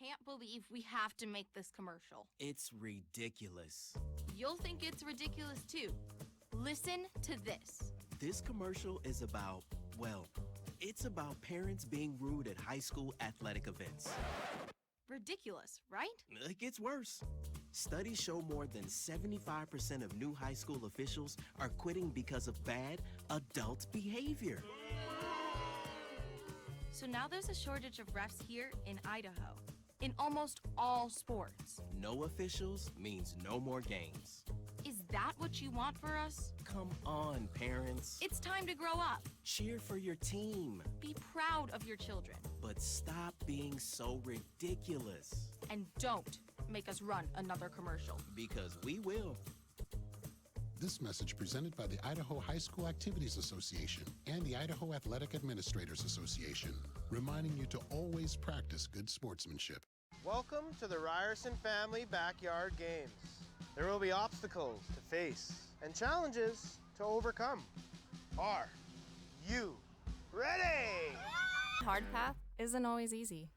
can't believe we have to make this commercial. It's ridiculous. You'll think it's ridiculous too. Listen to this. This commercial is about, well, it's about parents being rude at high school athletic events. Ridiculous, right? It gets worse. Studies show more than 75% of new high school officials are quitting because of bad adult behavior. So now there's a shortage of refs here in Idaho, in almost all sports. No officials means no more games. Is that what you want for us? Come on, parents. It's time to grow up. Cheer for your team. Be proud of your children. But stop being so ridiculous. And don't make us run another commercial. Because we will. This message presented by the Idaho High School Activities Association and the Idaho Athletic Administrators Association, reminding you to always practice good sportsmanship. Welcome to the Ryerson Family Backyard Games. There will be obstacles to face and challenges to overcome. Are you ready? Hard path isn't always easy.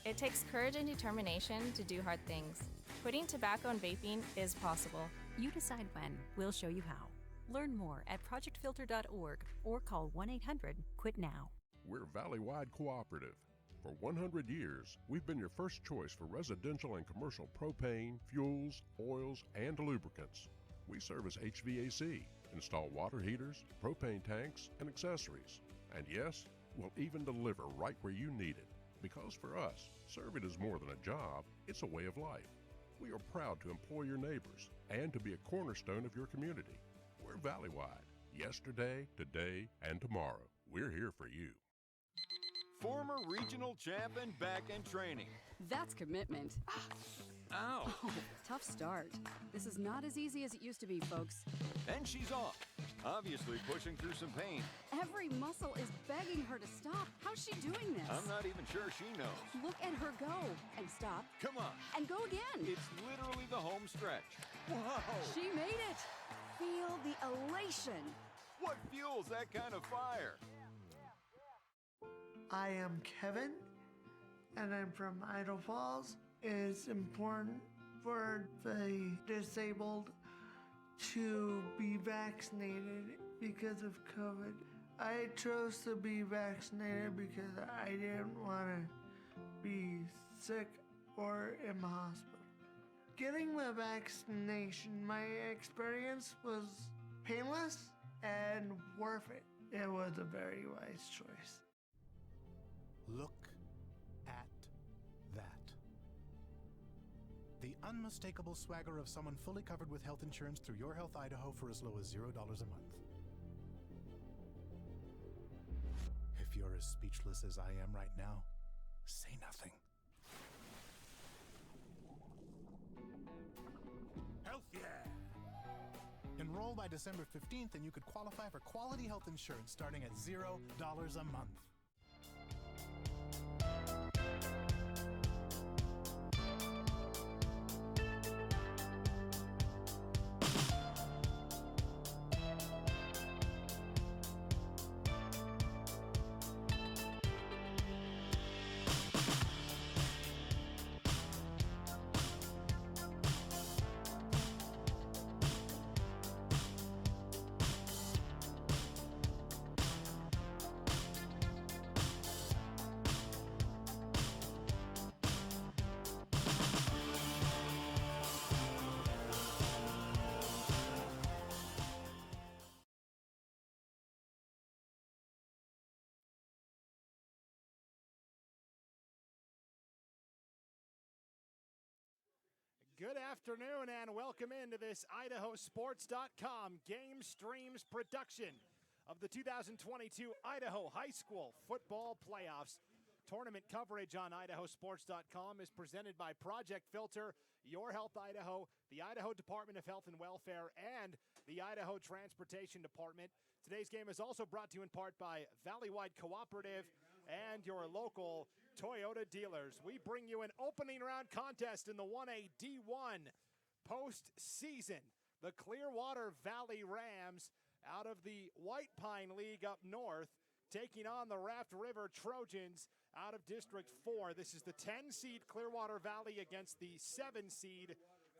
It takes courage and determination to do hard things. Quitting tobacco and vaping is possible. You decide when. We'll show you how. Learn more at projectfilter.org or call 1-800-QUIT-NOW. We're Valley-wide cooperative. For 100 years, we've been your first choice for residential and commercial propane, fuels, oils, and lubricants. We service HVAC, install water heaters, propane tanks, and accessories. And yes, we'll even deliver right where you need it. Because for us, serving is more than a job, it's a way of life. We are proud to employ your neighbors and to be a cornerstone of your community. We're Valley-wide. Yesterday, today, and tomorrow. We're here for you. Former regional champ and back in training. That's commitment. Ow. Oh, tough start. This is not as easy as it used to be, folks. And she's off, obviously pushing through some pain. Every muscle is begging her to stop. How's she doing this? I'm not even sure she knows. Look at her go. And stop. Come on. And go again. It's literally the home stretch. Whoa. She made it. Feel the elation. What fuels that kind of fire? I am Kevin, and I'm from Idaho Falls. It's important for the disabled to be vaccinated because of COVID. I chose to be vaccinated because I didn't want to be sick or in the hospital. Getting the vaccination, my experience was painless and worth it. It was a very wise choice. Look at that. The unmistakable swagger of someone fully covered with health insurance through Your Health Idaho for as low as $0 a month. If you're as speechless as I am right now, say nothing. Health yeah! Enroll by December 15th and you could qualify for quality health insurance starting at $0 a month. Good afternoon and welcome into this IdahoSports.com GameStreams production of the 2022 Idaho High School Football Playoffs. Tournament coverage on IdahoSports.com is presented by Project Filter, Your Health Idaho, the Idaho Department of Health and Welfare, and the Idaho Transportation Department. Today's game is also brought to you in part by Valley-wide Cooperative and your local Toyota dealers. We bring you an opening round contest in the 1A D1 postseason. The Clearwater Valley Rams out of the White Pine League up north taking on the Raft River Trojans out of District 4. This is the 10 seed Clearwater Valley against the 7 seed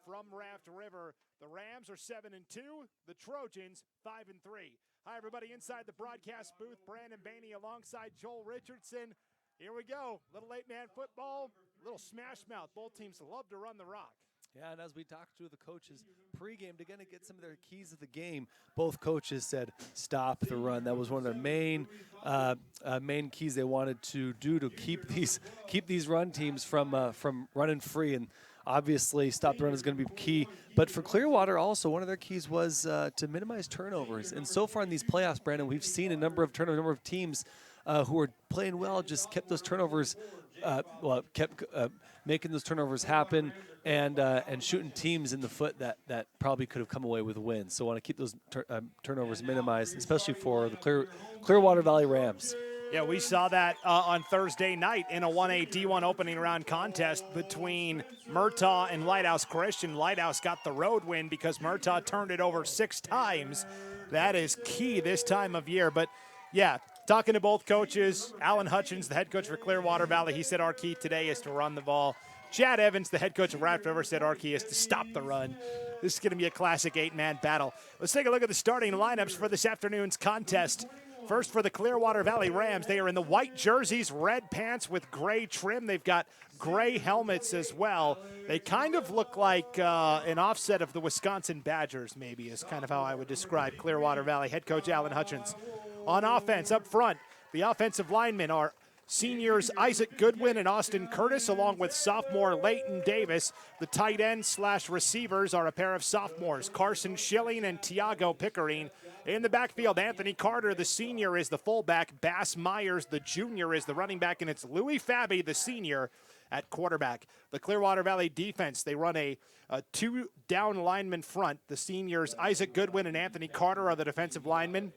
from Raft River. The Rams are 7-2, the Trojans 5-3. Hi, everybody, inside the broadcast booth. Brandon Baney alongside Joel Richardson. Here we go. Little 8-man football, little smash mouth. Both teams love to run the rock. Yeah, and as we talked to the coaches pregame to kind of get some of their keys of the game, both coaches said stop the run. That was one of their main keys they wanted to do to keep these run teams from running free. And obviously, stop the run is going to be key. But for Clearwater, also one of their keys was to minimize turnovers. And so far in these playoffs, Brandon, we've seen a number of teams who are playing well just kept those turnovers, kept making those turnovers happen and shooting teams in the foot that probably could have come away with wins. So I want to keep those turnovers minimized, especially for the Clearwater Valley Rams. Yeah, we saw that on Thursday night in a 1A D1 opening round contest between Murtaugh and Lighthouse Christian. Lighthouse got the road win because Murtaugh turned it over 6 times. That is key this time of year. But, yeah, talking to both coaches, Alan Hutchins, the head coach for Clearwater Valley, he said our key today is to run the ball. Chad Evans, the head coach of Raft River, said our key is to stop the run. This is going to be a classic 8-man battle. Let's take a look at the starting lineups for this afternoon's contest. First for the Clearwater Valley Rams, they are in the white jerseys, red pants with gray trim. They've got gray helmets as well. They kind of look like an offset of the Wisconsin Badgers, maybe, is kind of how I would describe Clearwater Valley head coach Alan Hutchins. On offense, up front, the offensive linemen are seniors Isaac Goodwin and Austin Curtis, along with sophomore Leighton Davis. The tight end / receivers are a pair of sophomores, Carson Schilling and Tiago Pickering. In the backfield, Anthony Carter, the senior, is the fullback. Bass Myers, the junior, is the running back. And it's Louis Fabi, the senior, at quarterback. The Clearwater Valley defense, they run a 2-down lineman front. The seniors Isaac Goodwin and Anthony Carter are the defensive linemen.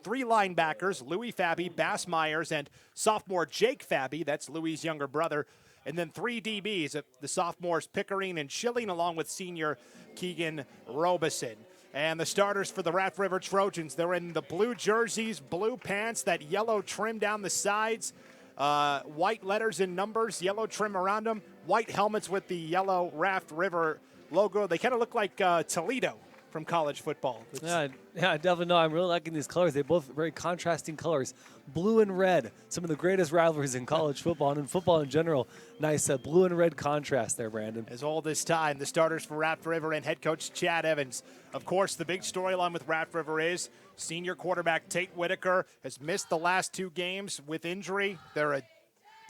3 linebackers, Louis Fabi, Bass Myers, and sophomore Jake Fabi, that's Louis' younger brother. And then 3 DBs, the sophomores Pickering and Schilling, along with senior Keegan Robeson. And the starters for the Raft River Trojans, they're in the blue jerseys, blue pants, that yellow trim down the sides, white letters and numbers, yellow trim around them, white helmets with the yellow Raft River logo. They kind of look like Toledo from college football. Yeah, definitely. No, I'm really liking these colors. They're both very contrasting colors. Blue and red, some of the greatest rivalries in college football and in football in general. Nice blue and red contrast there, Brandon. As old as time, the starters for Raft River and head coach Chad Evans. Of course, the big storyline with Raft River is senior quarterback Tate Whitaker has missed the last 2 games with injury. They're a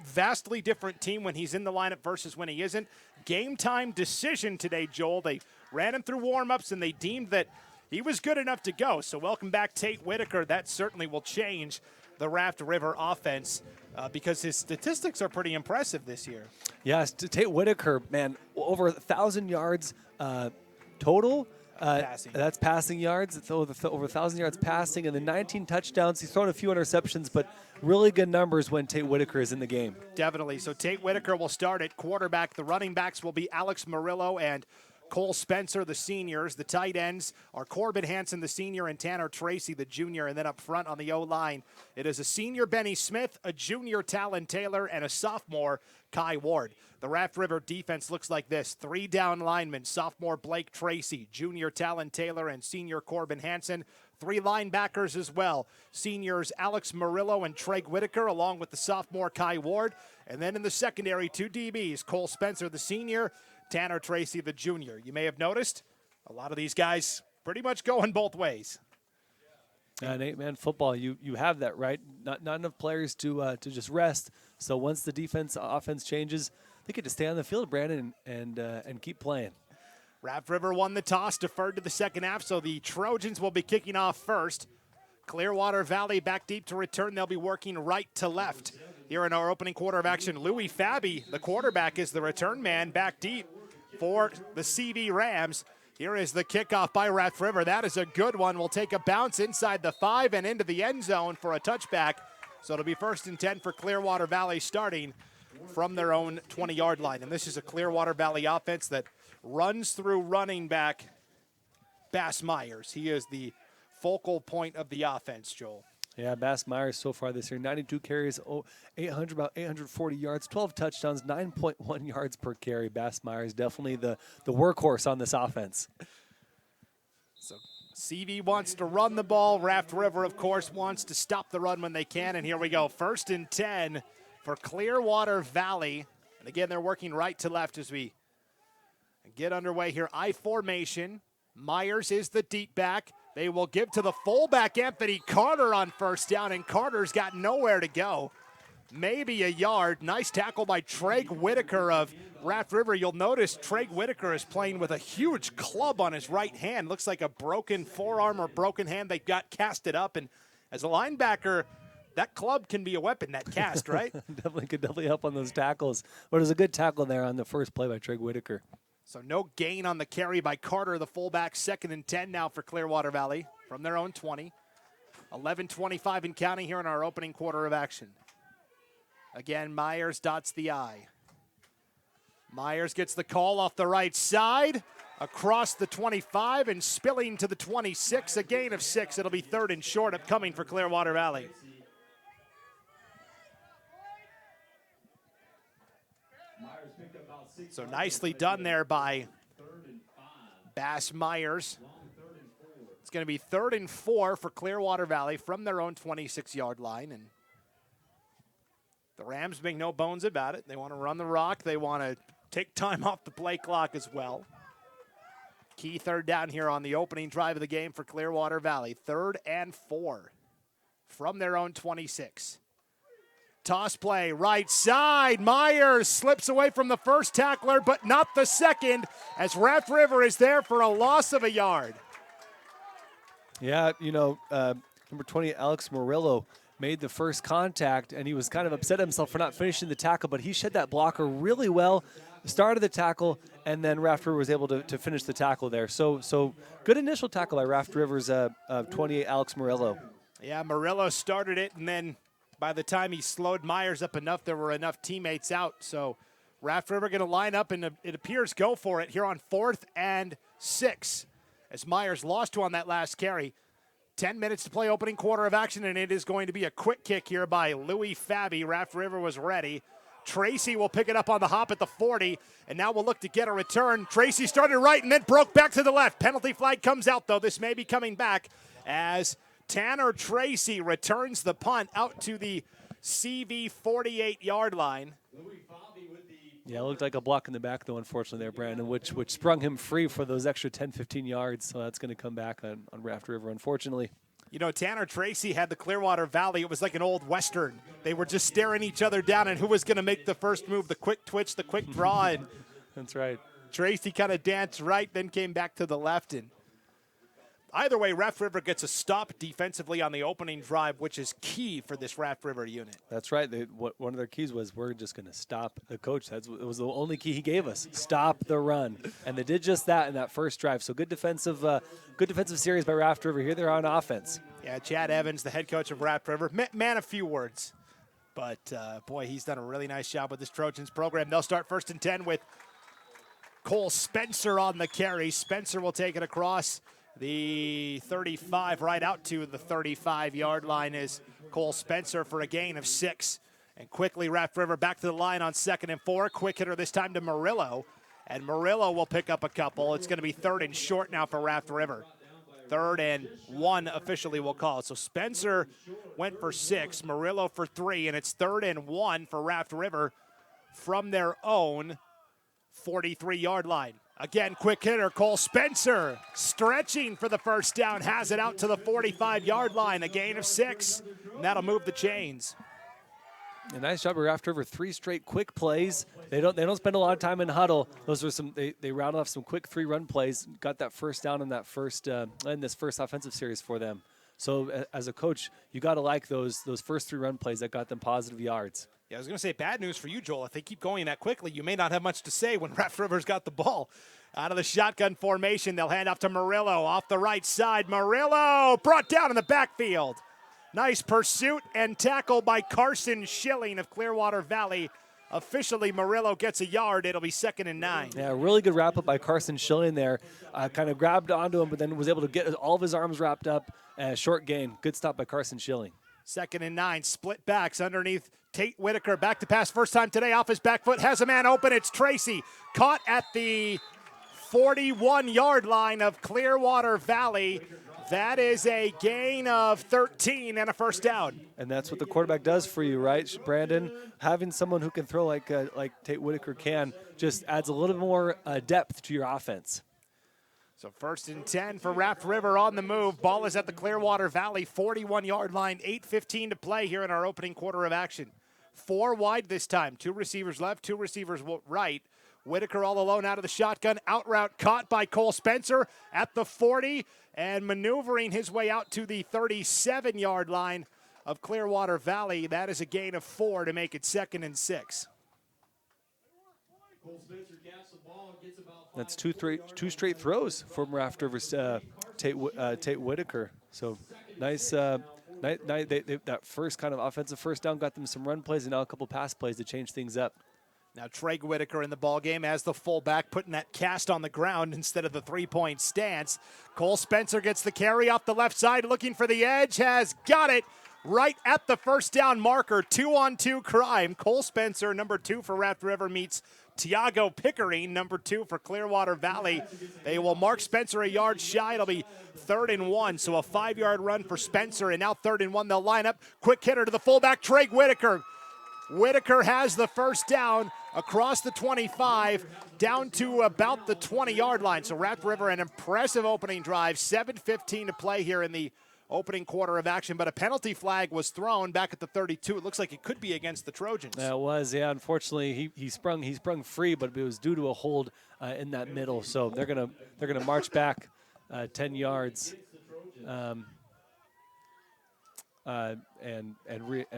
vastly different team when he's in the lineup versus when he isn't. Game time decision today, Joel. They ran him through warm-ups, and they deemed that he was good enough to go. So welcome back, Tate Whitaker. That certainly will change the Raft River offense because his statistics are pretty impressive this year. Yes, Tate Whitaker, man, over 1,000 yards total. Passing. That's passing yards. It's over 1,000 yards passing, and then 19 touchdowns. He's thrown a few interceptions, but really good numbers when Tate Whitaker is in the game. Definitely. So Tate Whitaker will start at quarterback. The running backs will be Alex Murillo and Cole Spencer, the seniors. The tight ends are Corbin Hansen, the senior, and Tanner Tracy, the junior. And then up front on the O-line, it is a senior Benny Smith, a junior Talon Taylor, and a sophomore Kai Ward. The Raft River defense looks like this. 3 down linemen, sophomore Blake Tracy, junior Talon Taylor, and senior Corbin Hansen. 3 linebackers as well. Seniors Alex Murillo and Trey Whitaker, along with the sophomore Kai Ward. And then in the secondary, 2 DBs, Cole Spencer, the senior, Tanner Tracy, the junior. You may have noticed a lot of these guys pretty much going both ways. And 8-man football, you have that, right? Not enough players to just rest. So once the offense changes, they get to stay on the field, Brandon, and keep playing. Raft River won the toss, deferred to the second half, so the Trojans will be kicking off first. Clearwater Valley back deep to return. They'll be working right to left. Here in our opening quarter of action, Louis Fabi, the quarterback, is the return man back deep for the CV Rams. Here is the kickoff by Raft River. That is a good one. We'll take a bounce inside the 5 and into the end zone for a touchback. So it'll be 1st and 10 for Clearwater Valley starting from their own 20-yard line. And this is a Clearwater Valley offense that runs through running back Bass Myers. He is the focal point of the offense, Joel. Yeah, Bass Myers so far this year, 92 carries, about 840 yards, 12 touchdowns, 9.1 yards per carry. Bass Myers definitely the workhorse on this offense. So CV wants to run the ball. Raft River, of course, wants to stop the run when they can. And here we go, 1st and 10 for Clearwater Valley. And again, they're working right to left as we get underway here. I formation. Myers is the deep back. They will give to the fullback, Anthony Carter, on 1st down, and Carter's got nowhere to go. Maybe a yard. Nice tackle by Treg Whitaker of Raft River. You'll notice Treg Whitaker is playing with a huge club on his right hand. Looks like a broken forearm or broken hand. They got casted up, and as a linebacker, that club can be a weapon, that cast, right? Could definitely help on those tackles. But it was a good tackle there on the first play by Treg Whitaker. So no gain on the carry by Carter, the fullback. 2nd and 10 now for Clearwater Valley from their own 20. 11:25 and counting here in our opening quarter of action. Again, Myers dots the I. Myers gets the call off the right side, across the 25 and spilling to the 26, a gain of 6. It'll be 3rd and short upcoming for Clearwater Valley. So nicely done there by Bass Myers. It's going to be 3rd and 4 for Clearwater Valley from their own 26-yard line. And the Rams make no bones about it. They want to run the rock. They want to take time off the play clock as well. Key 3rd down here on the opening drive of the game for Clearwater Valley. 3rd and 4 from their own 26. Toss play, right side. Myers slips away from the first tackler, but not the second, as Raft River is there for a loss of a yard. Yeah, number 20, Alex Murillo, made the first contact, and he was kind of upset at himself for not finishing the tackle, but he shed that blocker really well, started the tackle, and then Raft River was able to finish the tackle there. So good initial tackle by Raft River's 28, Alex Murillo. Yeah, Murillo started it, and then by the time he slowed Myers up enough, there were enough teammates out. So Raft River going to line up, and it appears go for it here on 4th and 6, as Myers lost to on that last carry. 10 minutes to play opening quarter of action, and it is going to be a quick kick here by Louis Fabi. Raft River was ready. Tracy will pick it up on the hop at the 40, and now we'll look to get a return. Tracy started right and then broke back to the left. Penalty flag comes out, though. This may be coming back as Tanner Tracy returns the punt out to the CV 48-yard line. Yeah, it looked like a block in the back, though, unfortunately, there, Brandon, which sprung him free for those extra 10, 15 yards. So that's going to come back on Raft River, unfortunately. Tanner Tracy had the Clearwater Valley. It was like an old Western. They were just staring each other down, and who was going to make the first move, the quick twitch, the quick draw. And that's right. Tracy kind of danced right, then came back to the left. And either way, Raft River gets a stop defensively on the opening drive, which is key for this Raft River unit. That's right. One of their keys was we're just going to stop the coach. It was the only key he gave us, stop the run. And they did just that in that first drive. So good defensive series by Raft River. Here they're on offense. Yeah, Chad Evans, the head coach of Raft River, man a few words. But, boy, he's done a really nice job with this Trojans program. They'll start 1st and 10 with Cole Spencer on the carry. Spencer will take it across the 35 right out to the 35-yard line is Cole Spencer for a gain of 6. And quickly Raft River back to the line on 2nd and 4. Quick hitter this time to Murillo. And Murillo will pick up a couple. It's going to be 3rd and short now for Raft River. 3rd and 1 officially will call. So Spencer went for 6, Murillo for 3, and it's 3rd and 1 for Raft River from their own 43-yard line. Again, quick hitter, Cole Spencer, stretching for the first down, has it out to the 45-yard line, a gain of 6, and that'll move the chains. A nice job by Raft River, 3 straight quick plays. They don't spend a lot of time in huddle. Those were they rounded off some quick 3-run plays, got that first down in that in this first offensive series for them. So as a coach, you got to like those first 3-run plays that got them positive yards. Yeah, I was going to say, bad news for you, Joel. If they keep going that quickly, you may not have much to say when Raft River's got the ball. Out of the shotgun formation, they'll hand off to Murillo off the right side. Murillo brought down in the backfield. Nice pursuit and tackle by Carson Schilling of Clearwater Valley. Officially, Murillo gets a yard. It'll be 2nd and 9. Yeah, really good wrap-up by Carson Schilling there. Kind of grabbed onto him, but then was able to get all of his arms wrapped up. Short gain. Good stop by Carson Schilling. 2nd and 9, split backs underneath Tate Whitaker. Back to pass, first time today, off his back foot, has a man open. It's Tracy, caught at the 41-yard line of Clearwater Valley. That is a gain of 13 and a first down. And that's what the quarterback does for you, right, Brandon? Having someone who can throw like Tate Whitaker can just adds a little bit more depth to your offense. So 1st and 10 for Raft River on the move. Ball is at the Clearwater Valley 41-yard line. 8:15 to play here in our opening quarter of action. 4 wide this time. 2 receivers left, 2 receivers right. Whitaker all alone out of the shotgun. Out route caught by Cole Spencer at the 40 and maneuvering his way out to the 37-yard line of Clearwater Valley. That is a gain of 4 to make it 2nd and 6. That's two straight throws from Raft River's Tate Whitaker. So nice. That first kind of offensive first down got them some run plays and now a couple pass plays to change things up. Now Trey Whitaker in the ballgame as the fullback, putting that cast on the ground instead of the three-point stance. Cole Spencer gets the carry off the left side, looking for the edge, has got it right at the first down marker. 2-on-2 crime. Cole Spencer, number 2 for Raft River, meets Tiago Pickering, number 2 for Clearwater Valley. They will mark Spencer a yard shy. It'll be 3rd and 1, so a 5-yard run for Spencer, and now 3rd and 1. They'll line up. Quick hitter to the fullback, Trey Whitaker. Whitaker has the first down across the 25, down to about the 20-yard line. So Raft River, an impressive opening drive. 7:15 to play here in the opening quarter of action, but a penalty flag was thrown back at the 32. It looks like it could be against the Trojans. That was, yeah. Unfortunately, he sprung free, but it was due to a hold in that middle. So they're gonna march back 10 yards. And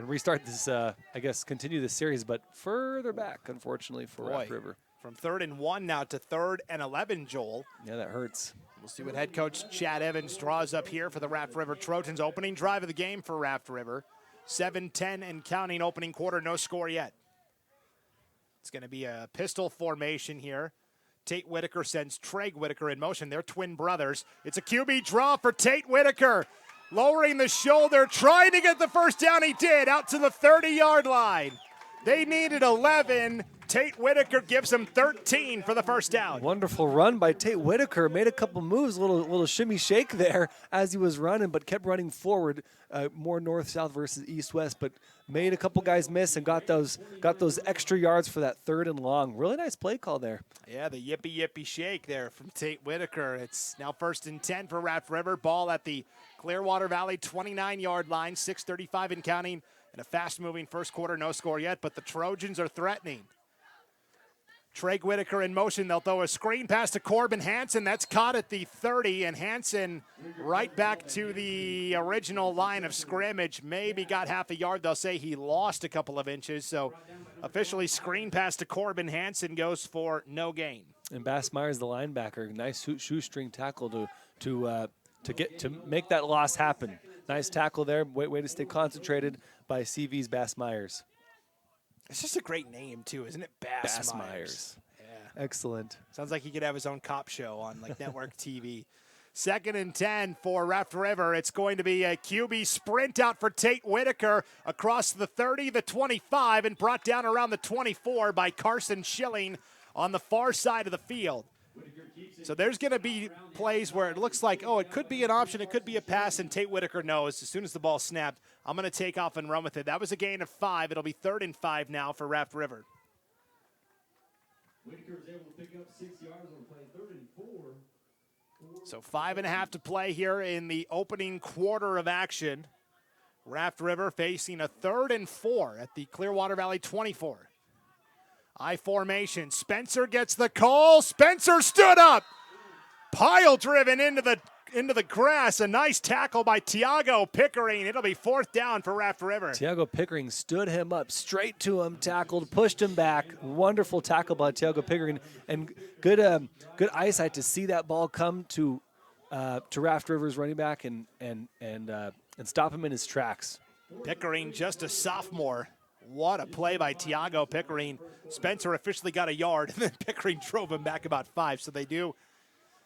restart this, I guess, continue this series, but further back, unfortunately, for Raft River. From 3rd and 1 now to 3rd and 11, Joel. Yeah, that hurts. We'll see what head coach Chad Evans draws up here for the Raft River Trojans. Opening drive of the game for Raft River. 7:10 and counting opening quarter, no score yet. It's going to be a pistol formation here. Tate Whitaker sends Trey Whitaker in motion. They're twin brothers. It's a QB draw for Tate Whitaker. Lowering the shoulder, trying to get the first down. He did, out to the 30-yard line. They needed 11. Tate Whitaker gives him 13 for the first down. Wonderful run by Tate Whitaker. Made a couple moves, a little shimmy shake there as he was running, but kept running forward, more north-south versus east-west, but made a couple guys miss and got those extra yards for that 3rd and long. Really nice play call there. Yeah, the yippee shake there from Tate Whitaker. It's now 1st and 10 for Raft River. Ball at the Clearwater Valley 29-yard line, 6:35 and counting, and a fast-moving first quarter, no score yet, but the Trojans are threatening. Trey Whitaker in motion. They'll throw a screen pass to Corbin Hansen. That's caught at the 30, and Hansen right back to the original line of scrimmage. Maybe got half a yard. They'll say he lost a couple of inches. So officially screen pass to Corbin Hansen goes for no gain. And Bass Myers, the linebacker, nice shoestring tackle to make that loss happen. Nice tackle there. Way to stay concentrated by CV's Bass Myers. It's just a great name, too, isn't it? Bass Myers. Yeah. Excellent. Sounds like he could have his own cop show on, like, network TV. 2nd and 10 for Raft River. It's going to be a QB sprint out for Tate Whitaker across the 30, the 25, and brought down around the 24 by Carson Schilling on the far side of the field. So there's going to be plays where it looks like, oh, it could be an option, it could be a pass, and Tate Whitaker knows as soon as the ball snapped, I'm going to take off and run with it. That was a gain of 5. It'll be 3rd and 5 now for Raft River. Whitaker was able to pick up 6 yards on play 3rd and 4. So 5.5 to play here in the opening quarter of action. Raft River facing a 3rd and 4 at the Clearwater Valley 24. I formation. Spencer gets the call. Spencer stood up. Pile driven into the grass. A nice tackle by Tiago Pickering. It'll be 4th down for Raft River. Tiago Pickering stood him up, straight to him, tackled, pushed him back. Wonderful tackle by Tiago Pickering, and good eyesight to see that ball come to Raft River's running back and stop him in his tracks. Pickering, just a sophomore. What a play by Tiago Pickering. Spencer officially got a yard, and then Pickering drove him back about 5. So they do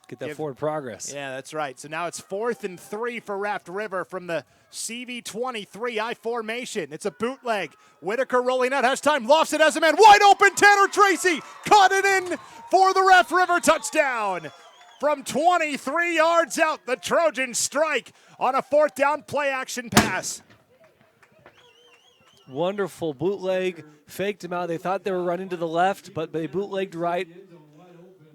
get that forward progress. Yeah, that's right. So now it's 4th and 3 for Raft River from the CV23 I formation. It's a bootleg. Whitaker rolling out, has time, lofts it as a man. Wide open, Tanner Tracy caught it in for the Raft River touchdown. From 23 yards out, the Trojans strike on a 4th down play action pass. Wonderful bootleg, faked him out. They thought they were running to the left, but they bootlegged right.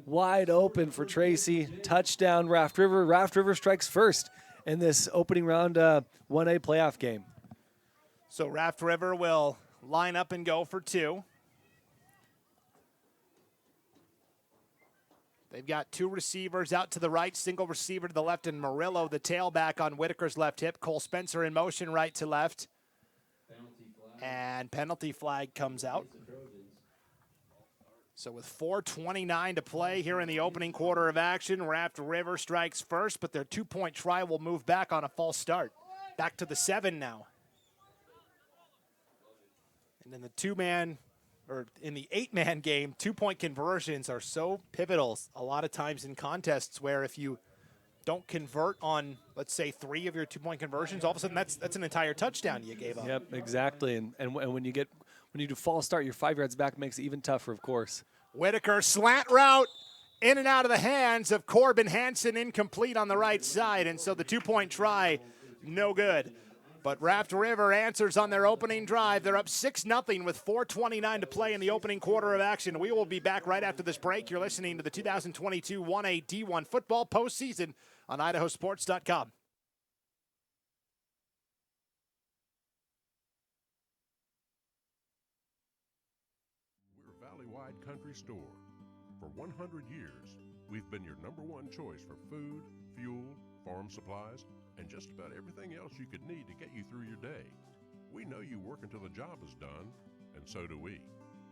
Wide open for Tracy. Touchdown, Raft River. Raft River strikes first in this opening round 1A playoff game. So Raft River will line up and go for 2. They've got 2 receivers out to the right, single receiver to the left, and Murillo, the tailback, on Whitaker's left hip. Cole Spencer in motion right to left. And penalty flag comes out. So with 4:29 to play here in the opening quarter of action, Raft River strikes first, but their 2-point try will move back on a false start. Back to the 7 now. And in the 8-man game, 2-point conversions are so pivotal a lot of times in contests where if you don't convert on, let's say, 3 of your 2-point conversions, all of a sudden that's an entire touchdown you gave up. Yep, exactly. And when you do false start, your 5 yards back makes it even tougher, of course. Whitaker slant route in and out of the hands of Corbin Hansen, incomplete on the right side, and so the 2-point try, no good. But Raft River answers on their opening drive. They're up 6-0 with 4:29 to play in the opening quarter of action. We will be back right after this break. You're listening to the 2022 1A D1 football postseason on IdahoSports.com. We're Valley-wide country store. For 100 years, we've been your #1 choice for food, fuel, farm supplies, and just about everything else you could need to get you through your day. We know you work until the job is done, and so do we.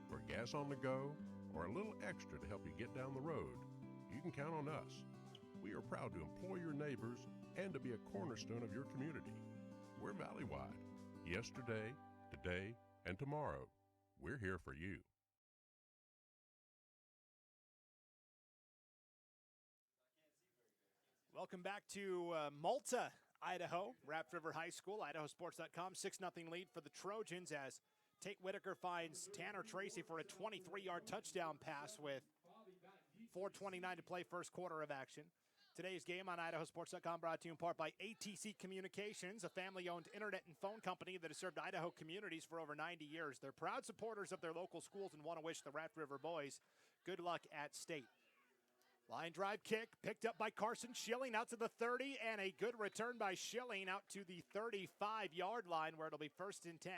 For gas on the go or a little extra to help you get down the road, you can count on us. We are proud to employ your neighbors and to be a cornerstone of your community. We're Valley-wide. Yesterday, today, and tomorrow, we're here for you. Welcome back to Malta, Idaho, Raft River High School, IdahoSports.com. 6-0 lead for the Trojans as Tate Whitaker finds Tanner Tracy for a 23-yard touchdown pass with 4:29 to play, first quarter of action. Today's game on IdahoSports.com brought to you in part by ATC Communications, a family-owned internet and phone company that has served Idaho communities for over 90 years. They're proud supporters of their local schools and want to wish the Raft River boys good luck at state. Line drive kick picked up by Carson Schilling out to the 30, and a good return by Schilling out to the 35-yard line where it'll be 1st and 10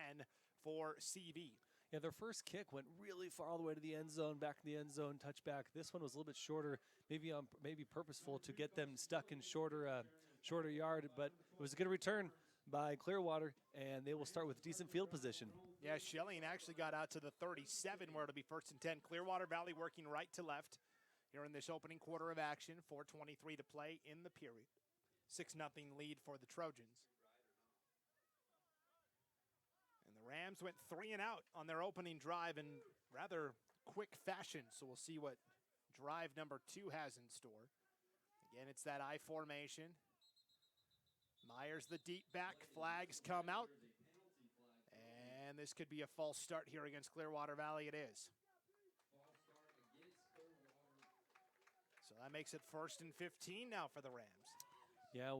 for CV. Yeah, their first kick went really far all the way to the end zone, back to the end zone, touchback. This one was a little bit shorter, maybe purposeful to get them stuck in shorter yard, but it was a good return by Clearwater, and they will start with decent field position. Yeah, Schilling actually got out to the 37 where it'll be 1st and 10. Clearwater Valley working right to left here in this opening quarter of action. 4:23 to play in the period. 6-0 lead for the Trojans. And the Rams went 3 and out on their opening drive in rather quick fashion, so we'll see what drive number 2 has in store. Again, it's that I formation. Myers the deep back, flags come out. And this could be a false start here against Clearwater Valley. It is. So that makes it 1st and 15 now for the Rams. Yeah,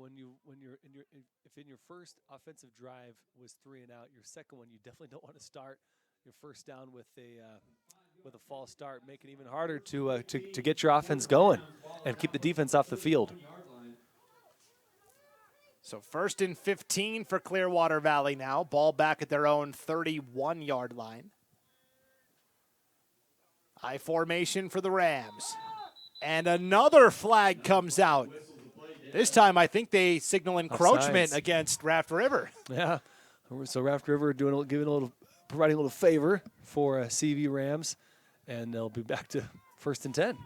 if in your first offensive drive was 3 and out, your second one you definitely don't want to start your first down with a false start, make it even harder to get your offense going and keep the defense off the field. So 1st and 15 for Clearwater Valley now. Ball back at their own 31-yard line. I formation for the Rams. And another flag comes out. This time I think they signal encroachment against Raft River. Yeah, so Raft River providing a little favor for CV Rams, and they'll be back to 1st and 10.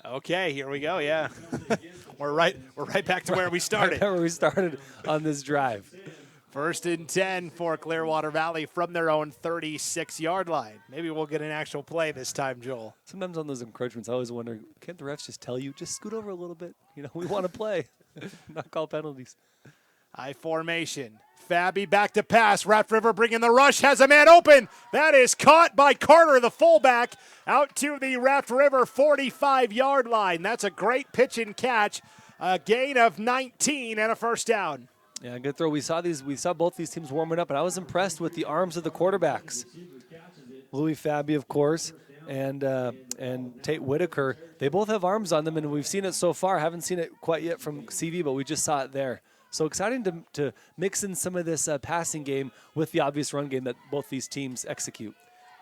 Okay, here we go. Yeah, we're right back to where we started. Right where we started on this drive. First and 10 for Clearwater Valley from their own 36-yard line. Maybe we'll get an actual play this time, Joel. Sometimes on those encroachments, I always wonder, can't the refs just tell you, just scoot over a little bit? You know, we want to play, not call penalties. High formation. Fabi back to pass. Raft River bringing the rush. Has a man open. That is caught by Carter, the fullback, out to the Raft River 45-yard line. That's a great pitch and catch. A gain of 19 and a first down. Yeah, good throw. We saw both these teams warming up, and I was impressed with the arms of the quarterbacks. Louis Fabi, of course, and Tate Whitaker. They both have arms on them, and we've seen it so far. Haven't seen it quite yet from CV, but we just saw it there. So exciting to mix in some of this passing game with the obvious run game that both these teams execute.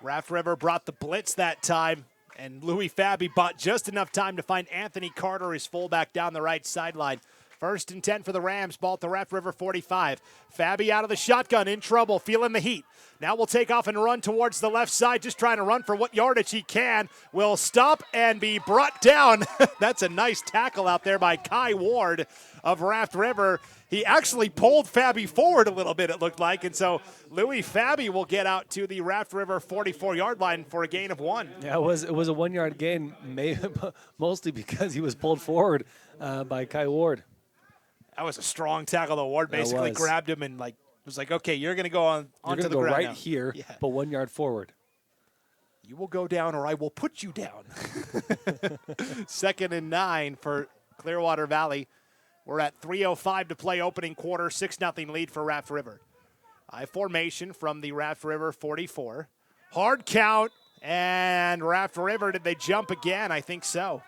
Raft River brought the blitz that time, and Louis Fabi bought just enough time to find Anthony Carter, his fullback, down the right sideline. First and 10 for the Rams, ball at the Raft River 45. Fabi out of the shotgun, in trouble, feeling the heat. Now we'll take off and run towards the left side, just trying to run for what yardage he can. Will stop and be brought down. That's a nice tackle out there by Kai Ward of Raft River. He actually pulled Fabi forward a little bit, it looked like, and so Louis Fabi will get out to the Raft River 44-yard line for a gain of 1. Yeah, it was a 1-yard gain, mostly because he was pulled forward by Kai Ward. That was a strong tackle, though. Ward basically grabbed him and was like, okay, you're going to go onto the ground right now. Here, but 1 yard forward. You will go down or I will put you down. 2nd and 9 for Clearwater Valley. We're at 3:05 to play opening quarter, 6-0 lead for Raft River. High formation from the Raft River 44. Hard count, and Raft River, did they jump again? I think so.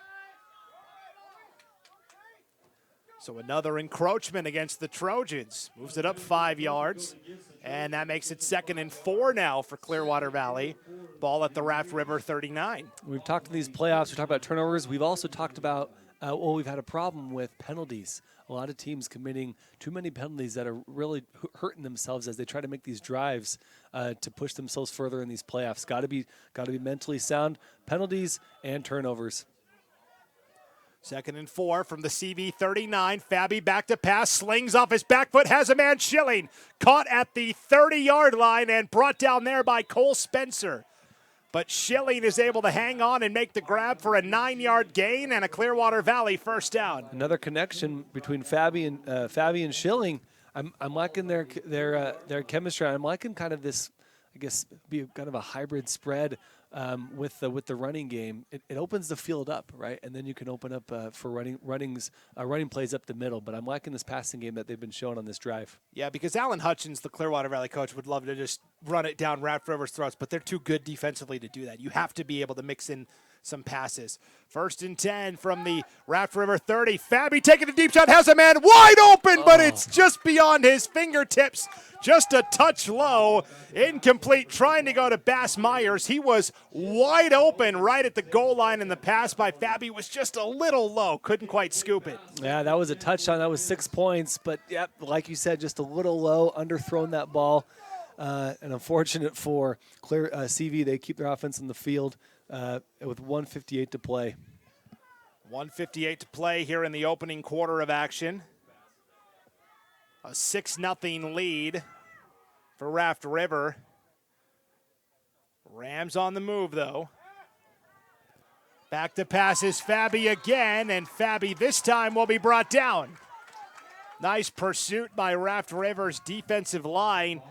So another encroachment against the Trojans. Moves it up 5 yards, and that makes it 2nd and 4 now for Clearwater Valley. Ball at the Raft River 39. We've talked in these playoffs, we talked about turnovers. We've also talked about, we've had a problem with penalties. A lot of teams committing too many penalties that are really hurting themselves as they try to make these drives to push themselves further in these playoffs. Got to be mentally sound. Penalties and turnovers. 2nd and 4 from the CV 39. Fabi back to pass, slings off his back foot, has a man Schilling. Caught at the 30-yard line and brought down there by Cole Spencer. But Schilling is able to hang on and make the grab for a 9-yard gain and a Clearwater Valley first down. Another connection between Fabi and Schilling. I'm liking their chemistry. I'm liking kind of this, I guess, be kind of a hybrid spread with the running game. It opens the field up, right? And then you can open up for running plays up the middle. But I'm liking this passing game that they've been showing on this drive. Yeah, because Alan Hutchins, the Clearwater Valley coach, would love to just run it down Raft River's throats, but they're too good defensively to do that. You have to be able to mix in some passes. 1st and 10 from the Raft River 30. Fabi taking a deep shot, has a man wide open, but it's just beyond his fingertips. Just a touch low. Incomplete, trying to go to Bass Myers. He was wide open right at the goal line, and the pass by Fabi was just a little low. Couldn't quite scoop it. Yeah, that was a touchdown. That was 6 points. But, yep, like you said, just a little low, underthrown that ball. And unfortunate for CV, they keep their offense in the field with 1:58 to play. 1:58 to play here in the opening quarter of action. A 6-0 lead for Raft River. Rams on the move, though. Back to passes, Fabi again, and Fabi this time will be brought down. Nice pursuit by Raft River's defensive line.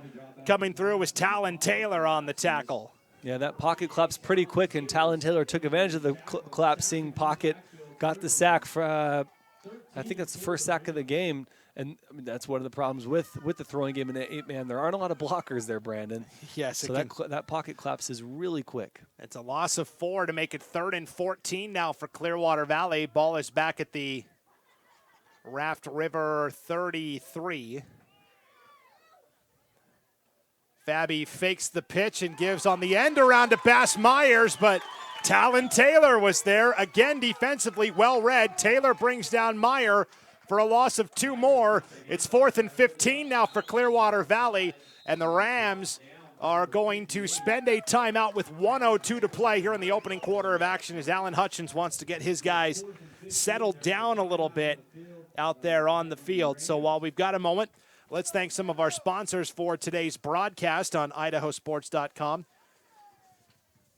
Coming through was Talon Taylor on the tackle. Yeah, that pocket collapsed pretty quick, and Talon Taylor took advantage of the collapsing pocket, got the sack for, I think that's the first sack of the game. And I mean, that's one of the problems with the throwing game in the 8-man. There aren't a lot of blockers there, Brandon. Yes. So that pocket collapses really quick. It's a loss of 4 to make it 3rd and 14 now for Clearwater Valley. Ball is back at the Raft River 33. Fabi fakes the pitch and gives on the end around to Bass Myers, but Talon Taylor was there. Again, defensively well read. Taylor brings down Meyer for a loss of 2 more. It's 4th and 15 now for Clearwater Valley, and the Rams are going to spend a timeout with 1:02 to play here in the opening quarter of action as Alan Hutchins wants to get his guys settled down a little bit out there on the field. So while we've got a moment, Let's thank some of our sponsors for today's broadcast on IdahoSports.com.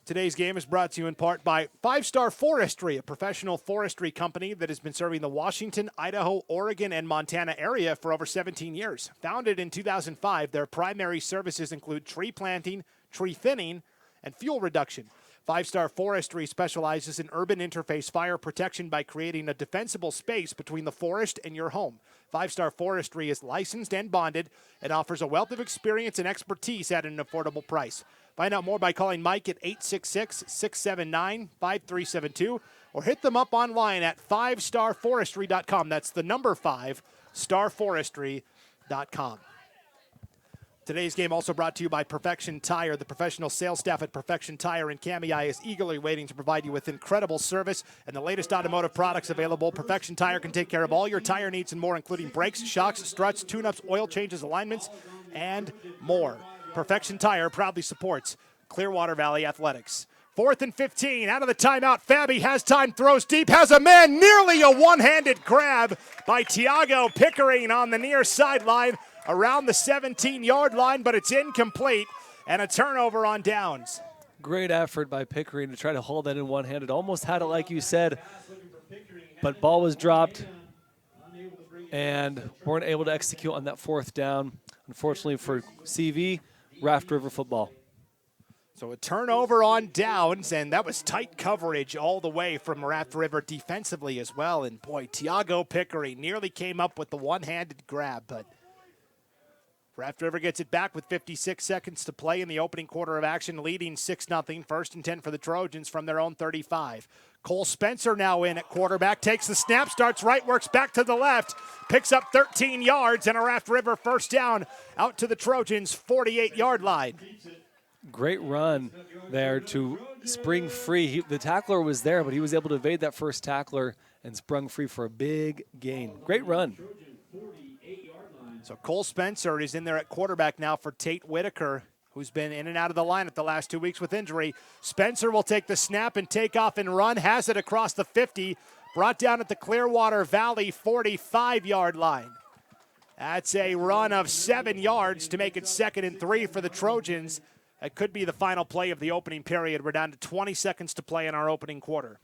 Today's game is brought to you in part by 5 Star Forestry, a professional forestry company that has been serving the Washington, Idaho, Oregon, and Montana area for over 17 years. Founded in 2005, their primary services include tree planting, tree thinning, and fuel reduction. 5 Star Forestry specializes in urban interface fire protection by creating a defensible space between the forest and your home. 5 Star Forestry is licensed and bonded and offers a wealth of experience and expertise at an affordable price. Find out more by calling Mike at 866-679-5372 or hit them up online at 5starforestry.com. That's the number 5, starforestry.com. Today's game also brought to you by Perfection Tire. The professional sales staff at Perfection Tire in Kamei is eagerly waiting to provide you with incredible service and the latest automotive products available. Perfection Tire can take care of all your tire needs and more, including brakes, shocks, struts, tune-ups, oil changes, alignments, and more. Perfection Tire proudly supports Clearwater Valley Athletics. 4th and 15, out of the timeout. Fabi has time, throws deep, has a man, nearly a one-handed grab by Tiago Pickering on the near sideline around the 17-yard line, but it's incomplete and a turnover on downs. Great effort by Pickering to try to hold that in one-handed. Almost had it like you said, but ball was dropped and weren't able to execute on that 4th down. Unfortunately for CV, Raft River football. So a turnover on downs, and that was tight coverage all the way from Raft River defensively as well. And boy, Tiago Pickering nearly came up with the one-handed grab, but Raft River gets it back with 56 seconds to play in the opening quarter of action, leading 6-0, 1st and 10 for the Trojans from their own 35. Cole Spencer now in at quarterback, takes the snap, starts right, works back to the left, picks up 13 yards, and a Raft River first down out to the Trojans' 48-yard line. Great run there to spring free. The tackler was there, but he was able to evade that first tackler and sprung free for a big gain. Great run. So Cole Spencer is in there at quarterback now for Tate Whitaker, who's been in and out of the lineup the last 2 weeks with injury. Spencer will take the snap and take off and run, has it across the 50, brought down at the Clearwater Valley 45-yard line. That's a run of 7 yards to make it 2nd and 3 for the Trojans. That could be the final play of the opening period. We're down to 20 seconds to play in our opening quarter.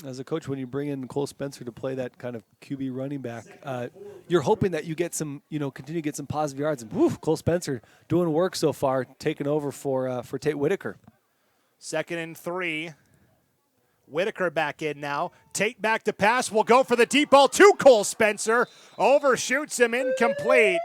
As a coach, when you bring in Cole Spencer to play that kind of QB running back, you're hoping that you get some, continue to get some positive yards. And woof, Cole Spencer doing work so far, taking over for Tate Whitaker. 2nd and 3. Whitaker back in now. Tate back to pass. Will go for the deep ball to Cole Spencer. Overshoots him, incomplete.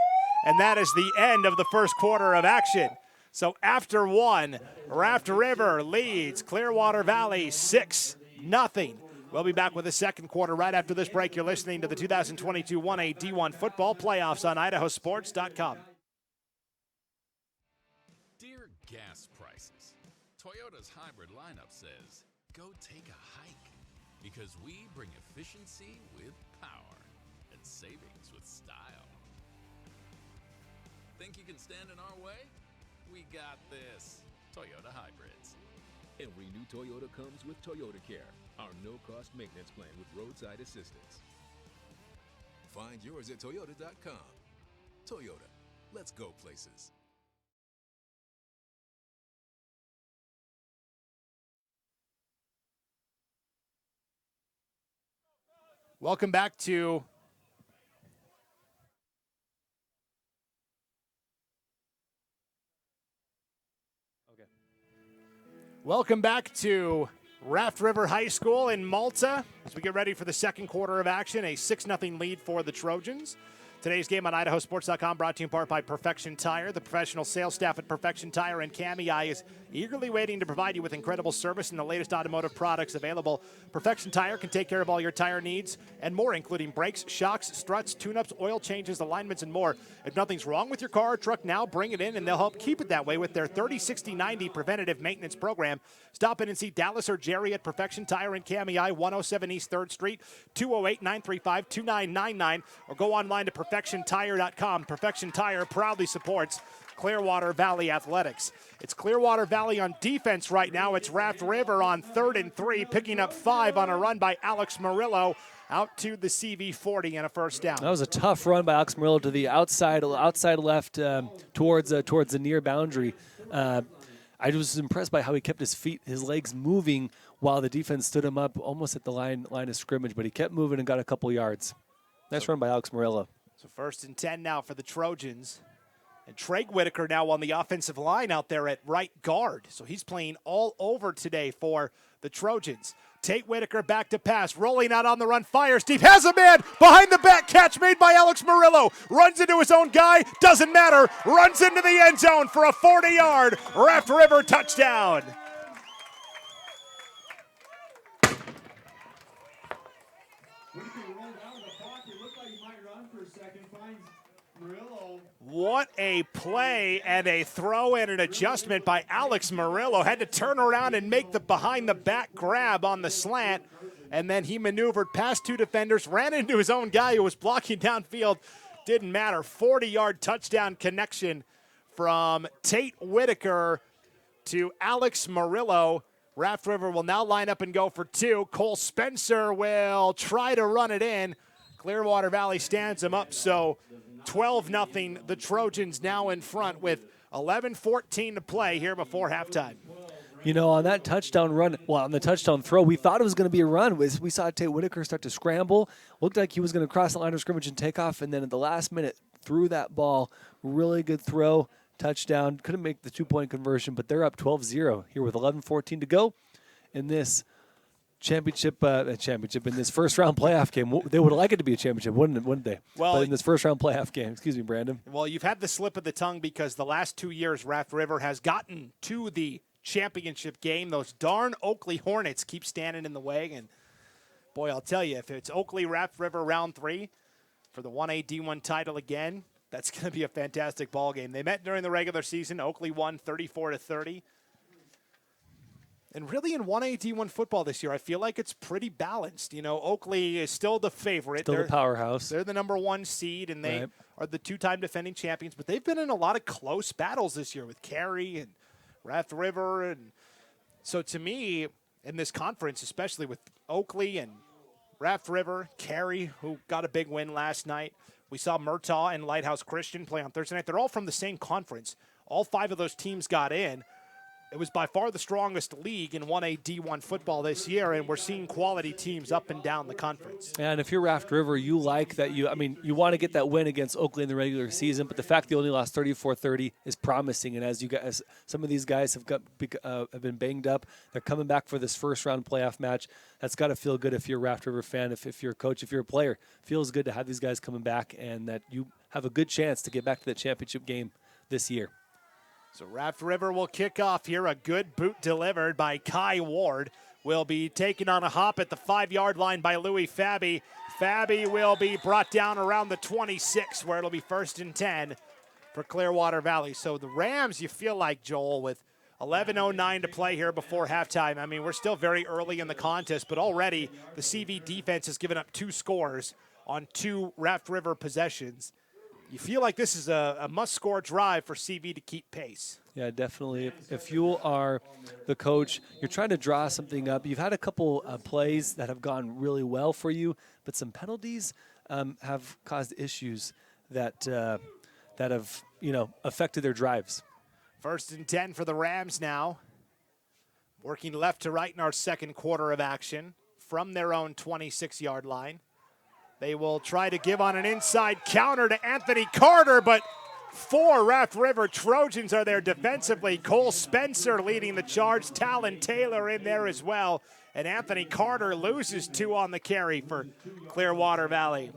And that is the end of the first quarter of action. So after one, Raft River leads Clearwater Valley 6-0. We'll be back with the second quarter right after this break. You're listening to the 2022 1A D1 football playoffs on IdahoSports.com. Dear gas prices, Toyota's hybrid lineup says, go take a hike, because we bring efficiency with power and savings with style. Think you can stand in our way? We got this. Toyota Hybrids. Every new Toyota comes with Toyota Care, our no-cost maintenance plan with roadside assistance. Find yours at Toyota.com. Toyota, let's go places. Welcome back to Raft River High School in Malta as we get ready for the second quarter of action, a 6-0 lead for the Trojans. Today's game on IdahoSports.com brought to you in part by Perfection Tire. The professional sales staff at Perfection Tire in Kamei is eagerly waiting to provide you with incredible service and the latest automotive products available. Perfection Tire can take care of all your tire needs and more, including brakes, shocks, struts, tune-ups, oil changes, alignments, and more. If nothing's wrong with your car or truck now, bring it in and they'll help keep it that way with their 30-60-90 preventative maintenance program. Stop in and see Dallas or Jerry at Perfection Tire in Kamei, 107 East 3rd Street, 208-935-2999, or go online to perfectiontire.com. Perfection Tire proudly supports Clearwater Valley Athletics. It's Clearwater Valley on defense right now. It's Raft River on 3rd and 3, picking up 5 on a run by Alex Murillo out to the CV40 and a first down. That was a tough run by Alex Murillo to the outside left towards the near boundary. I was impressed by how he kept his legs moving while the defense stood him up almost at the line of scrimmage, but he kept moving and got a couple yards. Nice run by Alex Murillo. So 1st and 10 now for the Trojans. And Trey Whitaker now on the offensive line out there at right guard. So he's playing all over today for the Trojans. Tate Whitaker back to pass, rolling out on the run, fires deep, has a man behind the back, catch made by Alex Murillo, runs into his own guy, doesn't matter, runs into the end zone for a 40-yard Raft River touchdown. What a play and a throw and an adjustment by Alex Murillo. Had to turn around and make the behind-the-back grab on the slant, and then he maneuvered past 2 defenders, ran into his own guy who was blocking downfield. Didn't matter. 40-yard touchdown connection from Tate Whitaker to Alex Murillo. Raft River will now line up and go for 2. Cole Spencer will try to run it in. Clearwater Valley stands him up, so 12-0, the Trojans now in front with 11:14 to play here before halftime. You know, on that touchdown run, on the touchdown throw, we thought it was going to be a run. We saw Tate Whitaker start to scramble. Looked like he was going to cross the line of scrimmage and take off, and then at the last minute, threw that ball. Really good throw, touchdown. Couldn't make the 2-point conversion, but they're up 12-0 here with 11:14 to go in this championship in this first-round playoff game. They would like it to be a championship, wouldn't they? Well, but in this first-round playoff game, excuse me, Brandon. Well, you've had the slip of the tongue because the last 2 years Raft River has gotten to the championship game. Those darn Oakley Hornets keep standing in the way, and boy, I'll tell you, if it's Oakley Raft River round 3 for the 1A D1 title again, that's going to be a fantastic ball game. They met during the regular season. Oakley won 34-30. And really in 1A D1 football this year, I feel like it's pretty balanced. You know, Oakley is still the favorite. Still the powerhouse. They're the number 1 seed, and they are the 2-time defending champions. But they've been in a lot of close battles this year with Cary and Raft River. And so to me, in this conference, especially with Oakley and Raft River, Cary, who got a big win last night. We saw Murtaugh and Lighthouse Christian play on Thursday night. They're all from the same conference. All 5 of those teams got in. It was by far the strongest league in 1A D1 football this year, and we're seeing quality teams up and down the conference. And if you're Raft River, you like that. You want to get that win against Oakley in the regular season, but the fact they only lost 34-30 is promising. And as you guys, some of these guys have been banged up. They're coming back for this first-round playoff match. That's got to feel good if you're a Raft River fan, if you're a coach, if you're a player. It feels good to have these guys coming back and that you have a good chance to get back to the championship game this year. So Raft River will kick off here. A good boot delivered by Kai Ward. Will be taken on a hop at the 5-yard line by Louis Fabi. Fabi will be brought down around the 26, where it'll be 1st and 10 for Clearwater Valley. So the Rams, you feel like, Joel, with 11:09 to play here before halftime. I mean, we're still very early in the contest, but already the CV defense has given up 2 scores on 2 Raft River possessions. You feel like this is a must-score drive for CV to keep pace. Yeah, definitely. If you are the coach, you're trying to draw something up. You've had a couple plays that have gone really well for you, but some penalties have caused issues that have affected their drives. 1st and 10 for the Rams now. Working left to right in our second quarter of action from their own 26-yard line. They will try to give on an inside counter to Anthony Carter, but 4 Raft River Trojans are there defensively. Cole Spencer leading the charge. Talon Taylor in there as well. And Anthony Carter loses 2 on the carry for Clearwater Valley.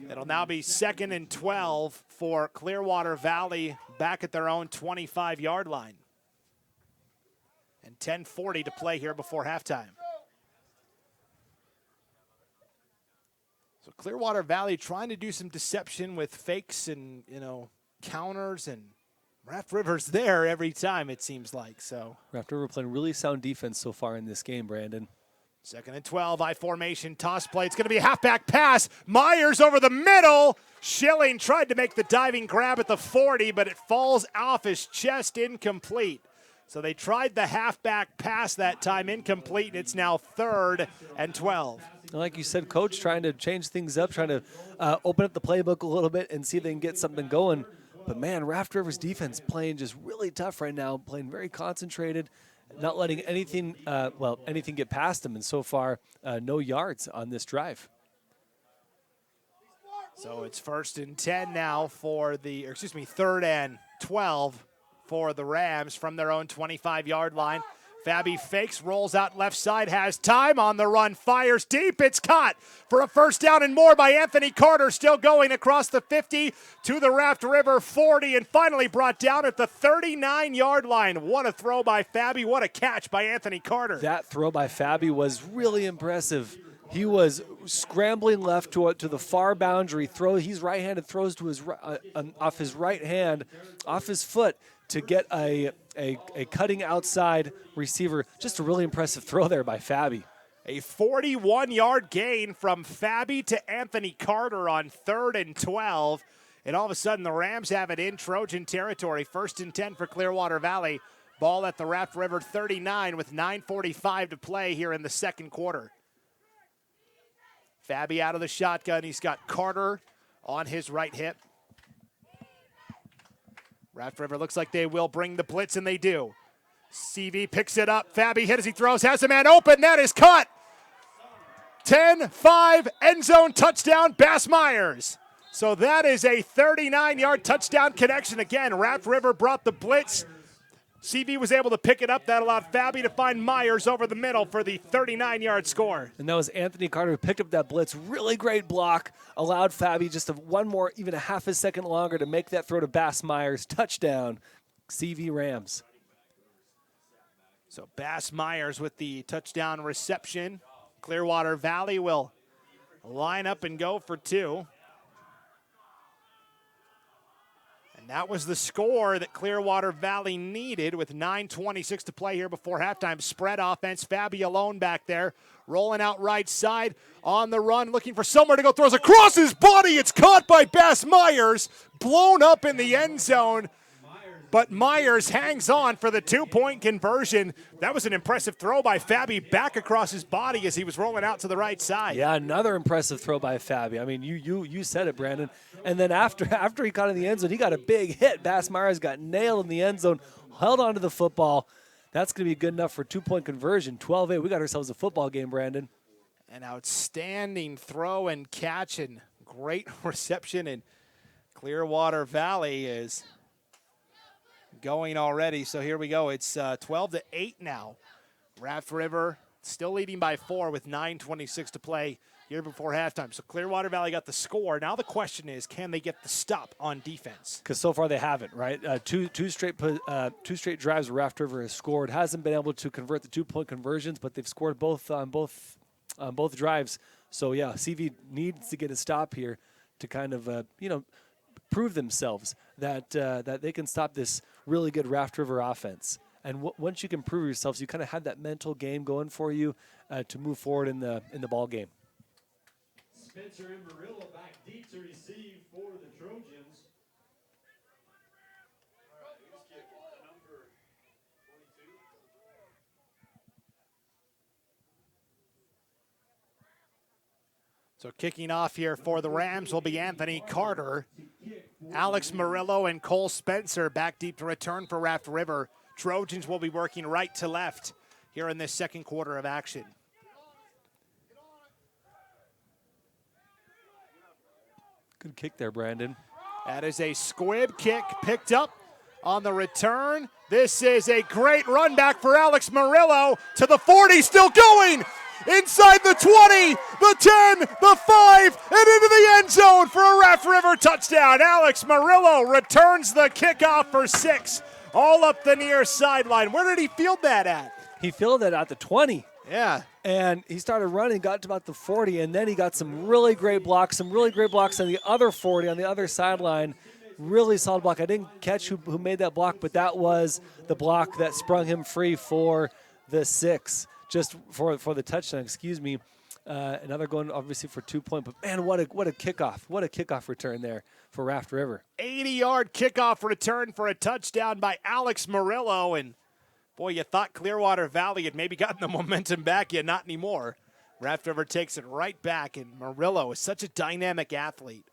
It'll now be 2nd and 12 for Clearwater Valley back at their own 25-yard line. And 10:40 to play here before halftime. So Clearwater Valley trying to do some deception with fakes and, counters, and Raft River's there every time, it seems like. So Raft River playing really sound defense so far in this game, Brandon. 2nd and 12, I formation, toss play. It's going to be a halfback pass. Myers over the middle. Schilling tried to make the diving grab at the 40, but it falls off his chest, incomplete. So they tried the halfback pass that time, incomplete, and it's now 3rd and 12. Like you said, Coach, trying to change things up, trying to open up the playbook a little bit and see if they can get something going. But, man, Raft River's defense playing just really tough right now, playing very concentrated, not letting anything get past them. And so far, no yards on this drive. So it's 1st and 10 now for 3rd and 12 for the Rams from their own 25-yard line. Fabi fakes, rolls out left side, has time on the run, fires deep. It's caught for a 1st down and more by Anthony Carter, still going across the 50 to the Raft River 40, and finally brought down at the 39-yard line. What a throw by Fabi. What a catch by Anthony Carter. That throw by Fabi was really impressive. He was scrambling left to the far boundary. He's right-handed, throws to his off his right hand, off his foot to get a cutting outside receiver. Just a really impressive throw there by Fabi. A 41-yard gain from Fabi to Anthony Carter on 3rd and 12. And all of a sudden, the Rams have it in Trojan territory. 1st and 10 for Clearwater Valley. Ball at the Raft River 39 with 9:45 to play here in the 2nd quarter. Fabi out of the shotgun. He's got Carter on his right hip. Raft River looks like they will bring the blitz, and they do. CV picks it up. Fabi hit as he throws, has a man open. That is cut. 10-5, end zone touchdown, Bass Myers. So that is a 39-yard touchdown connection. Again, Raft River brought the blitz. CV was able to pick it up. That allowed Fabi to find Myers over the middle for the 39-yard score. And that was Anthony Carter who picked up that blitz. Really great block. Allowed Fabi just one more, even a half a second longer to make that throw to Bass Myers. Touchdown, CV Rams. So Bass Myers with the touchdown reception. Clearwater Valley will line up and go for 2. That was the score that Clearwater Valley needed with 9:26 to play here before halftime. Spread offense, Fabi alone back there, rolling out right side, on the run, looking for somewhere to go, throws across his body. It's caught by Bass Myers, blown up in the end zone. But Myers hangs on for the 2-point conversion. That was an impressive throw by Fabi back across his body as he was rolling out to the right side. Yeah, another impressive throw by Fabi. I mean, you said it, Brandon. And then after he caught in the end zone, he got a big hit. Bass Myers got nailed in the end zone, held onto the football. That's going to be good enough for 2-point conversion. 12-8. We got ourselves a football game, Brandon. An outstanding throw and catch and great reception. And Clearwater Valley is going already. So here we go. It's 12-8 now. Raft River still leading by 4 with 9:26 to play here before halftime. So Clearwater Valley got the score. Now the question is, can they get the stop on defense? Because so far they haven't, right? Two straight drives where Raft River has scored. Hasn't been able to convert the 2-point conversions, but they've scored both on both drives. So yeah, CV needs to get a stop here to kind of prove themselves that they can stop this really good Raft River offense. And once you can prove yourselves, you kind of have that mental game going for you to move forward in the ball game. Spencer Amarillo back deep to receive for the Trojans. So kicking off here for the Rams will be Anthony Carter. Alex Murillo and Cole Spencer back deep to return for Raft River. Trojans will be working right to left here in this 2nd quarter of action. Good kick there, Brandon. That is a squib kick picked up on the return. This is a great run back for Alex Murillo to the 40, still going! Inside the 20, the 10, the 5, and into the end zone for a Raft River touchdown. Alex Murillo returns the kickoff for 6, all up the near sideline. Where did he field that at? He fielded it at the 20. Yeah. And he started running, got to about the 40, and then he got some really great blocks on the other 40, on the other sideline. Really solid block. I didn't catch who made that block, but that was the block that sprung him free for the 6. just for the touchdown, excuse me. Another going obviously for 2 point, but man, what a kickoff. What a kickoff return there for Raft River. 80-yard kickoff return for a touchdown by Alex Murillo. And boy, you thought Clearwater Valley had maybe gotten the momentum back, yet not anymore. Raft River takes it right back, and Murillo is such a dynamic athlete.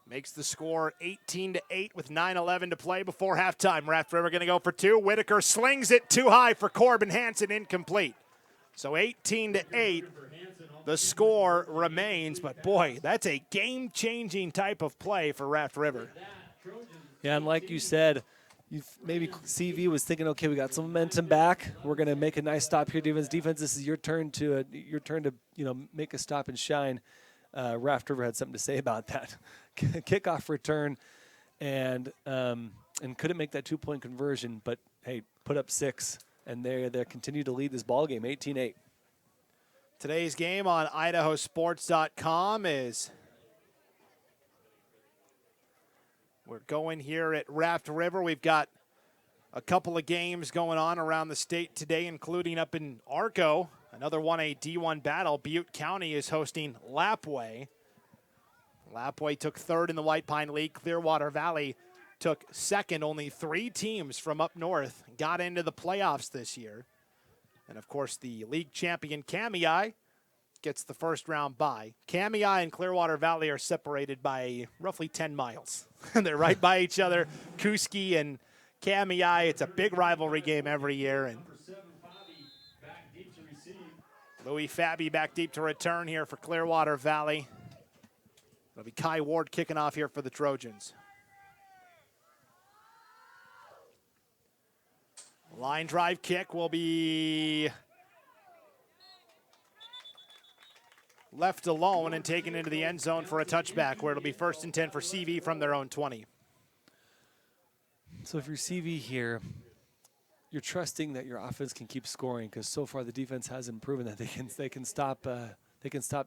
Makes the score 18-8 with 9:11 to play before halftime. Raft River going to go for two. Whitaker slings it too high for Corbin Hansen, incomplete. So 18-8, the score remains. But boy, that's a game-changing type of play for Raft River. Yeah, and like you said, maybe CV was thinking, okay, we got some momentum back. We're going to make a nice stop here, defense. Defense, this is your turn to make a stop and shine. Raft River had something to say about that. Kickoff return, and couldn't make that 2 point conversion, but hey, put up 6, and they continue to lead this ball game, 18-8. Today's game on IdahoSports.com is we're going here at Raft River. We've got a couple of games going on around the state today, including up in Arco. Another 1A D1 battle. Butte County is hosting Lapway. Lapway took third in the White Pine League. Clearwater Valley took second. Only 3 teams from up north got into the playoffs this year. And, of course, the league champion Kamei gets the first round bye. Kamei and Clearwater Valley are separated by roughly 10 miles. They're right by each other. Kuski and Kamei, it's a big rivalry game every year. And Louis Fabi back deep to return here for Clearwater Valley. It'll be Kai Ward kicking off here for the Trojans. Line drive kick will be left alone and taken into the end zone for a touchback, where it'll be 1st and 10 for CV from their own 20. So if you're CV here, you're trusting that your offense can keep scoring, because so far the defense hasn't proven that they can stop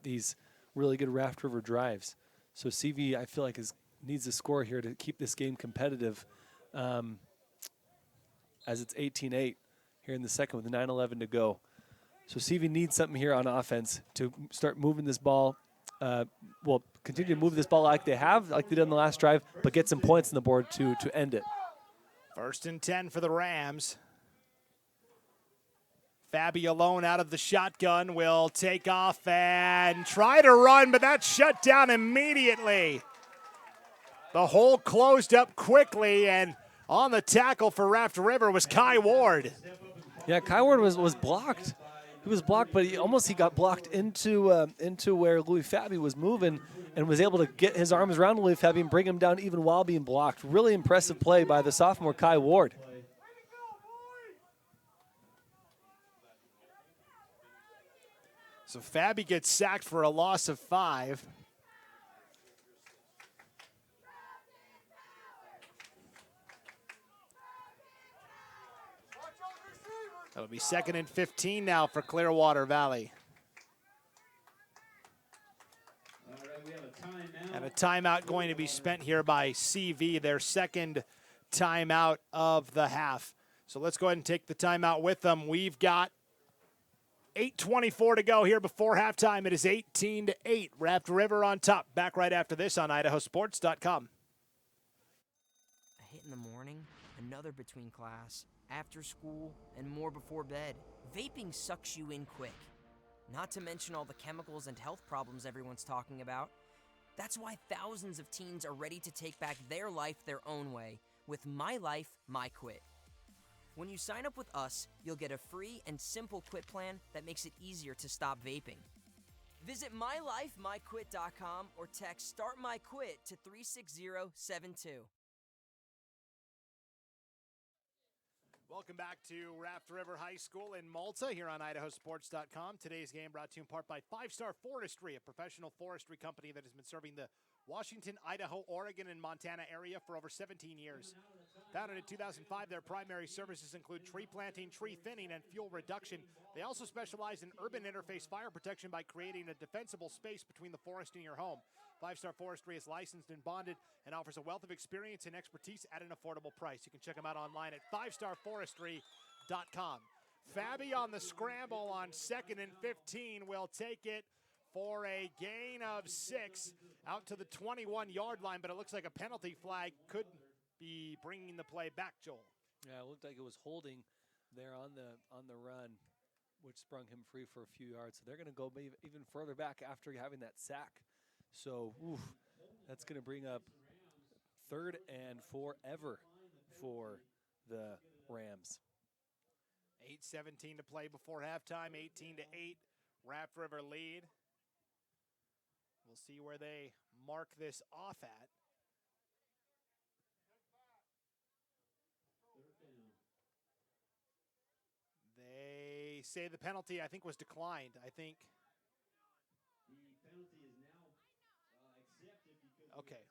these really good Raft River drives. So CV, I feel like, needs a score here to keep this game competitive, as it's 18-8 here in the second with 9:11 to go. So CV needs something here on offense to start moving this ball. Continue to move this ball like they did on the last drive, but get some points on the board to end it. 1st and 10 for the Rams. Fabi alone out of the shotgun will take off and try to run, but that's shut down immediately. The hole closed up quickly, and on the tackle for Raft River was Kai Ward. Yeah, Kai Ward was blocked. He was blocked, but he got blocked into where Louis Fabi was moving, and was able to get his arms around Louis Fabi and bring him down even while being blocked. Really impressive play by the sophomore Kai Ward. So Fabi gets sacked for a loss of 5. That'll be 2nd and 15 now for Clearwater Valley. And a timeout going to be spent here by CV, their 2nd timeout of the half. So let's go ahead and take the timeout with them. We've got 8:24 to go here before halftime. It is 18-8. Raft River on top. Back right after this on IdahoSports.com. A hit in the morning, another between class, after school, and more before bed. Vaping sucks you in quick. Not to mention all the chemicals and health problems everyone's talking about. That's why thousands of teens are ready to take back their life their own way with My Life, My Quit. When you sign up with us, you'll get a free and simple quit plan that makes it easier to stop vaping. Visit mylifemyquit.com or text Start My Quit to 36072. Welcome back to Raft River High School in Malta here on IdahoSports.com. Today's game brought to you in part by 5 Star Forestry, a professional forestry company that has been serving the Washington, Idaho, Oregon, and Montana area for over 17 years. Founded in 2005, their primary services include tree planting, tree thinning, and fuel reduction. They also specialize in urban interface fire protection by creating a defensible space between the forest and your home. 5 Star Forestry is licensed and bonded and offers a wealth of experience and expertise at an affordable price. You can check them out online at 5starforestry.com. Fabi on the scramble on 2nd and 15 will take it for a gain of 6 out to the 21-yard line, but it looks like a penalty flag could be bringing the play back, Joel. Yeah, it looked like it was holding there on the run, which sprung him free for a few yards. So they're going to go even further back after having that sack. So that's going to bring up 3rd and forever for the Rams. 8:17 to play before halftime, 18-8, Raft River lead. We'll see where they mark this off at. They say the penalty, I think, was declined. I think. The penalty is now accepted because okay.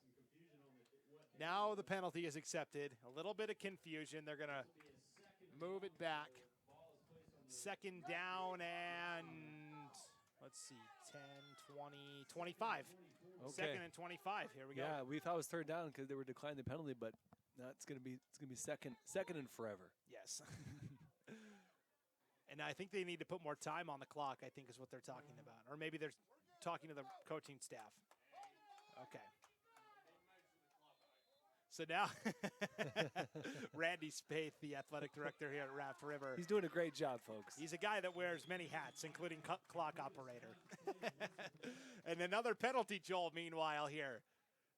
Now the penalty is accepted. A little bit of confusion. They're going to move it back. 2nd down and, let's see, 10, 20, 25. Okay. 2nd and 25. Here we go. Yeah, we thought it was 3rd down because they were declining the penalty, but it's going to be second and forever. Yes. And I think they need to put more time on the clock, I think is what they're talking about. Or maybe they're talking to the coaching staff. Okay. So now, Randy Spaeth, the athletic director here at Raft River. He's doing a great job, folks. He's a guy that wears many hats, including clock operator. And another penalty, Joel, meanwhile, here,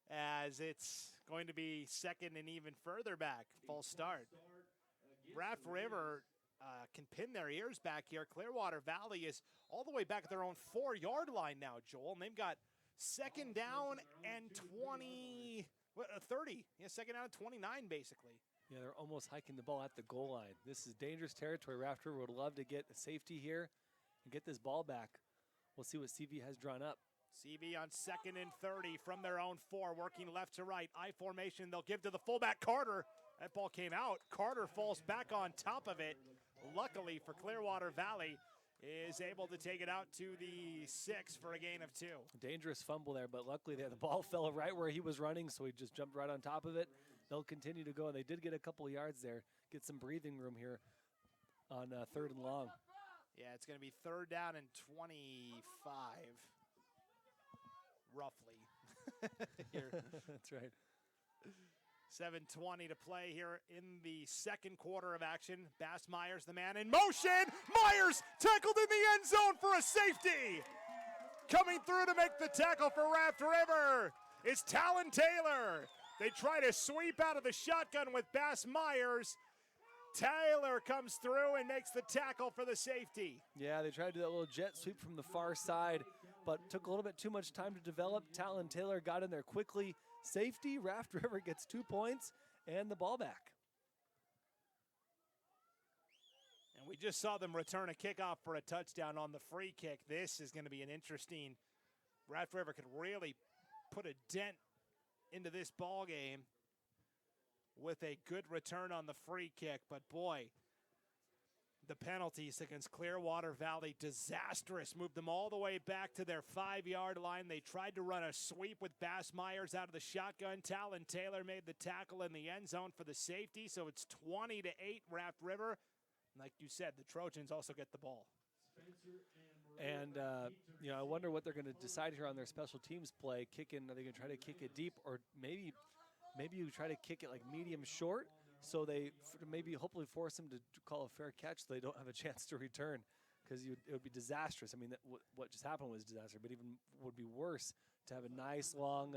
as it's going to be 2nd and even further back, false start. Raft River can pin their ears back here. Clearwater Valley is all the way back at their own 4-yard line now, Joel, and they've got 2nd down and 30. Yeah, 2nd down and 29, basically. Yeah, they're almost hiking the ball at the goal line. This is dangerous territory. Raft River would love to get a safety here and get this ball back. We'll see what CV has drawn up. CV on 2nd and 30 from their own 4, working left to right. I formation, they'll give to the fullback, Carter. That ball came out. Carter falls back on top of it. Luckily for Clearwater Valley, is able to take it out to the 6 for a gain of 2. Dangerous fumble there, but luckily the ball fell right where he was running, so he just jumped right on top of it. They'll continue to go, and they did get a couple of yards there, get some breathing room here on 3rd and long. Yeah, it's going to be 3rd down and 25, roughly. Here. That's right. 7:20 to play here in the 2nd quarter of action. Bass Myers, the man in motion. Myers tackled in the end zone for a safety. Coming through to make the tackle for Raft River is Talon Taylor. They try to sweep out of the shotgun with Bass Myers. Taylor comes through and makes the tackle for the safety. Yeah, they tried to do that little jet sweep from the far side, but took a little bit too much time to develop. Talon Taylor got in there quickly. Safety, Raft River gets 2 points and the ball back. And we just saw them return a kickoff for a touchdown on the free kick. This is going to be an interesting. Raft River could really put a dent into this ball game with a good return on the free kick. But boy, the penalties against Clearwater Valley, disastrous. Moved them all the way back to their 5-yard line. They tried to run a sweep with Bass Myers out of the shotgun. Talon Taylor made the tackle in the end zone for the safety. So it's 20-8 Raft River. Like you said, the Trojans also get the ball. And, I wonder what they're going to decide here on their special teams play. Kicking, are they going to try to kick it deep, or maybe you try to kick it like medium short, so they hopefully force them to call a fair catch so they don't have a chance to return, because it would be disastrous. I mean, what just happened was disaster, but even would be worse to have a nice long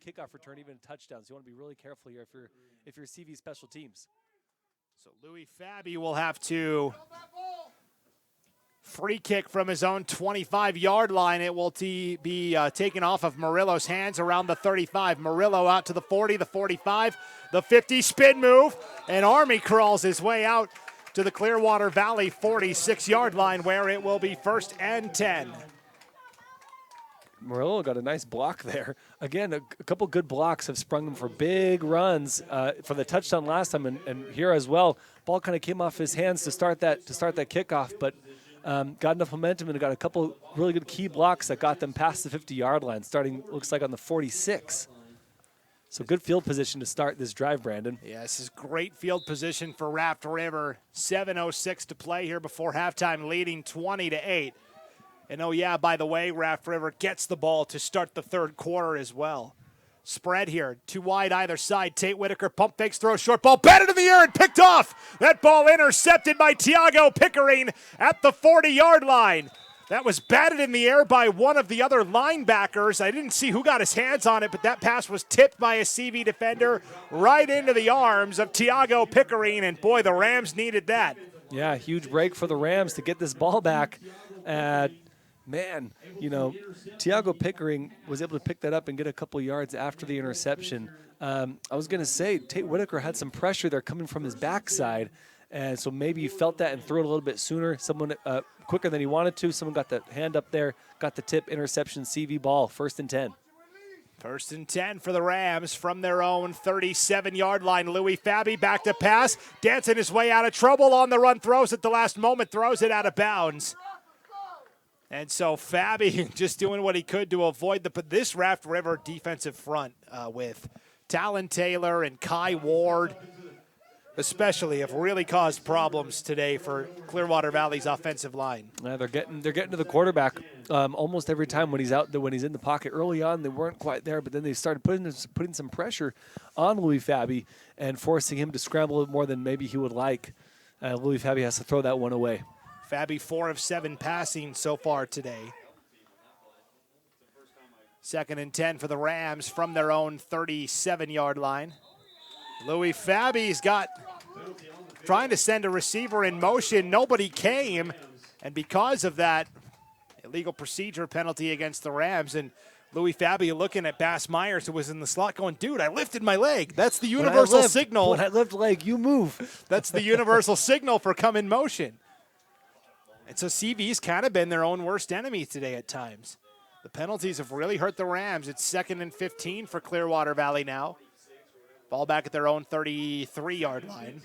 kickoff return, even a touchdown. So you want to be really careful here if you're CV special teams. So Louis Fabi will have to free kick from his own 25-yard line. It will be taken off of Murillo's hands around the 35. Murillo out to the 40, the 45, the 50, spin move, and Army crawls his way out to the Clearwater Valley 46-yard line, where it will be 1st and 10. Murillo got a nice block there. Again, a couple good blocks have sprung them for big runs for the touchdown last time, and here as well. Ball kind of came off his hands to start that kickoff, but got enough momentum and got a couple really good key blocks that got them past the 50-yard line, starting, looks like, on the 46. So good field position to start this drive, Brandon. Yeah, this is great field position for Raft River. 7:06 to play here before halftime, leading 20-8. And oh yeah, by the way, Raft River gets the ball to start the third quarter as well. Spread here, too wide either side. Tate Whitaker pump fakes, throw short ball, batted in the air and picked off. That ball intercepted by Tiago Pickering at the 40-yard line. That was batted in the air by one of the other linebackers. I didn't see who got his hands on it, but that pass was tipped by a CV defender right into the arms of Tiago Pickering, and boy, the Rams needed that. Yeah, huge break for the Rams to get this ball back. Man, you know, Tiago Pickering was able to pick that up and get a couple yards after the interception. I was going to say, Tate Whitaker had some pressure there coming from his backside, and so maybe he felt that and threw it a little bit sooner. Someone quicker than he wanted to. Someone got the hand up there, got the tip, interception, CV ball, 1st and 10. 1st and 10 for the Rams from their own 37-yard line. Louis Fabi back to pass, dancing his way out of trouble on the run, throws at the last moment, throws it out of bounds. And so Fabi just doing what he could to avoid this Raft River defensive front with Talon Taylor and Kai Ward, especially, have really caused problems today for Clearwater Valley's offensive line. Yeah, they're getting to the quarterback almost every time when he's out there, when he's in the pocket. Early on, they weren't quite there, but then they started putting some pressure on Louis Fabi and forcing him to scramble a little more than maybe he would like. Louis Fabi has to throw that one away. Fabi 4 of 7 passing so far today. 2nd and 10 for the Rams from their own 37-yard line. Louis Fabi's trying to send a receiver in motion. Nobody came, and because of that, illegal procedure penalty against the Rams. And Louis Fabi looking at Bass Myers, who was in the slot, going, dude, I lifted my leg. That's the universal signal. When I lift leg, you move. That's the universal signal for come in motion. And so CV's kind of been their own worst enemy today at times. The penalties have really hurt the Rams. It's 2nd and 15 for Clearwater Valley now. Ball back at their own 33-yard line.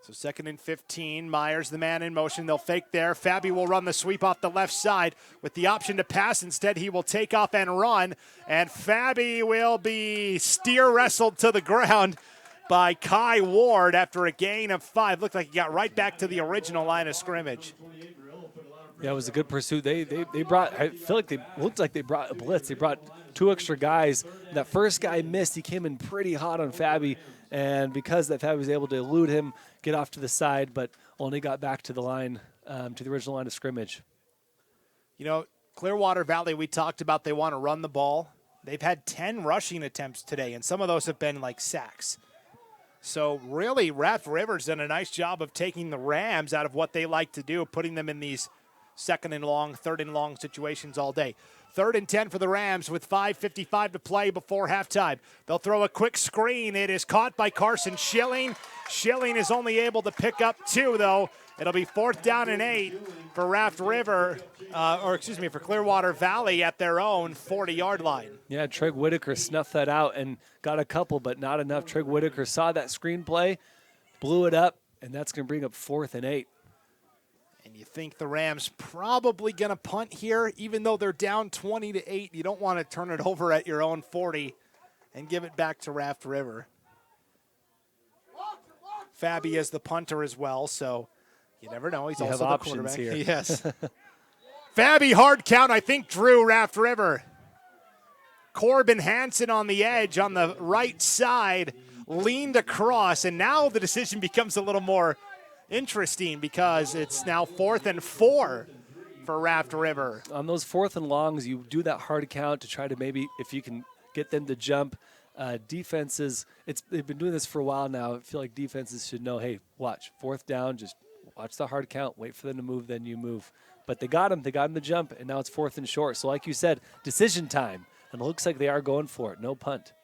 So 2nd and 15. Myers, the man in motion. They'll fake there. Fabi will run the sweep off the left side with the option to pass. Instead, he will take off and run. And Fabi will be steer wrestled to the ground by Kai Ward after a gain of 5. Looked like he got right back to the original line of scrimmage. Yeah, it was a good pursuit. They brought, I feel like looked like they brought a blitz. They brought 2 extra guys. That first guy missed. He came in pretty hot on Fabi, and because that Fabi was able to elude him, get off to the side, but only got back to the line, to the original line of scrimmage. You know, Clearwater Valley, we talked about they want to run the ball. They've had 10 rushing attempts today, and some of those have been like sacks. So really, Raft River's done a nice job of taking the Rams out of what they like to do, putting them in these 2nd and long, 3rd and long situations all day. 3rd and 10 for the Rams with 5:55 to play before halftime. They'll throw a quick screen. It is caught by Carson Schilling. Schilling is only able to pick up 2, though. It'll be 4th down and 8 for Raft River, for Clearwater Valley at their own 40-yard line. Yeah, Treg Whitaker snuffed that out and got a couple, but not enough. Treg Whitaker saw that screen play, blew it up, and that's going to bring up 4th and 8. And you think the Rams probably going to punt here, even though they're down 20-8. You don't want to turn it over at your own 40 and give it back to Raft River. Fabi is the punter as well, so you never know. He's also the quarterback here. Yes. Fabi hard count, I think, drew Raft River. Corbin Hansen on the edge on the right side, leaned across, and now the decision becomes a little more interesting because it's now 4th and 4 for Raft River. On those 4th and longs, you do that hard count to try to maybe, if you can get them to jump. Defenses, they've been doing this for a while now. I feel like defenses should know, hey, watch, 4th down, just watch the hard count, wait for them to move, then you move. But they got him to jump, and now it's 4th and short. So like you said, decision time, and it looks like they are going for it, no punt.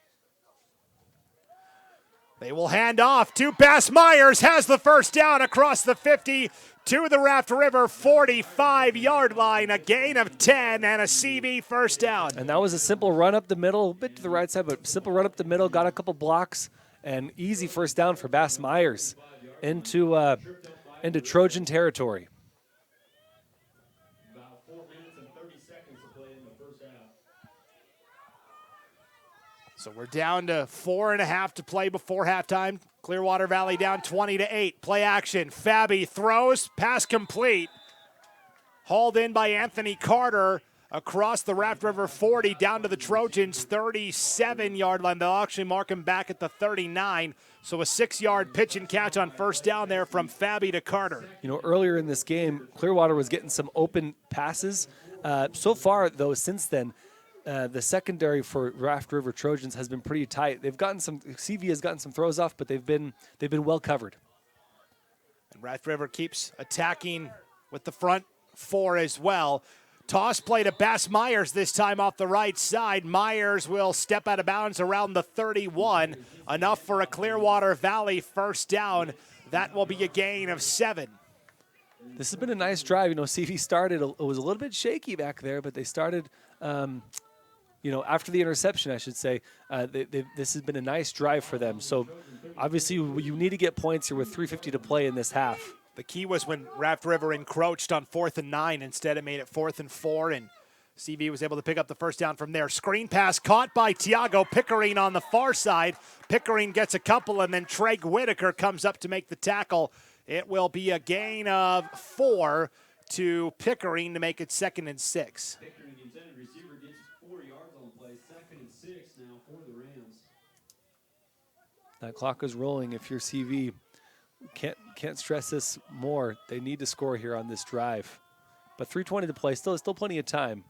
They will hand off to Bass Myers, has the first down across the 50 to the Raft River 45-yard line, a gain of 10 and a CV first down. And that was a simple run up the middle, a bit to the right side, but simple run up the middle, got a couple blocks, and easy first down for Bass Myers into Trojan territory. About 4 minutes and 30 seconds to play in the first half. So we're down to 4.5 to play before halftime. Clearwater Valley down 20-8. Play action. Fabi throws. Pass complete. Hauled in by Anthony Carter across the Raft River 40 down to the Trojans 37-yard line. They'll actually mark him back at the 39. So a 6-yard pitch and catch on first down there from Fabi to Carter. You know, earlier in this game, Clearwater was getting some open passes. So far, though, since then, the secondary for Raft River Trojans has been pretty tight. They've gotten some, CV has gotten some throws off, but they've been well covered. And Raft River keeps attacking with the front four as well. Toss play to Bass Myers this time off the right side. Myers will step out of bounds around the 31. Enough for a Clearwater Valley first down. That will be a gain of 7. This has been a nice drive. You know, CV started, it was a little bit shaky back there, but they started, you know, after the interception, I should say, this has been a nice drive for them. So obviously you need to get points here with 3:50 to play in this half. The key was when Raft River encroached on 4th and 9. Instead, it made it 4th and 4, and CV was able to pick up the first down from there. Screen pass caught by Tiago Pickering on the far side. Pickering gets a couple, and then Treg Whitaker comes up to make the tackle. It will be a gain of 4 to Pickering to make it 2nd and 6. Pickering, the intended receiver, gets 4 yards on the play. 2nd and 6 now for the Rams. That clock is rolling. If you're CV, can't stress this more. They need to score here on this drive. But 3:20 to play, still plenty of time.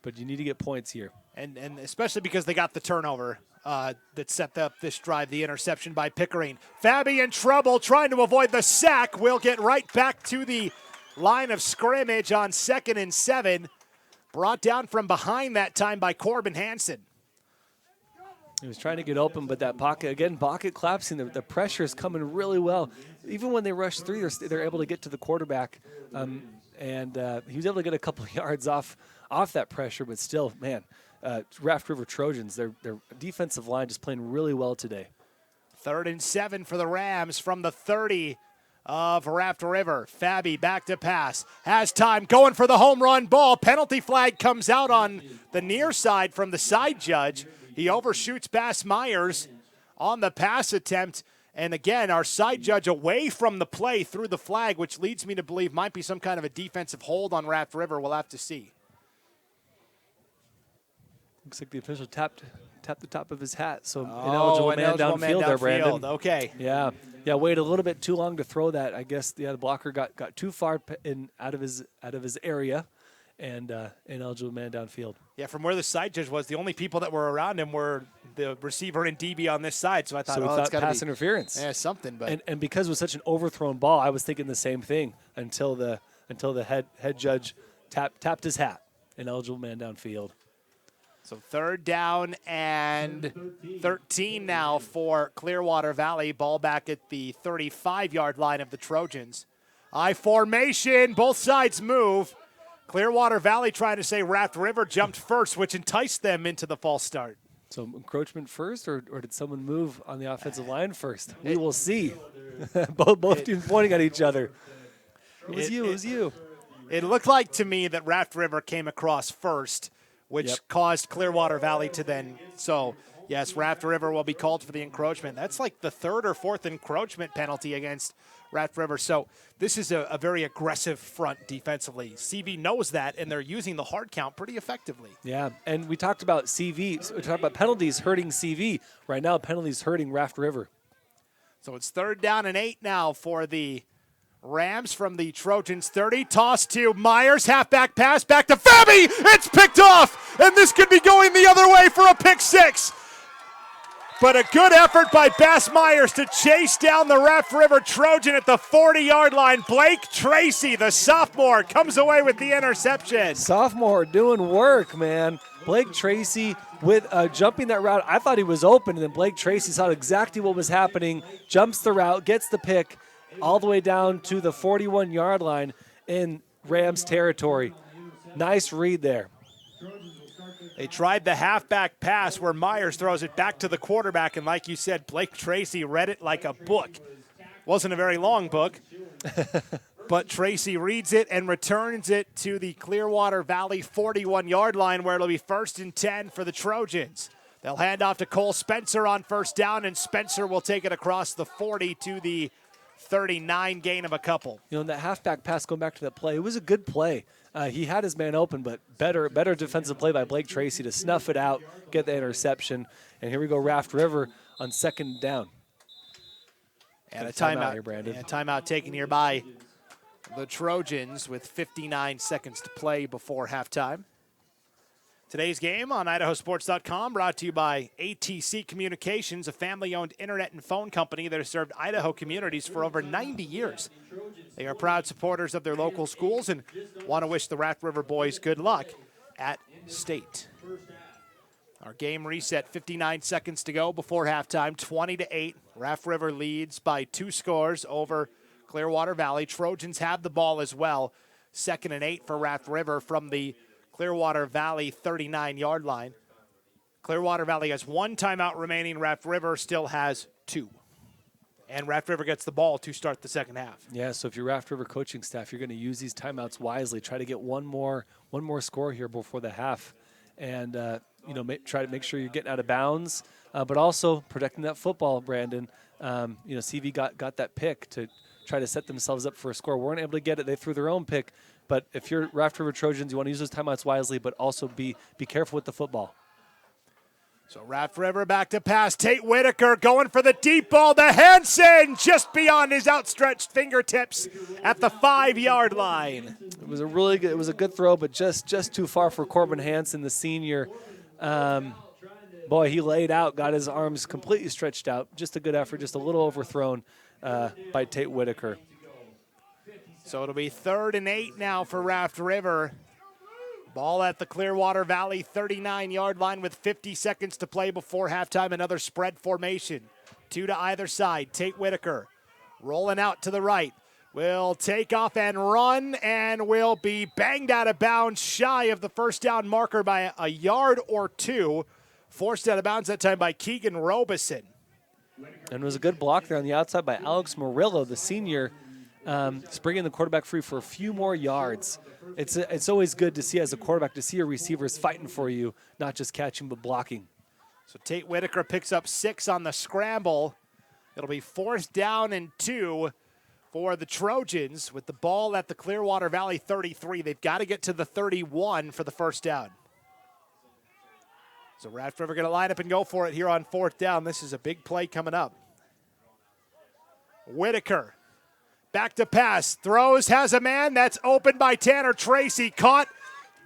But you need to get points here. And especially because they got the turnover that set up this drive, the interception by Pickering. Fabi in trouble, trying to avoid the sack. Will get right back to the line of scrimmage on 2nd and 7. Brought down from behind that time by Corbin Hansen. He was trying to get open, but that pocket collapsing. The pressure is coming really well. Even when they rush 3, they're able to get to the quarterback. And he was able to get a couple of yards off that pressure, but still, man, Raft River Trojans, their defensive line just playing really well today. 3rd and 7 for the Rams from the 30 of Raft River. Fabi back to pass. Has time, going for the home run ball. Penalty flag comes out on the near side from the side judge. He overshoots Bass Myers on the pass attempt. And again, our side judge away from the play through the flag, which leads me to believe might be some kind of a defensive hold on Raft River. We'll have to see. Looks like the official tapped the top of his hat. So ineligible man downfield there, Brandon. Okay. Yeah, waited a little bit too long to throw that. I guess the blocker got too far out of his area. And ineligible man downfield. Yeah, from where the side judge was, the only people that were around him were the receiver and DB on this side. So I thought, it's got pass interference. Yeah, something. But and because it was such an overthrown ball, I was thinking the same thing until the head judge tapped his hat. Ineligible man downfield. So 3rd down and 13 now for Clearwater Valley. Ball back at the 35-yard line of the Trojans. I formation, both sides move. Clearwater Valley trying to say Raft River jumped first, which enticed them into the false start. So encroachment first, or did someone move on the offensive line first? We will see. both teams pointing at each other. It was you. It looked like to me that Raft River came across first, which caused Clearwater Valley to then. So, yes, Raft River will be called for the encroachment. That's like the 3rd or 4th encroachment penalty against Raft River. So this is a very aggressive front defensively. CV knows that, and they're using the hard count pretty effectively. Yeah, and we talked about CV. We talked about penalties hurting CV. Right now, penalties hurting Raft River. So it's 3rd down and 8 now for the Rams from the Trojans 30. Toss to Myers, halfback pass, back to Fabi. It's picked off, and this could be going the other way for a pick 6. But a good effort by Bass Myers to chase down the Raft River Trojan at the 40-yard line. Blake Tracy, the sophomore, comes away with the interception. Sophomore doing work, man. Blake Tracy with jumping that route. I thought he was open, and then Blake Tracy saw exactly what was happening, jumps the route, gets the pick all the way down to the 41-yard line in Rams territory. Nice read there. They tried the halfback pass where Myers throws it back to the quarterback, and like you said, Blake Tracy read it like a book. Wasn't a very long book, but Tracy reads it and returns it to the Clearwater Valley 41-yard line where it'll be 1st and 10 for the Trojans. They'll hand off to Cole Spencer on first down, and Spencer will take it across the 40 to the 39, gain of a couple. You know, that halfback pass, going back to that play, it was a good play. He had his man open, but better defensive play by Blake Tracy to snuff it out, get the interception. And here we go, Raft River on second down. And a timeout here, Brandon. And a timeout taken here by the Trojans with 59 seconds to play before halftime. Today's game on IdahoSports.com brought to you by ATC Communications, a family-owned internet and phone company that has served Idaho communities for over 90 years. They are proud supporters of their local schools and want to wish the Raft River boys good luck at state. Our game reset, 59 seconds to go before halftime, 20-8. Raft River leads by 2 scores over Clearwater Valley. Trojans have the ball as well. 2nd and 8 for Raft River from the Clearwater Valley 39-yard line. Clearwater Valley has 1 timeout remaining. Raft River still has 2. And Raft River gets the ball to start the second half. Yeah, so if you're Raft River coaching staff, you're going to use these timeouts wisely. Try to get one more score here before the half. And, try to make sure you're getting out of bounds, but also protecting that football, Brandon. CV got that pick to try to set themselves up for a score. Weren't able to get it. They threw their own pick. But if you're Raft River Trojans, you want to use those timeouts wisely, but also be careful with the football. So Raft River back to pass. Tate Whitaker going for the deep ball to Hansen, just beyond his outstretched fingertips at the 5-yard line. It was a good throw, but just too far for Corbin Hansen, the senior. He laid out, got his arms completely stretched out. Just a good effort, just a little overthrown by Tate Whitaker. So it'll be 3rd and 8 now for Raft River. Ball at the Clearwater Valley 39-yard line with 50 seconds to play before halftime. Another spread formation. 2 to either side. Tate Whitaker rolling out to the right. Will take off and run and will be banged out of bounds shy of the first down marker by a yard or 2. Forced out of bounds that time by Keegan Robeson. And it was a good block there on the outside by Alex Murillo, the senior, bringing the quarterback free for a few more yards. It's always good to see as a quarterback, to see your receivers fighting for you, not just catching but blocking. So Tate Whitaker picks up 6 on the scramble. It'll be 4th down and 2 for the Trojans with the ball at the Clearwater Valley 33. They've got to get to the 31 for the first down. So Raft River going to line up and go for it here on 4th down. This is a big play coming up. Whitaker back to pass, throws, has a man that's open by Tanner Tracy, caught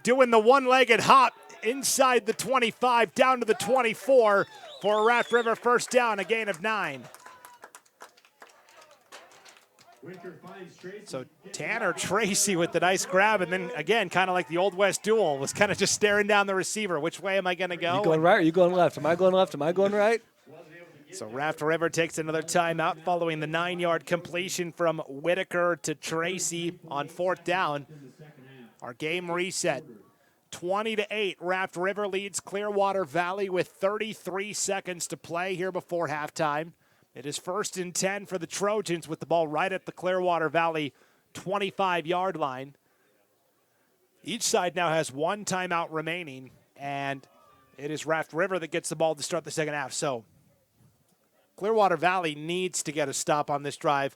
doing the one-legged hop inside the 25 down to the 24 for a Raft River first down, a gain of 9. So Tanner Tracy with the nice grab, and then again, kind of like the Old West duel, was kind of just staring down the receiver. Which way am I going to go? You going right or you going left? Am I going left? Am I going right? So Raft River takes another timeout following the 9-yard completion from Whitaker to Tracy on 4th down. Our game reset, 20-8. Raft River leads Clearwater Valley with 33 seconds to play here before halftime. It is 1st and 10 for the Trojans with the ball right at the Clearwater Valley 25-yard line. Each side now has 1 timeout remaining, and it is Raft River that gets the ball to start the second half. So Clearwater Valley needs to get a stop on this drive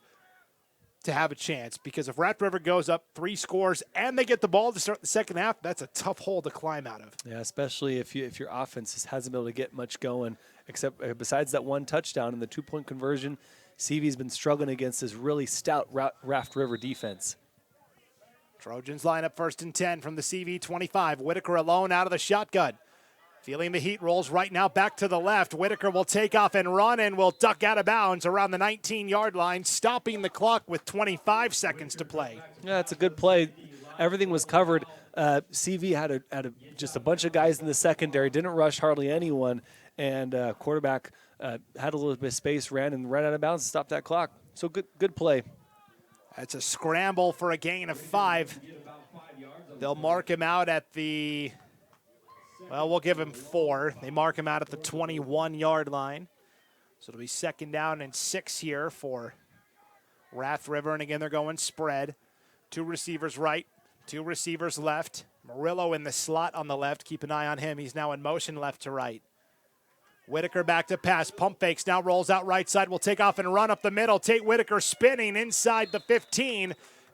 to have a chance, because if Raft River goes up 3 scores and they get the ball to start the second half, that's a tough hole to climb out of. Yeah, especially if your offense hasn't been able to get much going, except besides that 1 touchdown and the 2-point conversion. CV's been struggling against this really stout Raft River defense. Trojans line up 1st and 10 from the CV 25. Whitaker alone out of the shotgun. Feeling the heat, rolls right now back to the left. Whitaker will take off and run and will duck out of bounds around the 19-yard line, stopping the clock with 25 seconds to play. Yeah, it's a good play. Everything was covered. CV had just a bunch of guys in the secondary, didn't rush hardly anyone, and quarterback had a little bit of space, ran out of bounds and stopped that clock. So good play. That's a scramble for a gain of 5. They'll mark him out at the... Well, we'll give him 4. They mark him out at the 21-yard line. So it'll be 2nd down and 6 here for Raft River. And again, they're going spread. 2 receivers right, 2 receivers left. Murillo in the slot on the left. Keep an eye on him. He's now in motion left to right. Whitaker back to pass. Pump fakes, now rolls out right side. Will take off and run up the middle. Tate Whitaker spinning inside the 15,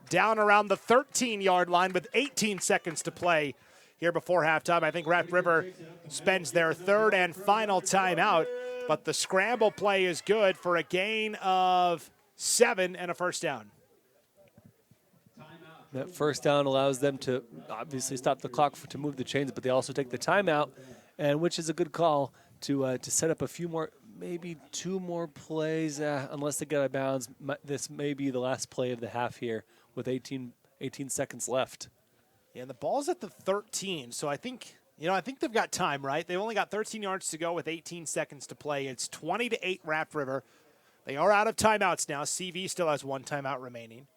down around the 13-yard line with 18 seconds to play here before halftime. I think Raft River spends their third and final timeout, but the scramble play is good for a gain of 7 and a first down. That first down allows them to obviously stop the clock to move the chains, but they also take the timeout, and which is a good call to set up a few more, maybe 2 more plays, unless they get out of bounds. This may be the last play of the half here with 18 seconds left. Yeah, and the ball's at the 13, so I think they've got time, right? They've only got 13 yards to go with 18 seconds to play. It's 20-8 Raft River. They are out of timeouts now. CV still has 1 timeout remaining.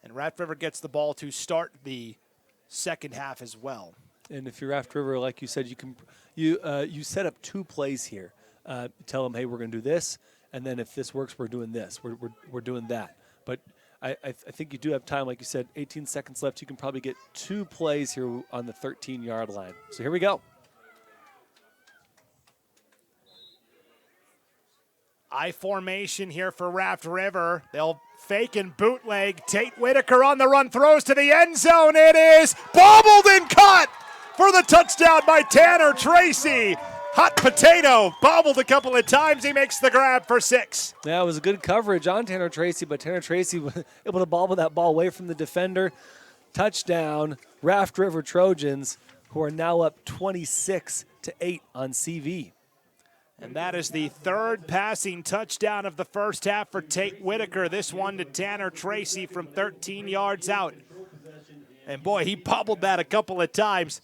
And Raft River gets the ball to start the second half as well. And if you're Raft River, like you said, you set up 2 plays here. Tell them, hey, we're going to do this, and then if this works, we're doing this. We're doing that. But I think you do have time, like you said, 18 seconds left. You can probably get 2 plays here on the 13-yard line. So here we go. I formation here for Raft River. They'll fake and bootleg. Tate Whitaker on the run, throws to the end zone. It is bobbled and caught for the touchdown by Tanner Tracy. Hot potato, bobbled a couple of times. He makes the grab for 6. Yeah, it was a good coverage on Tanner Tracy, but Tanner Tracy was able to bobble that ball away from the defender. Touchdown, Raft River Trojans, who are now up 26-8 on CV. And that is the 3rd passing touchdown of the first half for Tate Whitaker. This one to Tanner Tracy from 13 yards out. And boy, he bobbled that a couple of times.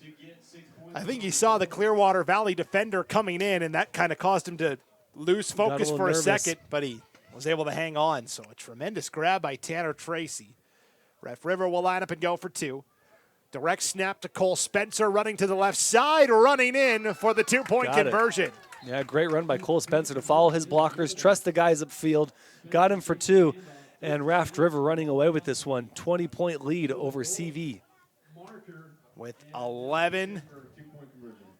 I think he saw the Clearwater Valley defender coming in, and that kind of caused him to lose focus for a second, but he was able to hang on. So a tremendous grab by Tanner Tracy. Ref River will line up and go for 2. Direct snap to Cole Spencer, running to the left side, running in for the 2-point conversion. Yeah, great run by Cole Spencer to follow his blockers, trust the guys upfield, got him for 2, and Raft River running away with this one. 20-point lead over CV. With 11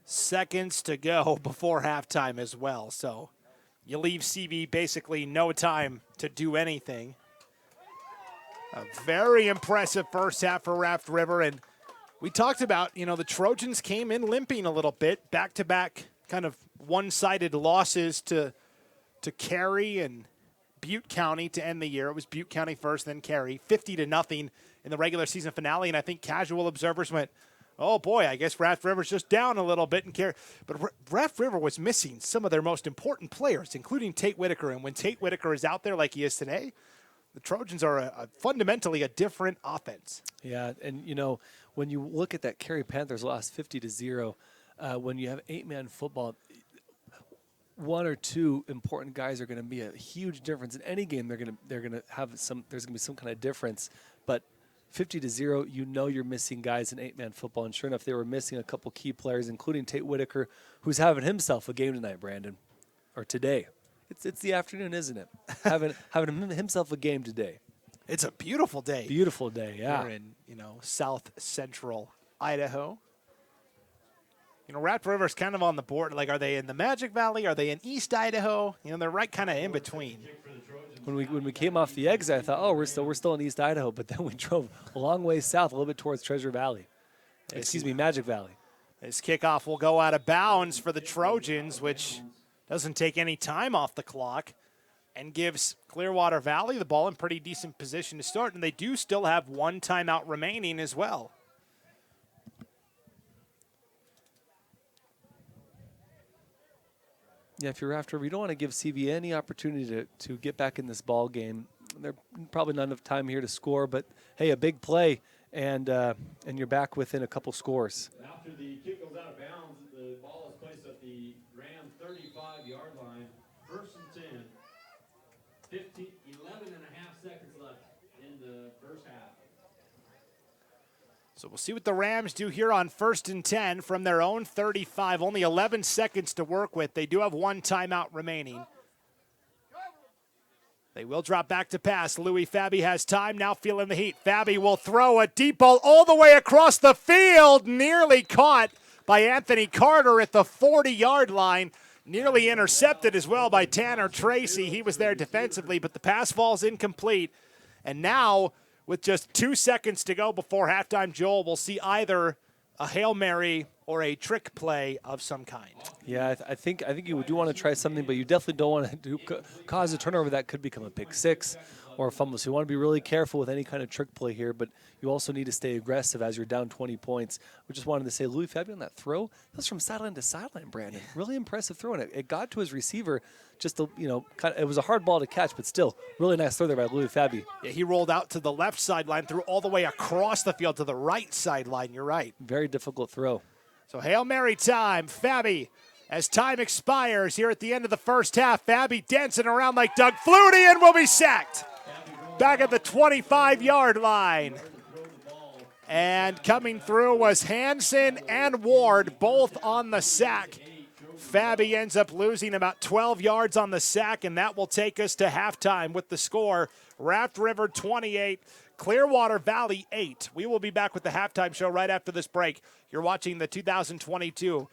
seconds to go before halftime as well. So you leave CV basically no time to do anything. A very impressive first half for Raft River. And we talked about, the Trojans came in limping a little bit, back-to-back kind of one-sided losses to Cary and Butte County to end the year. It was Butte County first, then Cary, 50-0 in the regular season finale. And I think casual observers went, oh boy, I guess Raft River's just down a little bit in Cary. But Raft River was missing some of their most important players, including Tate Whitaker. And when Tate Whitaker is out there like he is today, the Trojans are fundamentally a different offense. Yeah, and when you look at that Cary Panthers lost 50-0, when you have 8-man football, 1 or 2 important guys are going to be a huge difference in any game. They're going to have some. There's going to be some kind of difference, but 50-0, you're missing guys in 8-man football, and sure enough, they were missing a couple key players, including Tate Whitaker, who's having himself a game tonight, Brandon, or today. It's the afternoon, isn't it? having himself a game today. It's a beautiful day. Beautiful day, yeah. Here in south central Idaho. Raft River's kind of on the board. Like, are they in the Magic Valley? Are they in East Idaho? They're right kind of in between. When we came off the exit, I thought, oh, we're still in East Idaho, but then we drove a long way south, a little bit towards Treasure Valley. Magic Valley. This kickoff will go out of bounds for the Trojans, which doesn't take any time off the clock and gives Clearwater Valley the ball in pretty decent position to start, and they do still have 1 timeout remaining as well. Yeah, if you're after, we don't want to give CV any opportunity to get back in this ball game. There's probably not enough time here to score, but hey, a big play, and you're back within a couple scores. After the kick goes out of bounds, the ball is placed at the Ram 35-yard line. 1st and 10. 11 and a half seconds left in the first half. So we'll see what the Rams do here on 1st and 10 from their own 35. Only 11 seconds to work with. They do have 1 timeout remaining. They will drop back to pass. Louis Fabi has time, now feeling the heat. Fabi will throw a deep ball all the way across the field, nearly caught by Anthony Carter at the 40-yard line. Nearly intercepted as well by Tanner Tracy. He was there defensively, but the pass falls incomplete. And now, with just 2 seconds to go before halftime, Joel, we'll see either a Hail Mary or a trick play of some kind. Yeah, I think you do want to try something, but you definitely don't want to cause a turnover that could become a pick six or a fumble. So you want to be really careful with any kind of trick play here, but you also need to stay aggressive as you're down 20 points. We just wanted to say Louis Fabi on that throw, that was from sideline to sideline, Brandon. Really impressive throw, and it got to his receiver. Just it was a hard ball to catch, but still, really nice throw there by Louis Fabi. Yeah, he rolled out to the left sideline, threw all the way across the field to the right sideline. You're right. Very difficult throw. So Hail Mary time, Fabi. As time expires here at the end of the first half, Fabi dancing around like Doug Flutie and will be sacked. Back at the 25-yard line. And coming through was Hansen and Ward, both on the sack. Fabi ends up losing about 12 yards on the sack, and that will take us to halftime with the score, Raft River 28, Clearwater Valley 8. We will be back with the halftime show right after this break. You're watching the 2022,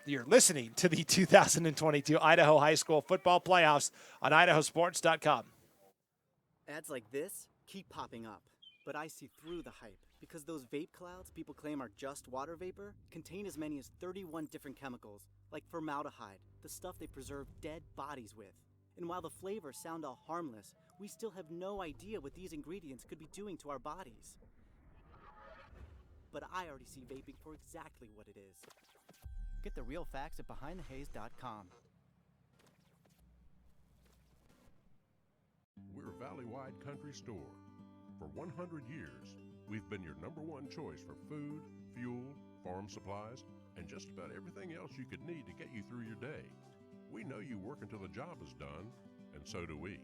you're listening to the 2022 Idaho High School Football Playoffs on IdahoSports.com. Ads like this keep popping up, but I see through the hype because those vape clouds people claim are just water vapor contain as many as 31 different chemicals, like formaldehyde, the stuff they preserve dead bodies with. And while the flavors sound all harmless, we still have no idea what these ingredients could be doing to our bodies. But I already see vaping for exactly what it is. Get the real facts at BehindTheHaze.com. We're Valley-wide country store. For 100 years, we've been your #1 choice for food, fuel, farm supplies, and just about everything else you could need to get you through your day. We know you work until the job is done, and so do we.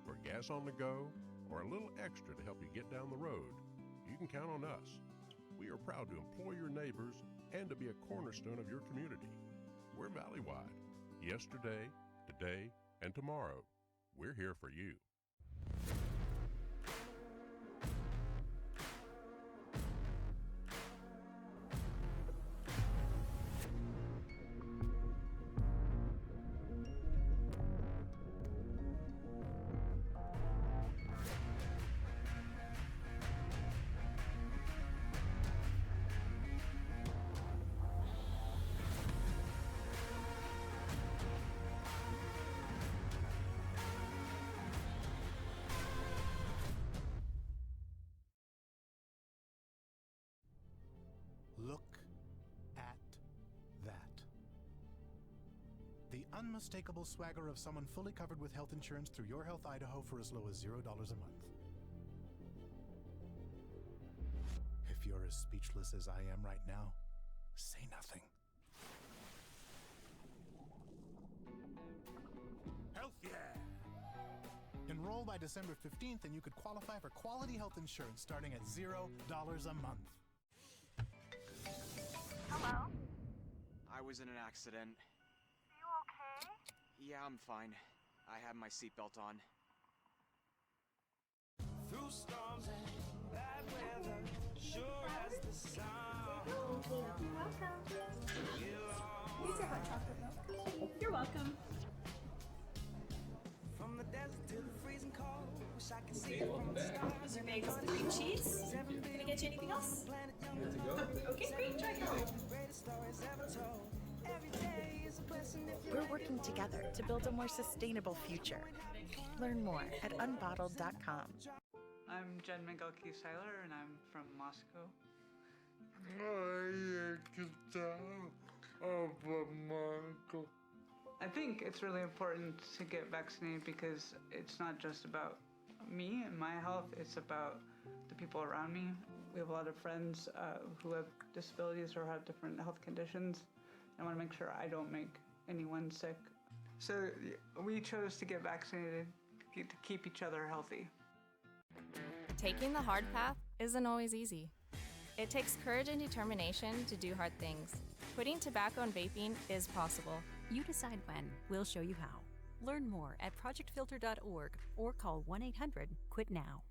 For gas on the go or a little extra to help you get down the road, you can count on us. We are proud to employ your neighbors and to be a cornerstone of your community. We're Valley-wide. Yesterday, today, and tomorrow, we're here for you. Look at that. The unmistakable swagger of someone fully covered with health insurance through Your Health Idaho for as low as $0 a month. If you're as speechless as I am right now, say nothing. Health yeah! Enroll by December 15th and you could qualify for quality health insurance starting at $0 a month. Hello? I was in an accident. You okay? Yeah, I'm fine. I have my seatbelt on. Through storms and bad weather, sure as the sun. Welcome. These are hot chocolate milk. You're welcome. From the desert to the freezing cold, wish I could see it from the stars. Is your bagels and cream cheese? Can I get you anything else? Okay, great. Try it. We're working together to build a more sustainable future. Learn more at unbottled.com. I'm Jen Miguel-Seiler and I'm from Moscow. I think it's really important to get vaccinated because it's not just about me and my health, it's about the people around me. We have a lot of friends who have disabilities or have different health conditions. I want to make sure I don't make anyone sick. So we chose to get vaccinated to keep each other healthy. Taking the hard path isn't always easy. It takes courage and determination to do hard things. Quitting tobacco and vaping is possible. You decide when. We'll show you how. Learn more at projectfilter.org or call 1-800-QUIT-NOW.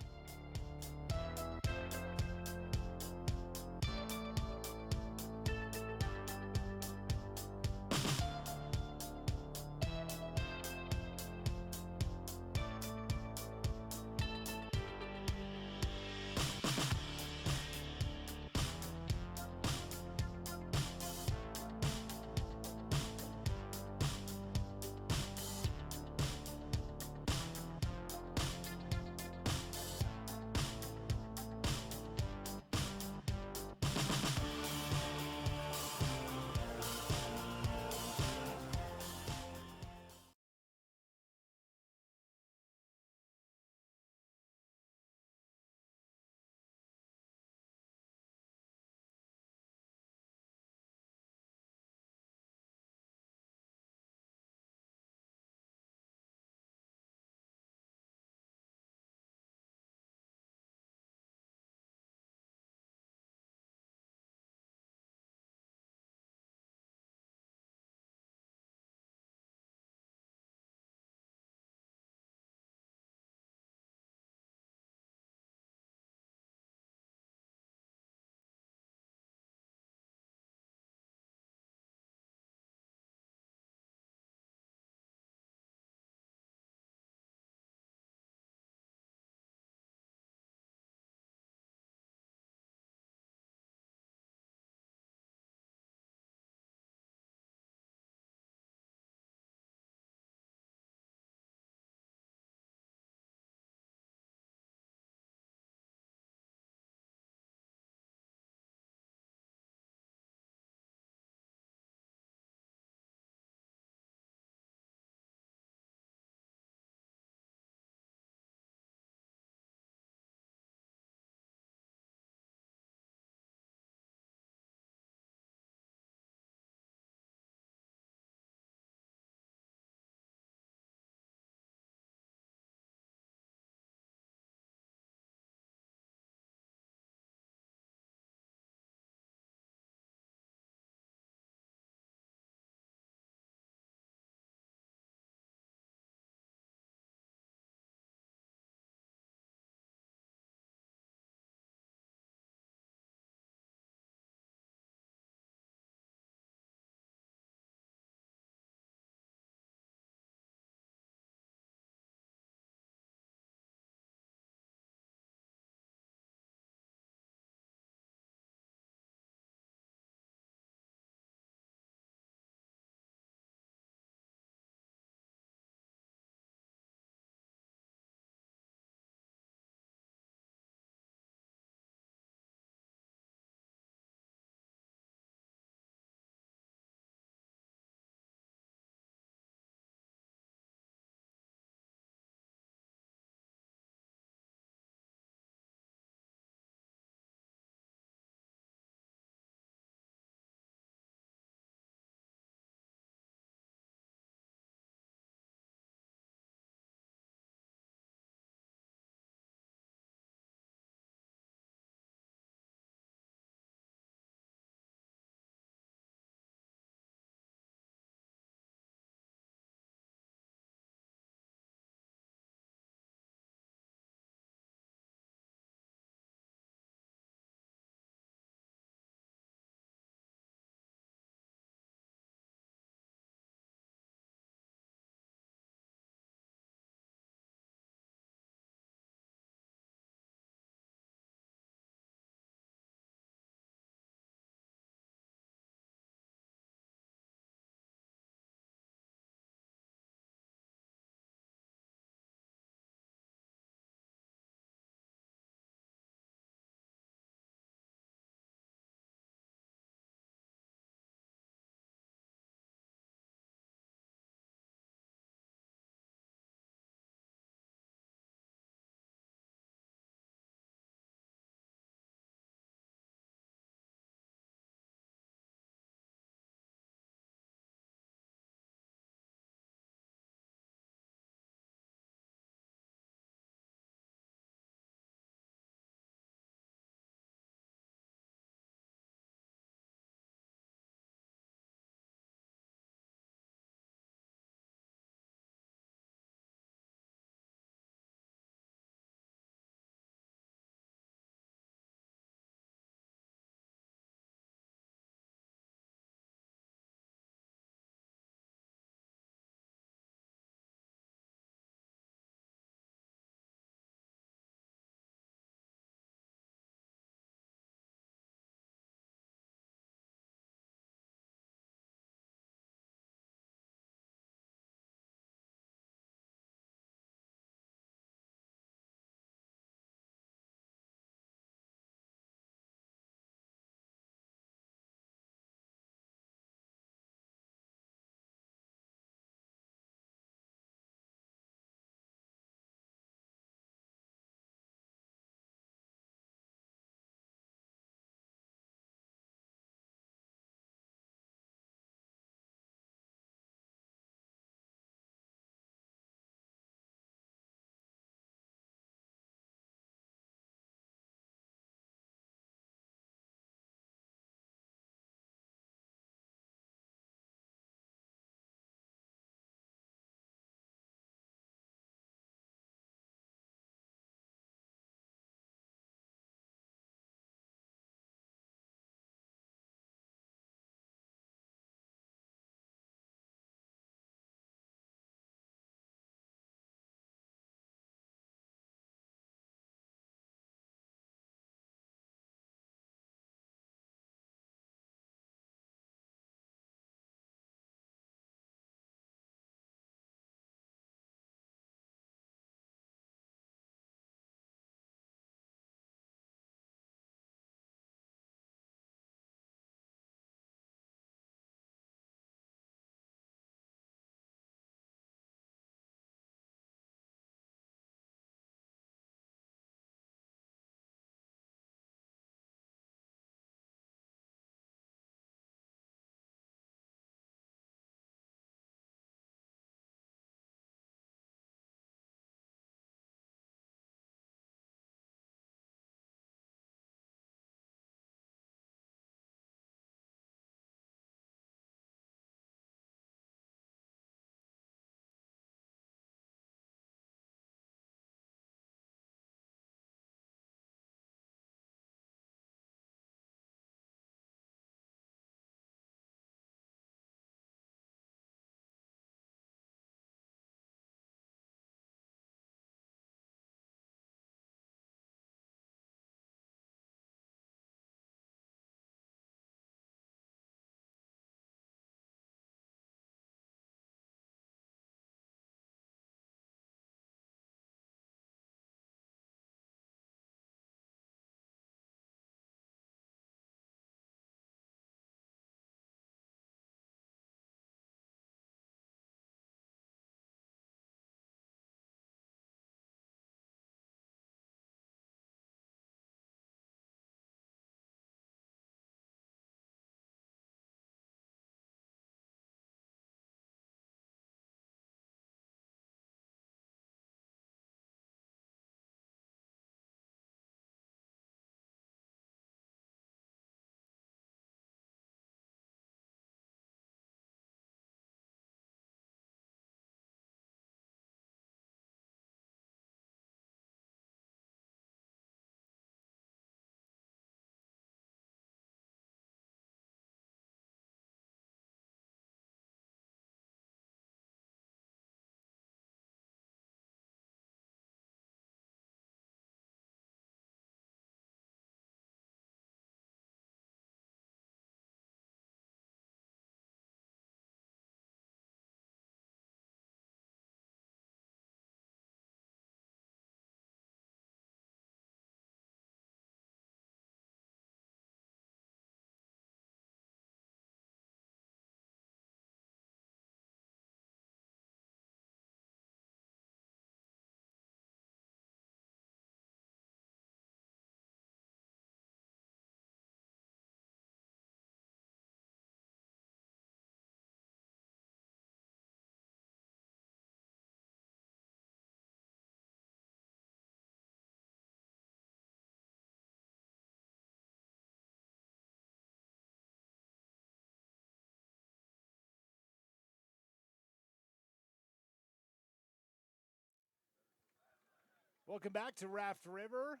Welcome back to Raft River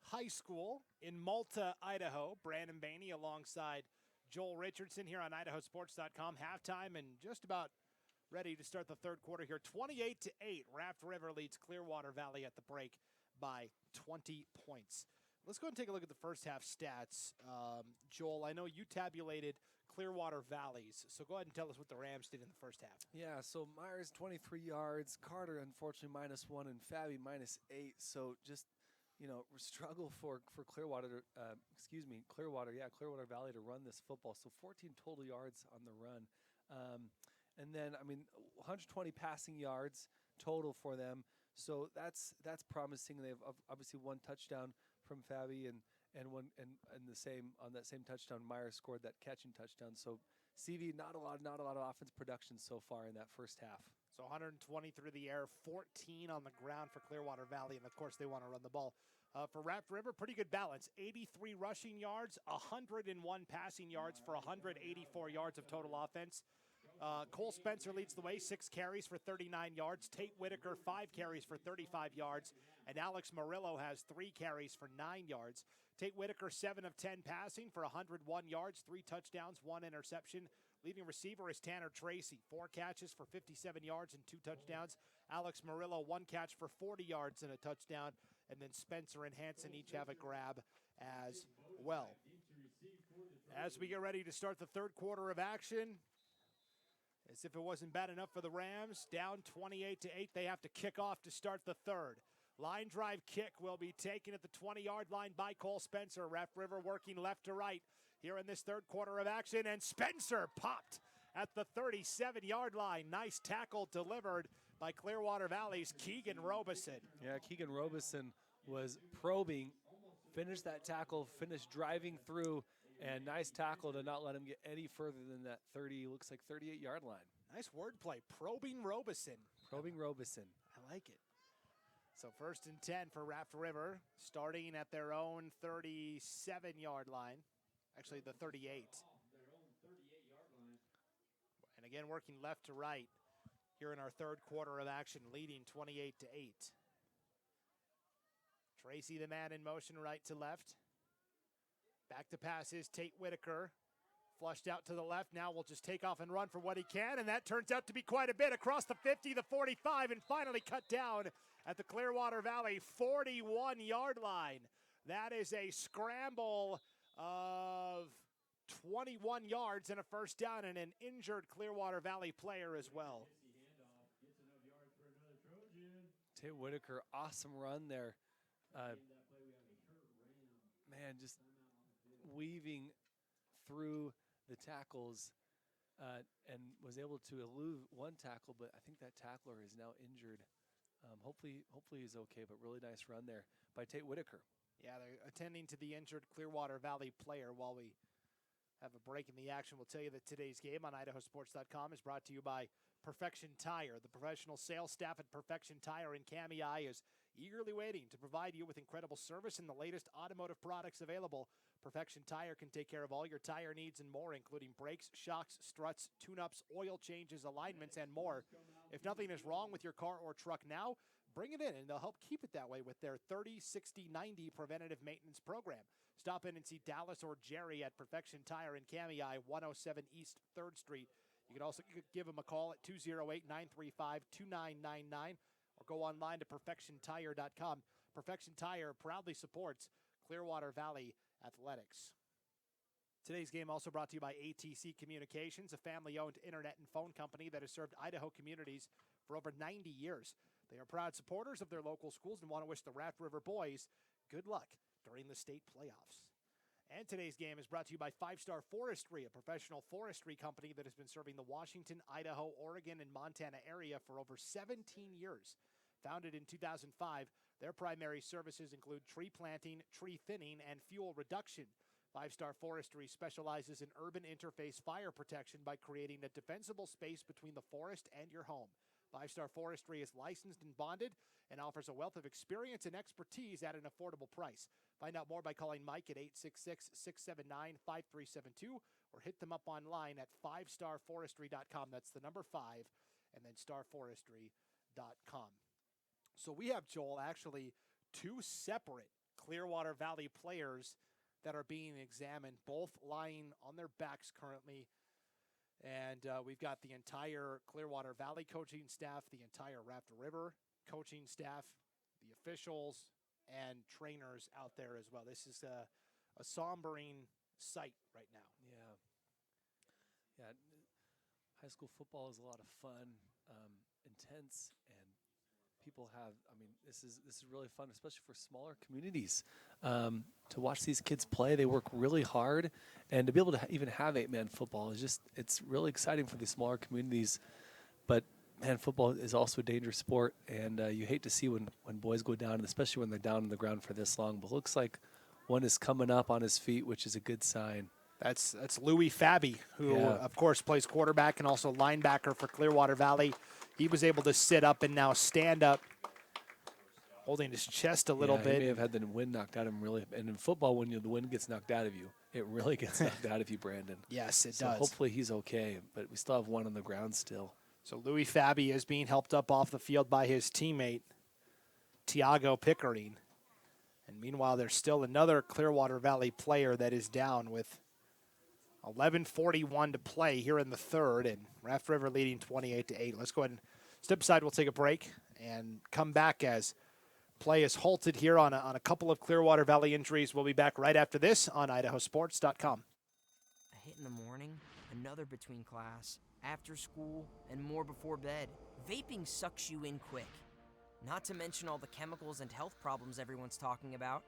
High School in Malta, Idaho. Brandon Bainey alongside Joel Richardson here on IdahoSports.com. Halftime and just about ready to start the third quarter here. 28-8. Raft River leads Clearwater Valley at the break by 20 points. Let's go ahead and take a look at the first half stats. Joel, I know you tabulated Clearwater Valley's, so go ahead and tell us what the Rams did in the first half. Yeah, so Myers 23 yards, Carter unfortunately -1, and Fabi -8. So just, struggle for Clearwater, Clearwater Valley to run this football. So 14 total yards on the run. And then, 120 passing yards total for them. So that's promising. They have obviously one touchdown from Fabi and on that same touchdown, Myers scored that catching touchdown. So CV, not a lot of offense production so far in that first half. So 120 through the air, 14 on the ground for Clearwater Valley, and of course they want to run the ball. For Raft River, pretty good balance. 83 rushing yards, 101 passing yards for 184 yards of total offense. Cole Spencer leads the way, 6 carries for 39 yards. Tate Whitaker, 5 carries for 35 yards. And Alex Murillo has 3 carries for 9 yards. Tate Whitaker, 7 of 10 passing for 101 yards, 3 touchdowns, 1 interception. Leading receiver is Tanner Tracy, 4 catches for 57 yards and 2 touchdowns. Alex Murillo, 1 catch for 40 yards and a touchdown. And then Spencer and Hanson each have a grab as well. As we get ready to start the third quarter of action, as if it wasn't bad enough for the Rams, down 28-8, they have to kick off to start the third. Line drive kick will be taken at the 20-yard line by Cole Spencer. Raft River working left to right here in this third quarter of action, and Spencer popped at the 37-yard line. Nice tackle delivered by Clearwater Valley's Keegan Robeson. Yeah, Keegan Robeson was probing, finished that tackle, finished driving through, and nice tackle to not let him get any further than that 38-yard line. Nice wordplay, probing Robeson. Probing Robeson. I like it. So 1st and 10 for Raft River, starting at their own 37-yard line. Actually, the 38. And again, working left to right here in our third quarter of action, leading 28-8. Tracy, the man in motion, right to left. Back to pass is Tate Whitaker. Flushed out to the left. Now we'll just take off and run for what he can, and that turns out to be quite a bit across the 50, the 45, and finally cut down at the Clearwater Valley 41-yard line. That is a scramble of 21 yards and a first down, and an injured Clearwater Valley player as well. Tate Whitaker, awesome run there. Man, just weaving through the tackles and was able to elude one tackle, but I think that tackler is now injured. Hopefully he's okay, but really nice run there by Tate Whitaker. Yeah, they're attending to the injured Clearwater Valley player while we have a break in the action. We'll tell you that today's game on IdahoSports.com is brought to you by Perfection Tire. The professional sales staff at Perfection Tire in Kamiah is eagerly waiting to provide you with incredible service and the latest automotive products available. Perfection Tire can take care of all your tire needs and more, including brakes, shocks, struts, tune-ups, oil changes, alignments, and more. If nothing is wrong with your car or truck now, bring it in, and they'll help keep it that way with their 30-60-90 preventative maintenance program. Stop in and see Dallas or Jerry at Perfection Tire in Kamiah, 107 East 3rd Street. You can also give them a call at 208-935-2999 or go online to perfectiontire.com. Perfection Tire proudly supports Clearwater Valley Athletics. Today's game also brought to you by ATC Communications, a family-owned internet and phone company that has served Idaho communities for over 90 years. They are proud supporters of their local schools and want to wish the Raft River boys good luck during the state playoffs. And today's game is brought to you by 5 Star Forestry, a professional forestry company that has been serving the Washington, Idaho, Oregon, and Montana area for over 17 years. Founded in 2005, their primary services include tree planting, tree thinning, and fuel reduction. 5 Star Forestry specializes in urban interface fire protection by creating a defensible space between the forest and your home. 5 Star Forestry is licensed and bonded and offers a wealth of experience and expertise at an affordable price. Find out more by calling Mike at 866-679-5372 or hit them up online at 5starforestry.com. That's the number 5 and then starforestry.com. So we have, Joel, actually 2 separate Clearwater Valley players that are being examined, both lying on their backs currently. And we've got the entire Clearwater Valley coaching staff, the entire Raft River coaching staff, the officials, and trainers out there as well. This is a sombering sight right now. Yeah. High school football is a lot of fun, intense, and people have. I mean, this is really fun, especially for smaller communities. To watch these kids play, they work really hard, and to be able to even have 8-man football is it's really exciting for these smaller communities. But man, football is also a dangerous sport, and you hate to see when boys go down, and especially when they're down on the ground for this long. But it looks like one is coming up on his feet, which is a good sign. That's Louis Fabi, who, of course, plays quarterback and also linebacker for Clearwater Valley. He was able to sit up and now stand up, holding his chest a little bit. He may have had the wind knocked out of him, really. And in football, when the wind gets knocked out of you, it really gets knocked out of you, Brandon. Yes, it so does. Hopefully he's okay, but we still have one on the ground still. So Louis Fabi is being helped up off the field by his teammate, Tiago Pickering. And meanwhile, there's still another Clearwater Valley player that is down with 11:41 to play here in the third, and Raft River leading 28-8. Let's go ahead and step aside. We'll take a break and come back as play is halted here on a couple of Clearwater Valley injuries. We'll be back right after this on IdahoSports.com. A hit in the morning, another between class, after school, and more before bed. Vaping sucks you in quick. Not to mention all the chemicals and health problems everyone's talking about.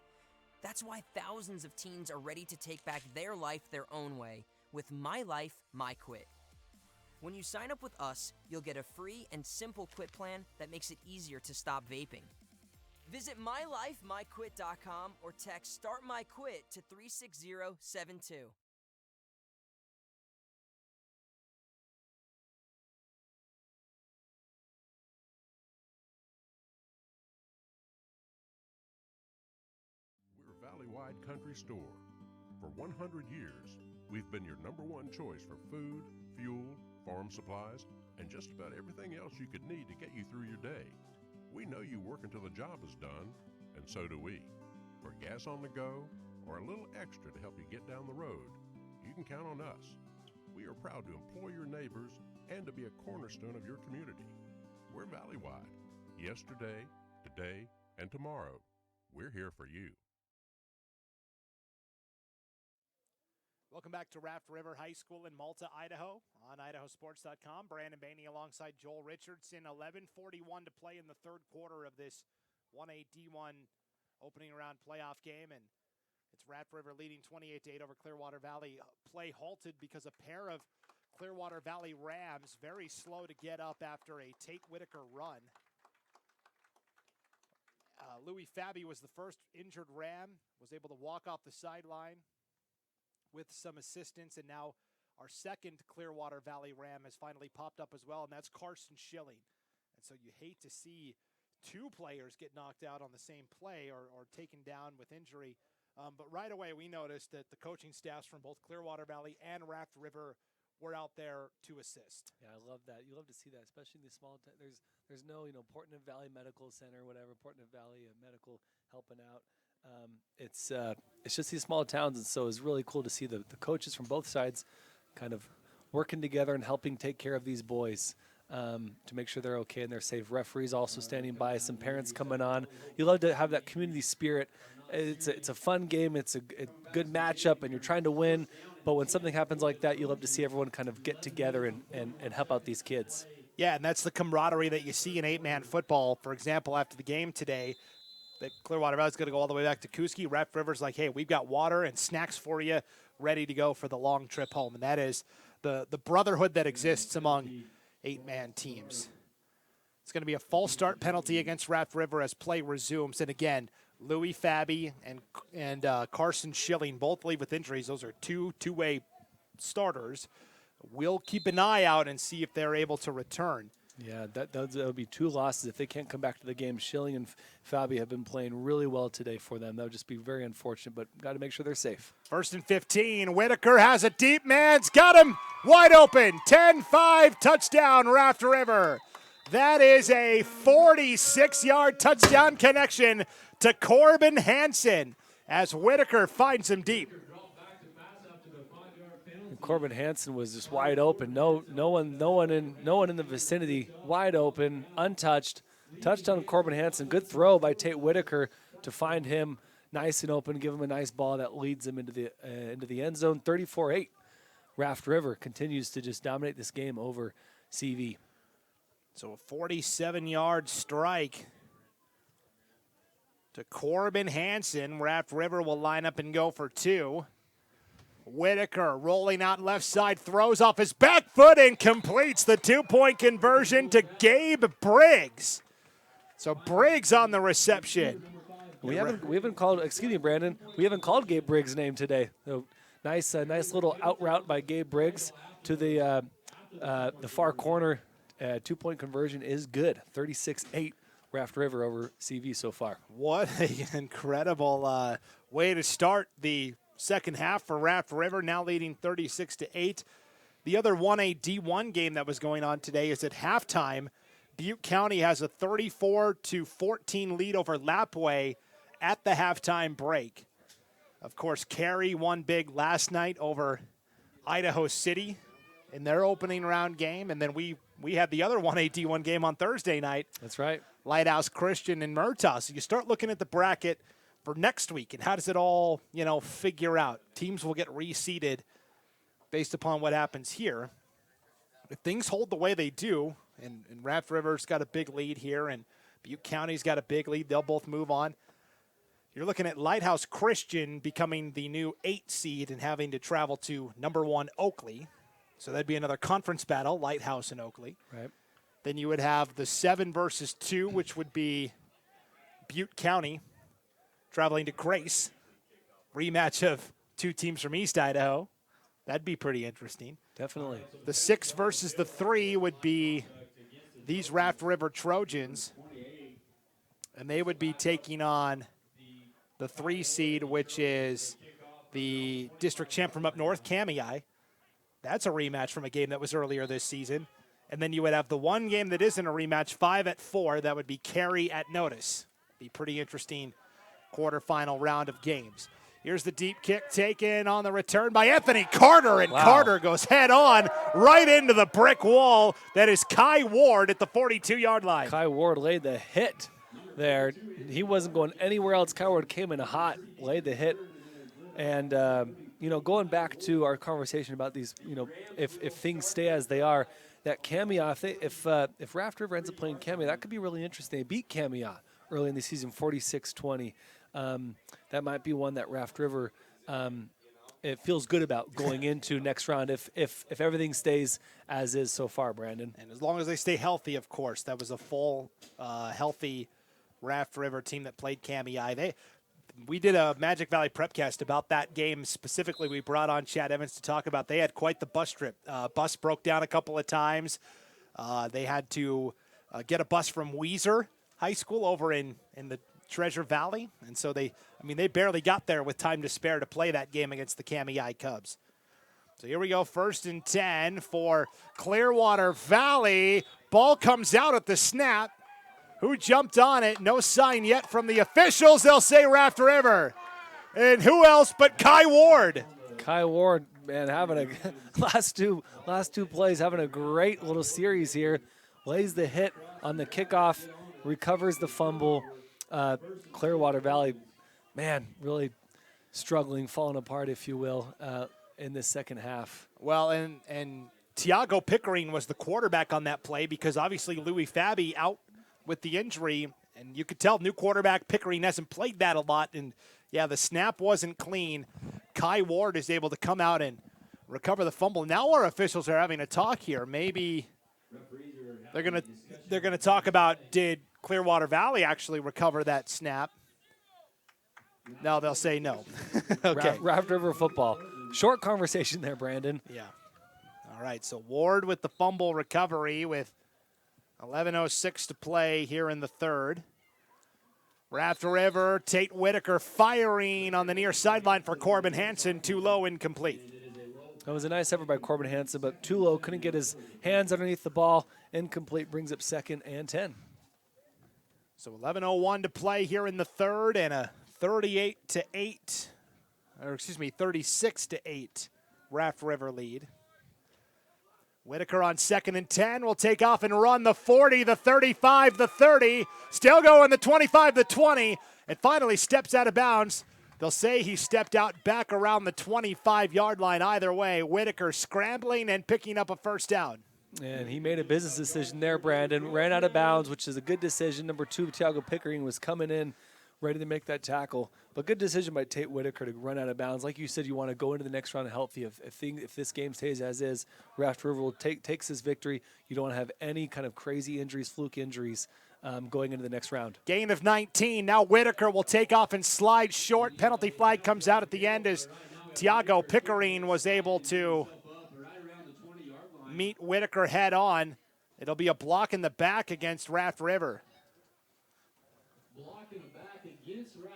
That's why thousands of teens are ready to take back their life their own way with My Life, My Quit. When you sign up with us, you'll get a free and simple quit plan that makes it easier to stop vaping. Visit mylifemyquit.com or text Start My Quit to 36072. Valley-wide country store. For 100 years, we've been your #1 choice for food, fuel, farm supplies, and just about everything else you could need to get you through your day. We know you work until the job is done, and so do we. For gas on the go, or a little extra to help you get down the road, you can count on us. We are proud to employ your neighbors and to be a cornerstone of your community. We're Valley-wide. Yesterday, today, and tomorrow. We're here for you. Welcome back to Raft River High School in Malta, Idaho on IdahoSports.com. Brandon Baney alongside Joel Richardson. 11:41 to play in the third quarter of this 1A D1 opening round playoff game. And it's Raft River leading 28-8 over Clearwater Valley. Play halted because a pair of Clearwater Valley Rams very slow to get up after a Tate Whitaker run. Louis Fabi was the first injured Ram, was able to walk off the sideline with some assistance, and now our second Clearwater Valley Ram has finally popped up as well, and that's Carson Schilling. And so you hate to see 2 players get knocked out on the same play or taken down with injury. But right away we noticed that the coaching staffs from both Clearwater Valley and Raft River were out there to assist. Yeah, I love that. You love to see that, especially in these small towns. There's no, Portland Valley Medical Center, whatever, Portland Valley Medical helping out. It's just these small towns, and so it's really cool to see the coaches from both sides kind of working together and helping take care of these boys to make sure they're okay and they're safe. Referees also standing by, some parents coming on. You love to have that community spirit. It's a fun game. It's a good matchup, and you're trying to win. But when something happens like that, you love to see everyone kind of get together and help out these kids. Yeah, and that's the camaraderie that you see in 8-man football. For example, after the game today, that Clearwater Valley's going to go all the way back to Kuski. Raft River's like, hey, we've got water and snacks for you, ready to go for the long trip home. And that is the brotherhood that exists among 8-man teams. It's going to be a false start penalty against Raft River as play resumes. And again, Louis Fabi and Carson Schilling both leave with injuries. Those are two-way starters. We'll keep an eye out and see if they're able to return. Yeah, that would be 2 losses if they can't come back to the game. Schilling and Fabi have been playing really well today for them. That would just be very unfortunate, but got to make sure they're safe. 1st and 15. Whitaker has a deep man's got him wide open. 10-5 touchdown Raft River. That is a 46-yard touchdown connection to Corbin Hansen as Whitaker finds him deep. Corbin Hansen was just wide open. No one in the vicinity. Wide open, untouched. Touchdown Corbin Hansen. Good throw by Tate Whitaker to find him nice and open, give him a nice ball that leads him into the end zone. 34-8. Raft River continues to just dominate this game over CV. So a 47-yard strike to Corbin Hansen. Raft River will line up and go for two. Whitaker rolling out left side, throws off his back foot and completes the two-point conversion to Gabe Briggs. So Briggs on the reception. We haven't called, excuse me, Brandon, we haven't called Gabe Briggs' name today. So nice little out route by Gabe Briggs to the far corner. Two-point conversion is good. 36-8 Raft River over CV so far. What an incredible way to start the second half for Raft River, now leading 36-8. The other 1A D1 game that was going on today is at halftime. Butte County has a 34-14 lead over Lapway at the halftime break. Of course, Cary won big last night over Idaho City in their opening round game, and then we had the other 1A D1 game on Thursday night. That's right. Lighthouse Christian and Murtaugh. So you start looking at the bracket for next week, and how does it all, figure out? Teams will get reseeded based upon what happens here. If things hold the way they do, and Raft River's got a big lead here, and Butte County's got a big lead, they'll both move on. You're looking at Lighthouse Christian becoming the new 8 seed and having to travel to number 1 Oakley. So that'd be another conference battle, Lighthouse and Oakley. Right. Then you would have the 7 versus 2, which would be Butte County traveling to Grace. Rematch of 2 teams from East Idaho. That'd be pretty interesting. Definitely. The 6 versus the 3 would be these Raft River Trojans. And they would be taking on the 3 seed, which is the district champ from up north, Kamei. That's a rematch from a game that was earlier this season. And then you would have the one game that isn't a rematch, 5-4. That would be Cary at Notice. Be pretty interesting quarterfinal round of games. Here's the deep kick taken on the return by Anthony Carter, and Carter goes head on right into the brick wall. That is Kai Ward at the 42-yard line. Kai Ward laid the hit there. He wasn't going anywhere else. Kai Ward came in hot, laid the hit. And, going back to our conversation about these, if things stay as they are, that Kamei, if Raft River ends up playing Kamei, that could be really interesting. They beat Kamei early in the season, 46-20. That might be one that Raft River it feels good about going into next round if everything stays as is so far, Brandon. And as long as they stay healthy, of course. That was a full, healthy Raft River team that played Kamei. We did a Magic Valley Prepcast about that game specifically. We brought on Chad Evans to talk about. They had quite the bus trip. Bus broke down a couple of times. They had to get a bus from Weiser High School over in the Treasure Valley. And so they barely got there with time to spare to play that game against the Kamei Cubs. So here we go, 1st and 10 for Clearwater Valley. Ball comes out at the snap. Who jumped on it? No sign yet from the officials. They'll say Raft River. And who else but Kai Ward? Kai Ward, man, having a last two plays, having a great little series here. Lays the hit on the kickoff, recovers the fumble. Clearwater Valley, man, really struggling, falling apart, if you will, in this second half. Well, and Tiago Pickering was the quarterback on that play because obviously Louis Fabi out with the injury, and you could tell new quarterback Pickering hasn't played that a lot, and yeah, the snap wasn't clean. Kai Ward is able to come out and recover the fumble. Now our officials are having a talk here. Maybe they're gonna talk about, did Clearwater Valley actually recover that snap? No, they'll say no. Okay. Raft River football. Short conversation there, Brandon. Yeah. All right, so Ward with the fumble recovery with 11:06 to play here in the third. Raft River, Tate Whitaker firing on the near sideline for Corbin Hansen, too low, incomplete. That was a nice effort by Corbin Hansen, but too low, couldn't get his hands underneath the ball. Incomplete, brings up 2nd and 10. So 11:01 to play here in the third, and a 36-8 Raft River lead. Whitaker on 2nd and 10 will take off and run the 40, the 35, the 30, still going the 25, the 20, and finally steps out of bounds. They'll say he stepped out back around the 25-yard line. Either way, Whitaker scrambling and picking up a first down. And he made a business decision there, Brandon. Ran out of bounds, which is a good decision. Number 2, Thiago Pickering, was coming in ready to make that tackle. But good decision by Tate Whitaker to run out of bounds. Like you said, you want to go into the next round healthy. If this game stays as is, Raft River takes this victory. You don't want to have any kind of crazy injuries, fluke injuries going into the next round. Gain of 19. Now Whitaker will take off and slide short. Penalty flag comes out at the end as Thiago Pickering was able to meet Whitaker head on. It'll be a block in the back against Raft River.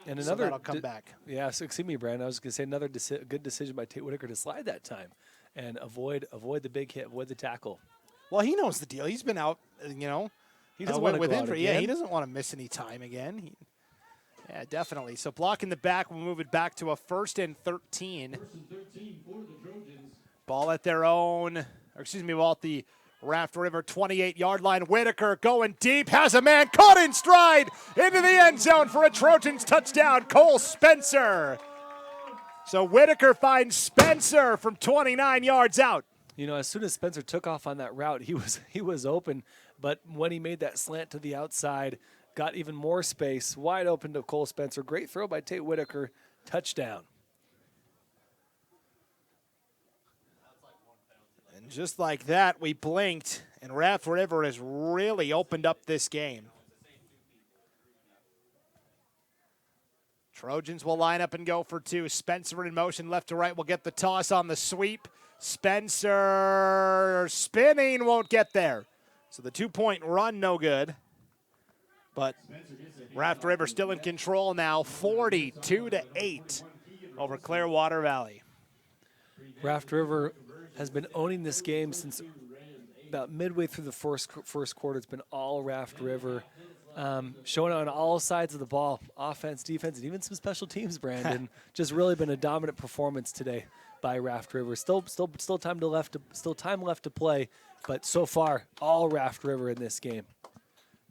And so another that'll come back. Yeah, so excuse me, Brandon. I was going to say another good decision by Tate Whitaker to slide that time and avoid the big hit, avoid the tackle. Well, he knows the deal. He's been out, he doesn't want to with injury. Yeah, he doesn't want to miss any time again. Yeah, definitely. So block in the back. We'll move it back to a 1st and 13. Ball at their own, ball at the Raft River 28-yard line. Whitaker going deep, has a man caught in stride into the end zone for a Trojans touchdown. Cole Spencer. So Whitaker finds Spencer from 29 yards out. As soon as Spencer took off on that route, he was open, but when he made that slant to the outside, got even more space, wide open to Cole Spencer. Great throw by Tate Whitaker, touchdown. And just like that, we blinked, and Raft River has really opened up this game. Trojans will line up and go for 2. Spencer in motion, left to right, will get the toss on the sweep. Spencer spinning, won't get there. So the 2-point run, no good. But Raft River still in control now, 42-8 over Clearwater Valley. Raft River has been owning this game since about midway through the first quarter. It's been all Raft River, showing on all sides of the ball, offense, defense, and even some special teams, Brandon. Just really been a dominant performance today by Raft River. Still time left to play, but so far all Raft River in this game.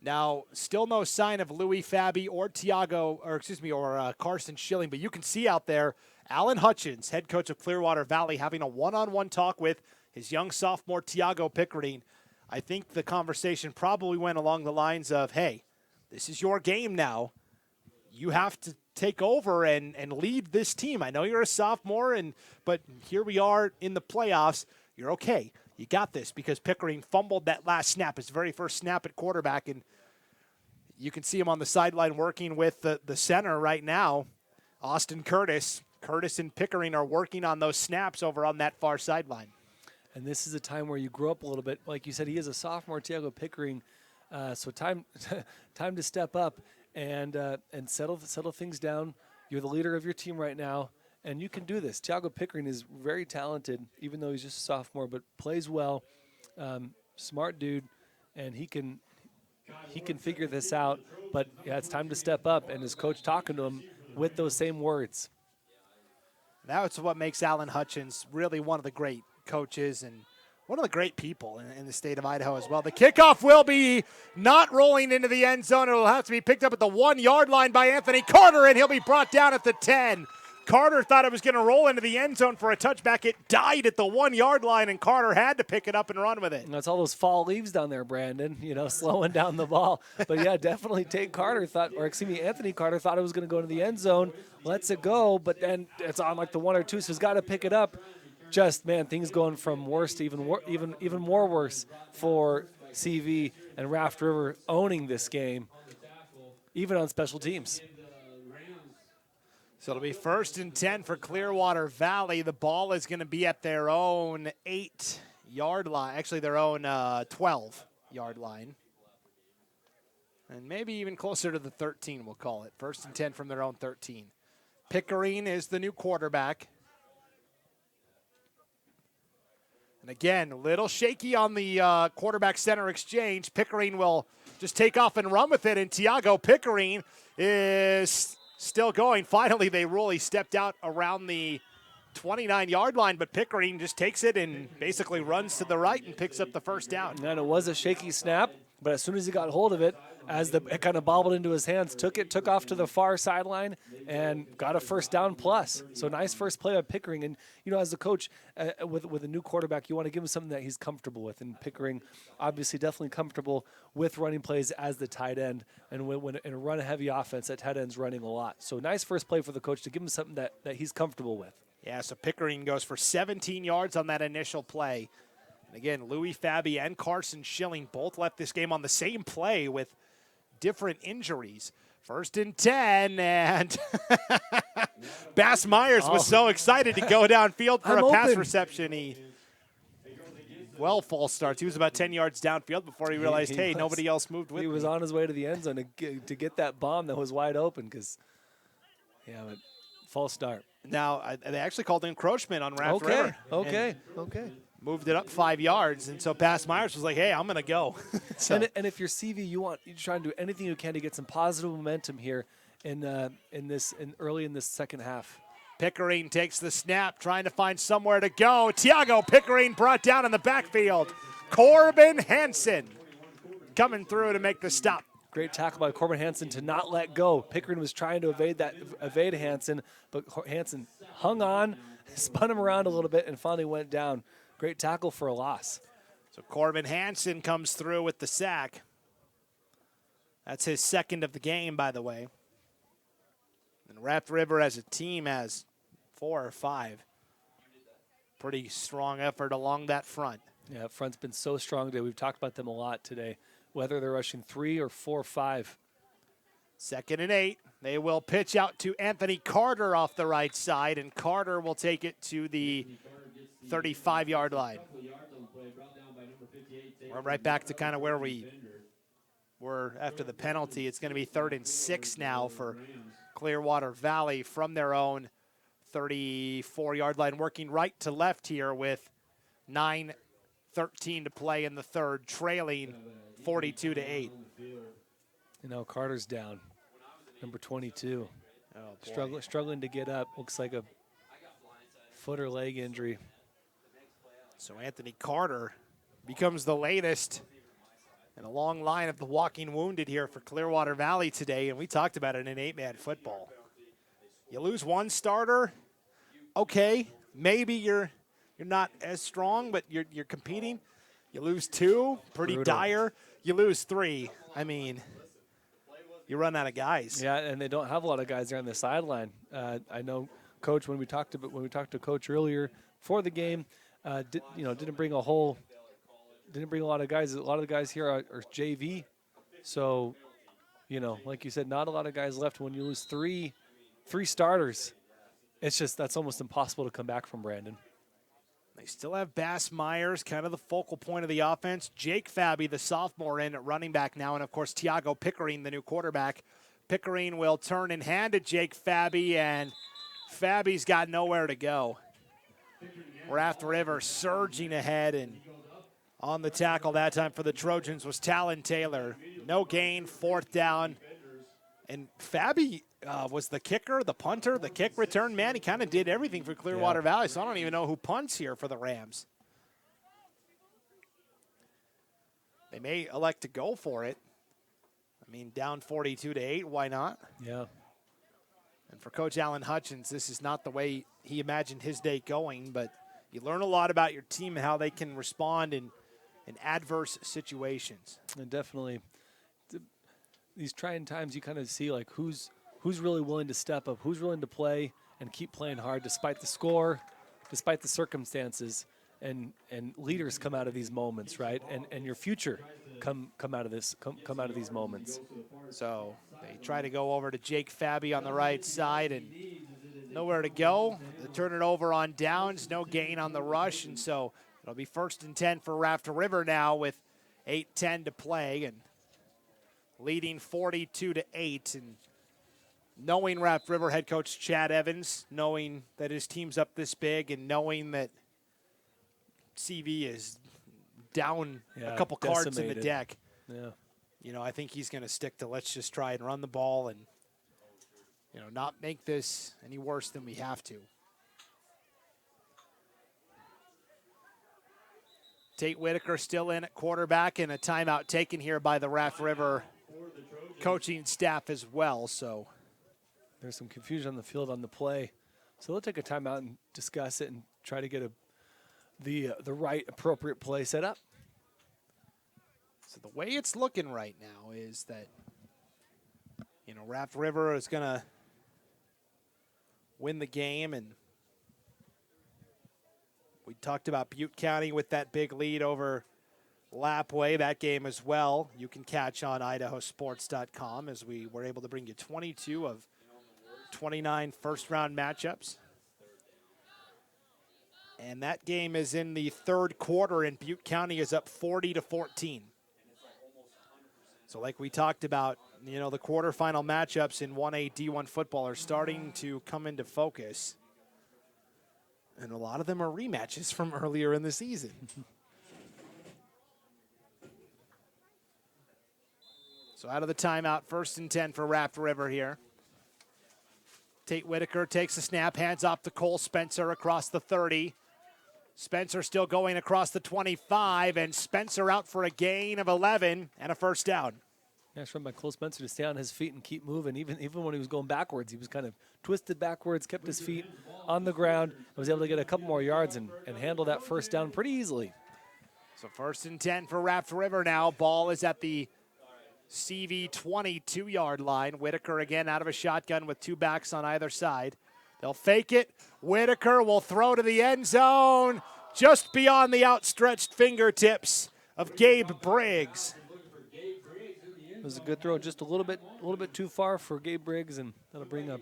Now, still no sign of Louis Fabi or Carson Schilling, but you can see out there Alan Hutchins, head coach of Clearwater Valley, having a one-on-one talk with his young sophomore Thiago Pickering. I think the conversation probably went along the lines of, hey, this is your game now. You have to take over and lead this team. I know you're a sophomore, but here we are in the playoffs. You're okay. You got this, because Pickering fumbled that last snap, his very first snap at quarterback, and you can see him on the sideline working with the center right now, Austin Curtis. Curtis and Pickering are working on those snaps over on that far sideline. And this is a time where you grow up a little bit. Like you said, he is a sophomore, Thiago Pickering, so time to step up and settle things down. You're the leader of your team right now, and you can do this. Thiago Pickering is very talented, even though he's just a sophomore, but plays well, smart dude, and he can figure this out. But yeah, it's time to step up, and his coach talking to him with those same words. That's what makes Alan Hutchins really one of the great coaches and one of the great people in the state of Idaho as well. The kickoff will be not rolling into the end zone. It'll have to be picked up at the 1-yard line by Anthony Carter, and he'll be brought down at the 10. Carter thought it was going to roll into the end zone for a touchback. It died at the 1-yard line, and Carter had to pick it up and run with it. And that's all those fall leaves down there, Brandon, slowing down the ball. But, yeah, definitely Anthony Carter thought it was going to go into the end zone, lets it go, but then it's on like the 1 or 2, so he's got to pick it up. Just, man, things going from worse to even more worse for CV and Raft River owning this game, even on special teams. So it'll be 1st and 10 for Clearwater Valley. The ball is going to be at their own 8-yard line, actually their own 12-yard line. And maybe even closer to the 13, we'll call it. 1st and 10 from their own 13. Pickering is the new quarterback. And again, a little shaky on the quarterback center exchange. Pickering will just take off and run with it, and Tiago Pickering is still going. Finally, they really stepped out around the 29-yard line, but Pickering just takes it and basically runs to the right and picks up the first down. And it was a shaky snap, but as soon as he got hold of it, as it kind of bobbled into his hands, took off to the far sideline and got a first down plus. So nice first play by Pickering. And, you know, as a coach with a new quarterback, you want to give him something that he's comfortable with. And Pickering, obviously, definitely comfortable with running plays as the tight end. And when in a run-heavy offense, that tight end's running a lot. So nice first play for the coach to give him something that he's comfortable with. Yeah, so Pickering goes for 17 yards on that initial play. And again, Louis Fabi and Carson Schilling both left this game on the same play with different injuries. 1st and 10, and Bass Myers was so excited to go downfield for a pass reception. False starts. He was about 10 yards downfield before he realized, hey, nobody else moved with me. He was on his way to the end zone to get that bomb that was wide open because, but false start. Now, they actually called encroachment on Raft River. Okay. Moved it up 5 yards, and so Bass Myers was like, hey, I'm going to go. And if you're CV, you're trying to do anything you can to get some positive momentum here early in this second half. Pickering takes the snap, trying to find somewhere to go. Tiago Pickering brought down in the backfield. Corbin Hansen coming through to make the stop. Great tackle by Corbin Hansen to not let go. Pickering was trying to evade Hansen, but Hansen hung on, spun him around a little bit, and finally went down. Great tackle for a loss. So Corbin Hansen comes through with the sack. That's his second of the game, by the way. And Raft River as a team has 4 or 5. Pretty strong effort along that front. Yeah, front's been so strong today. We've talked about them a lot today, whether they're rushing 3 or 4 or 5. 2nd and 8. They will pitch out to Anthony Carter off the right side, and Carter will take it to the 35-yard line. We're right back to kind of where we were after the penalty. It's going to be 3rd and 6 now for Clearwater Valley from their own 34-yard line, working right to left here with 9:13 to play in the third, trailing 42-8. Carter's down, number 22. Struggling to get up. Looks like a foot or leg injury. So Anthony Carter becomes the latest in a long line of the walking wounded here for Clearwater Valley today, and we talked about it in 8-man football. You lose one starter, okay, maybe you're not as strong, but you're competing. You lose 2, pretty brutal. Dire. You lose 3, I mean, you run out of guys. Yeah, and they don't have a lot of guys there on the sideline. I know, Coach, when we talked to Coach earlier before the game, didn't bring a lot of guys. A lot of the guys here are JV. So, like you said, not a lot of guys left. When you lose three starters, that's almost impossible to come back from, Brandon. They still have Bass Myers, kind of the focal point of the offense. Jake Fabi, the sophomore, in at running back now. And, of course, Tiago Pickering, the new quarterback. Pickering will turn and hand to Jake Fabi, and Fabi's got nowhere to go. Raft River surging ahead, and on the tackle that time for the Trojans was Talon Taylor. No gain, 4th down. And Fabi was the kicker, the punter, the kick return man. He kind of did everything for Clearwater Valley, so I don't even know who punts here for the Rams. They may elect to go for it. I mean, down 42-8, why not? Yeah. And for Coach Alan Hutchins, this is not the way he imagined his day going, but you learn a lot about your team and how they can respond in adverse situations. And definitely, these trying times, you kind of see like who's really willing to step up, who's willing to play and keep playing hard despite the score, despite the circumstances, and leaders come out of these moments, right? And your future come out of these moments. So they try to go over to Jake Fabi on the right side, and nowhere to go. They turn it over on downs, no gain on the rush, and so it'll be 1st and 10 for Raft River now with 8:10 to play, and leading 42-8. And knowing Raft River head coach Chad Evans, knowing that his team's up this big, and knowing that CV is down Yeah, a couple cards in the decimated. deck. Yeah. You know, I think he's going to stick to let's just try and run the ball and, you know, not make this any worse than we have to. Tate Whitaker still in at quarterback, and a timeout taken here by the Raft River coaching staff as well. So there's some confusion on the field on the play. So they'll take a timeout and discuss it and try to get the right appropriate play set up. So the way it's looking right now is that, you know, Raft River is going to win the game, and we talked about Butte County with that big lead over Lapway, that game as well. You can catch on IdahoSports.com as we were able to bring you 22 of 29 first-round matchups. And that game is in the third quarter, and Butte County is up 40-14. So like we talked about, you know, the quarterfinal matchups in 1A D1 football are starting to come into focus. And a lot of them are rematches from earlier in the season. So out of the timeout, 1st and 10 for Raft River here. Tate Whitaker takes a snap, hands off to Cole Spencer across the 30. Spencer still going across the 25, and Spencer out for a gain of 11 and a first down. Nice run by Cole Spencer to stay on his feet and keep moving. Even when he was going backwards, he was kind of twisted backwards, kept his feet on the ground, and was able to get a couple more yards and handle that first down pretty easily. So 1st and 10 for Raft River now. Ball is at the CV 22-yard line. Whitaker again out of a shotgun with two backs on either side. They'll fake it. Whitaker will throw to the end zone, just beyond the outstretched fingertips of Gabe Briggs. It was a good throw, just a little bit too far for Gabe Briggs, and that'll bring up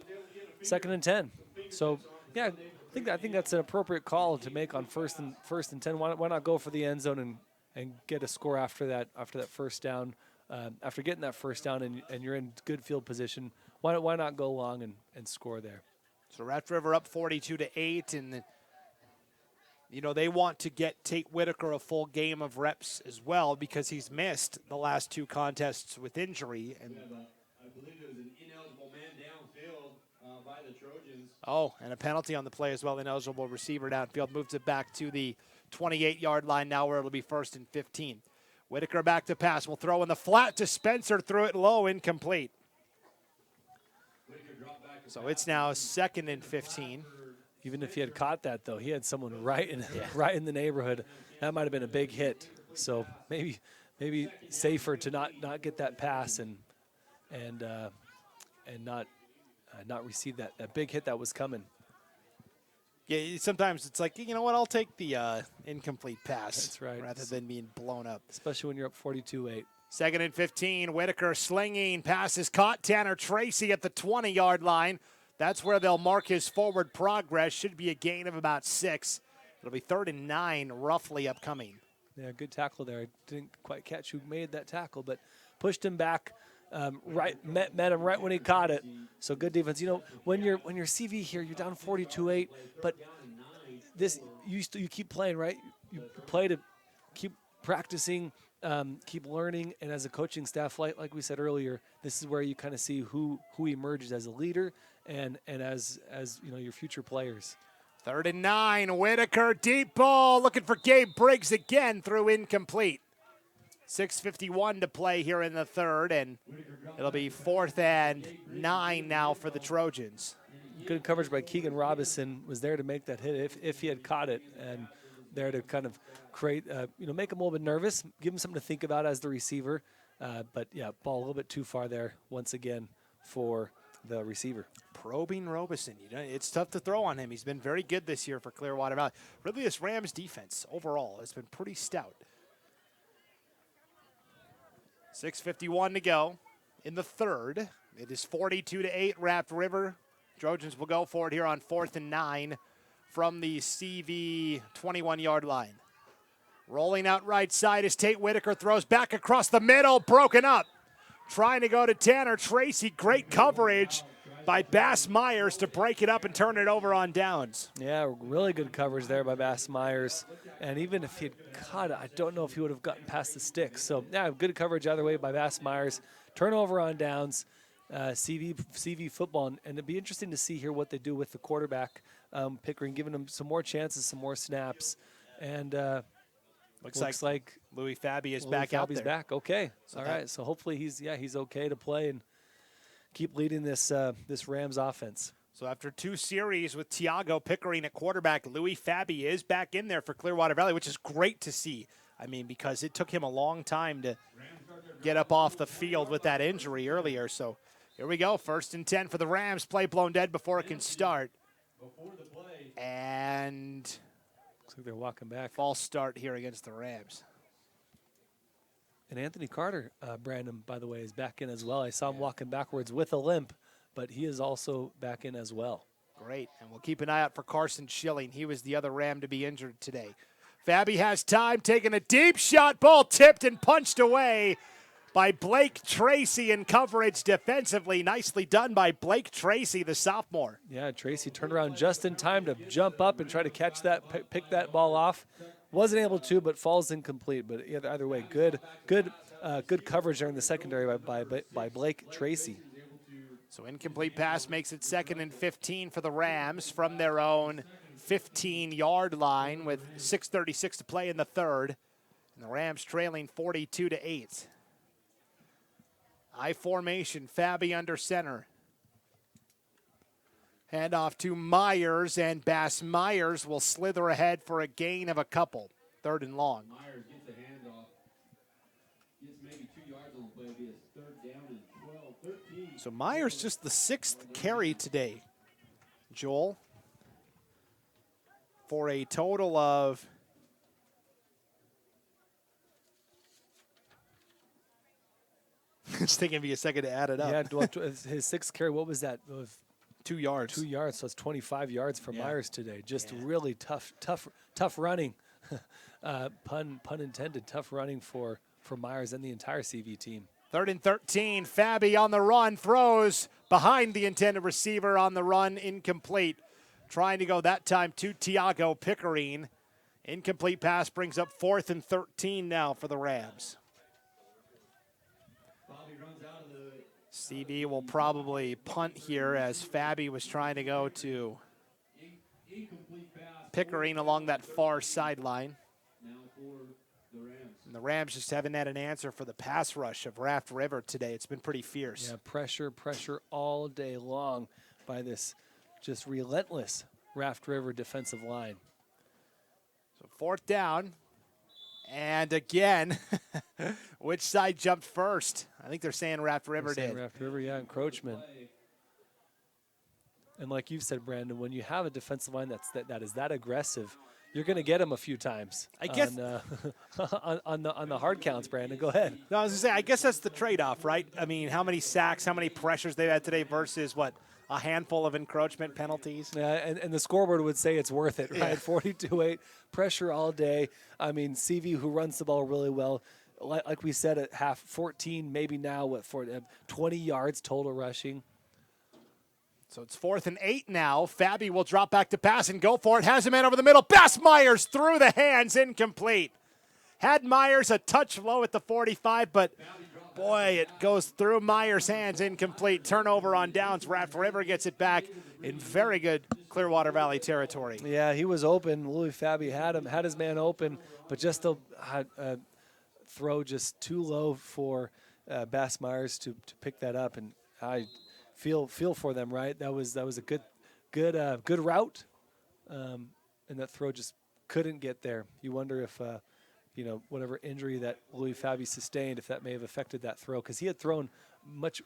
2nd and 10. So yeah, I think that's an appropriate call to make on first and 10. Why not go for the end zone and get a score after that first down? After getting that first down and you're in good field position, why not go long and score there? So Raft River up 42-8, and you know they want to get Tate Whitaker a full game of reps as well because he's missed the last two contests with injury. And I believe it was an ineligible man downfield by the Trojans. Oh, and a penalty on the play as well. Ineligible receiver downfield moves it back to the 28-yard line now, where it'll be 1st and 15. Whitaker back to pass. Will throw in the flat to Spencer. Threw it low, incomplete. So it's now 2nd and 15. Even if he had caught that, though, he had someone right in the neighborhood. That might have been a big hit. So maybe safer to not get that pass and not receive that big hit that was coming. Yeah, sometimes it's like, you know what, I'll take the incomplete pass. That's right. Rather than being blown up. Especially when you're up 42-8. 2nd and 15, Whitaker slinging, pass is caught. Tanner Tracy at the 20-yard line. That's where they'll mark his forward progress. Should be a gain of about 6. It'll be 3rd and 9 roughly upcoming. Yeah, good tackle there. I didn't quite catch who made that tackle, but pushed him back. Met him right when he caught it. So good defense. You know, when you're CV here, you're down 42-8, but this you keep playing, right? You play to keep practicing, keep learning, and as a coaching staff, like we said earlier, this is where you kind of see who emerges as a leader and as you know, your future players. 3rd and 9, Whitaker, deep ball, looking for Gabe Briggs again, through incomplete. 6:51 to play here in the third, and it'll be 4th and 9 now for the Trojans. Good coverage by Keegan Robinson, was there to make that hit if he had caught it, and there to kind of create, make him a little bit nervous, give him something to think about as the receiver. But yeah, ball a little bit too far there once again for the receiver. Probing Robeson. You know, it's tough to throw on him. He's been very good this year for Clearwater Valley. Really, this Rams defense overall has been pretty stout. 6:51 to go in the third. It is 42-8 Raft River. Trojans will go for it here on 4th and 9 from the CV 21-yard line. Rolling out right side as Tate Whitaker throws back across the middle, broken up. Trying to go to Tanner Tracy. Great coverage by Bass Myers to break it up and turn it over on downs. Yeah, really good coverage there by Bass Myers. And even if he had caught it, I don't know if he would have gotten past the sticks. So, yeah, good coverage either way by Bass Myers. Turnover on downs, CV football. And it'd be interesting to see here what they do with the quarterback, Pickering, giving him some more chances, some more snaps. And looks like Louis Fabi is back out there. back. Okay. So All right. So hopefully he's okay to play and keep leading this Rams offense. So after 2 series with Tiago Pickering at quarterback, Louis Fabi is back in there for Clearwater Valley, which is great to see. I mean, because it took him a long time to get up off the field with that injury earlier. So here we go. 1st and 10 for the Rams. Play blown dead before it can start. And looks like they're walking back. False start here against the Rams. And Anthony Carter, Brandon, by the way, is back in as well. I saw him walking backwards with a limp, but he is also back in as well. Great, and we'll keep an eye out for Carson Schilling. He was the other Ram to be injured today. Fabi has time, taking a deep shot, ball tipped and punched away by Blake Tracy in coverage defensively. Nicely done by Blake Tracy, the sophomore. Yeah, Tracy turned around just in time to jump up and try to catch that, pick that ball off. Wasn't able to, but falls incomplete. But either way, good coverage there in the secondary by Blake Tracy. So incomplete pass makes it 2nd and 15 for the Rams from their own 15-yard line with 6:36 to play in the 3rd. And the Rams trailing 42-8. I formation, Fabi under center. Handoff to Myers, and Bass Myers will slither ahead for a gain of a couple. 3rd and long. Myers gets the handoff. Gets maybe 2 yards on the play. It'll be his 3rd down and 12, 13. So Myers just the 6th carry today, Joel, for a total of it's taking me a second to add it up. Yeah, his 6th carry, what was that? 2 yards. 2 yards, so it's 25 yards for Myers today. Just Yeah. really tough running. Pun intended, tough running for Myers and the entire CV team. 3rd and 13, Fabi on the run, throws behind the intended receiver on the run, incomplete. Trying to go that time to Tiago Pickering. Incomplete pass brings up 4th and 13 now for the Rams. CV will probably punt here as Fabi was trying to go to Pickering along that far sideline. And the Rams just haven't had an answer for the pass rush of Raft River today. It's been pretty fierce. Yeah, pressure all day long by this just relentless Raft River defensive line. So 4th down. And again, which side jumped first? I think they're saying Raft River did. Raft River, yeah, encroachment. And like you've said, Brandon, when you have a defensive line that is that aggressive, you're going to get them a few times. I guess on the hard counts, Brandon. Go ahead. No, I was going to say, I guess that's the trade-off, right? I mean, how many sacks, how many pressures they've had today versus what? A handful of encroachment penalties. Yeah, and the scoreboard would say it's worth it, right? Yeah. 42-8, pressure all day. I mean, CV, who runs the ball really well, like we said at half, 14, maybe now, 20 yards total rushing. So it's 4th and 8 now. Fabi will drop back to pass and go for it. Has a man over the middle. Bass Myers through the hands, incomplete. Had Myers a touch low at the 45, but boy, it goes through Myers' hands, incomplete. Turnover on downs. Raft River gets it back in very good Clearwater Valley territory. Yeah, he was open. Louis Fabi had his man open, but just the throw just too low for Bass Myers to pick that up. And I feel for them, right? That was a good route, and that throw just couldn't get there. You wonder if whatever injury that Louis Fabi sustained, if that may have affected that throw, because he had thrown much,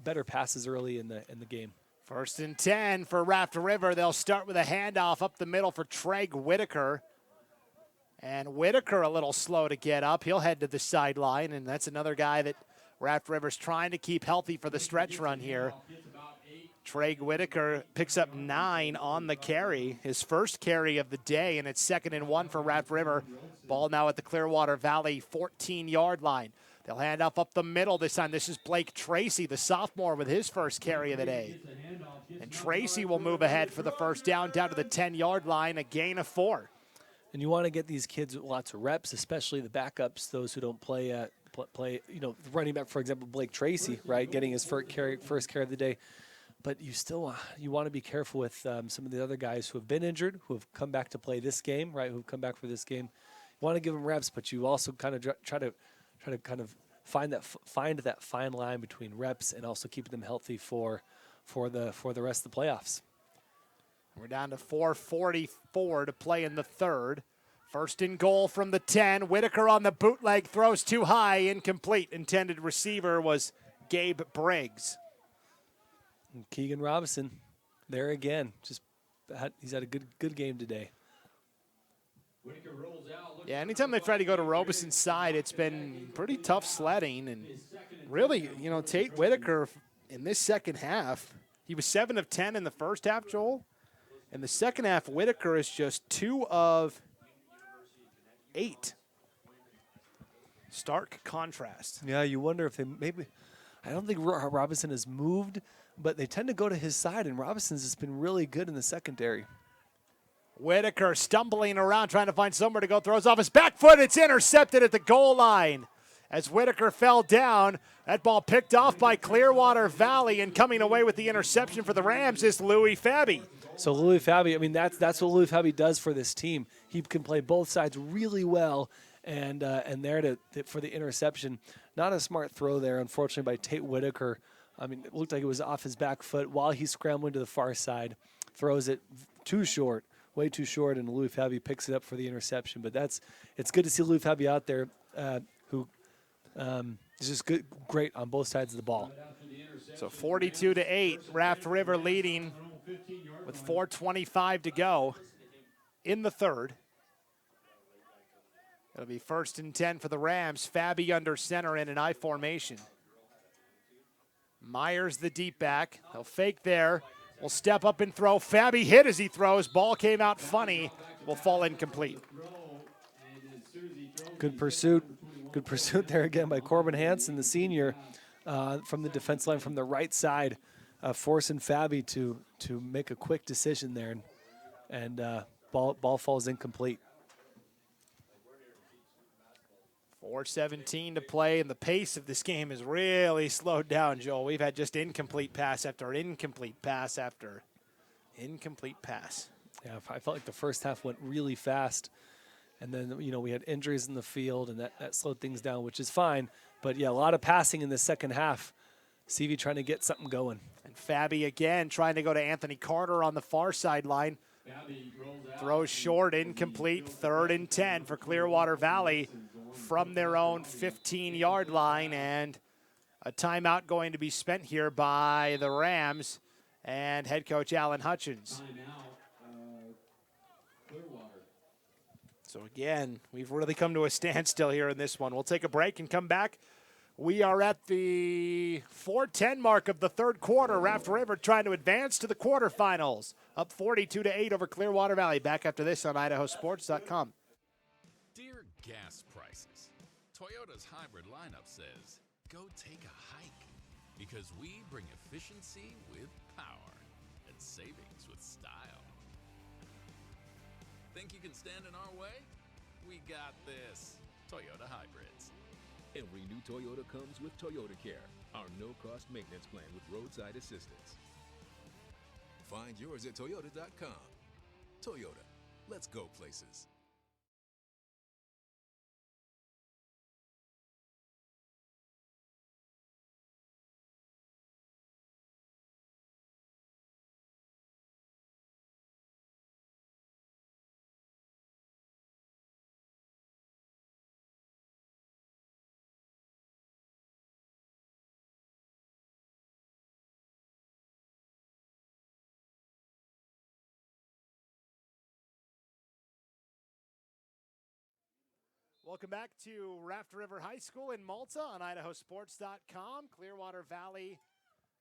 better passes early in the game. 1st and 10 for Raft River. They'll start with a handoff up the middle for Treg Whitaker. And Whitaker a little slow to get up. He'll head to the sideline, and that's another guy that Raft River's trying to keep healthy for the stretch run here. Treg Whitaker picks up 9 on the carry, his first carry of the day, and it's 2nd and 1 for Raft River. Ball now at the Clearwater Valley 14-yard line. They'll hand off up the middle this time. This is Blake Tracy, the sophomore, with his first carry of the day. And Tracy will move ahead for the first down to the 10-yard line, a gain of 4. And you want to get these kids lots of reps, especially the backups, those who don't play, running back, for example, Blake Tracy, right, getting his first carry of the day. But you still you want to be careful with some of the other guys who have been injured, who have come back to play this game, right, who have come back for this game. You want to give them reps, but you also kind of try to kind of find that fine line between reps and also keeping them healthy for the rest of the playoffs. We're down to 4:44 to play in the third. First and goal from the 10. Whitaker on the bootleg, throws too high, incomplete. Intended receiver was Gabe Briggs. And Keegan Robinson, there again. He's had a good game today. Yeah, anytime they try to go to Robeson's side, it's been pretty tough sledding. And really, Tate Whitaker in this second half, he was 7 of 10 in the first half, Joel. In the second half, Whitaker is just 2 of 8. Stark contrast. Yeah, you wonder if I don't think Robinson has moved, but they tend to go to his side, and Robinson's has been really good in the secondary. Whitaker stumbling around, trying to find somewhere to go, throws off his back foot. It's intercepted at the goal line. As Whitaker fell down, that ball picked off by Clearwater Valley, and coming away with the interception for the Rams is Louis Fabi. So Louis Fabi, that's what Louis Fabi does for this team. He can play both sides really well, and there for the interception. Not a smart throw there, unfortunately, by Tate Whitaker. It looked like it was off his back foot while he's scrambling to the far side. Throws it too short, way too short, and Louis Fabi picks it up for the interception. But it's good to see Louis Fabi out there, who is just great on both sides of the ball. So 42-8, Raft River leading with 4:25 to go in the third. It'll be 1st and 10 for the Rams. Fabi under center in an I formation. Myers the deep back. He'll fake there. Will step up and throw. Fabi hit as he throws. Ball came out funny. Will fall incomplete. Good pursuit. Good pursuit there again by Corbin Hansen, the senior, from the defense line from the right side, forcing Fabi to make a quick decision there, and ball falls incomplete. 4:17 to play, and the pace of this game has really slowed down, Joel. We've had just incomplete pass after incomplete pass after incomplete pass. Yeah, I felt like the first half went really fast, and then we had injuries in the field, and that slowed things down, which is fine. But yeah, a lot of passing in the second half. CV trying to get something going. And Fabi again trying to go to Anthony Carter on the far sideline. Throws short, incomplete. 3rd and 10 for Clearwater Valley from their own 15-yard line, and a timeout going to be spent here by the Rams and head coach Alan Hutchins. So again, we've really come to a standstill here in this one. We'll take a break and come back. We are at the 4:10 mark of the third quarter. Raft River trying to advance to the quarterfinals. Up 42-8 over Clearwater Valley. Back after this on IdahoSports.com. Dear gas prices, Toyota's hybrid lineup says, go take a hike. Because we bring efficiency with power and savings with style. Think you can stand in our way? We got this. Toyota Hybrids. Every new Toyota comes with Toyota Care, our no-cost maintenance plan with roadside assistance. Find yours at Toyota.com. Toyota, let's go places. Welcome back to Raft River High School in Malta on IdahoSports.com. Clearwater Valley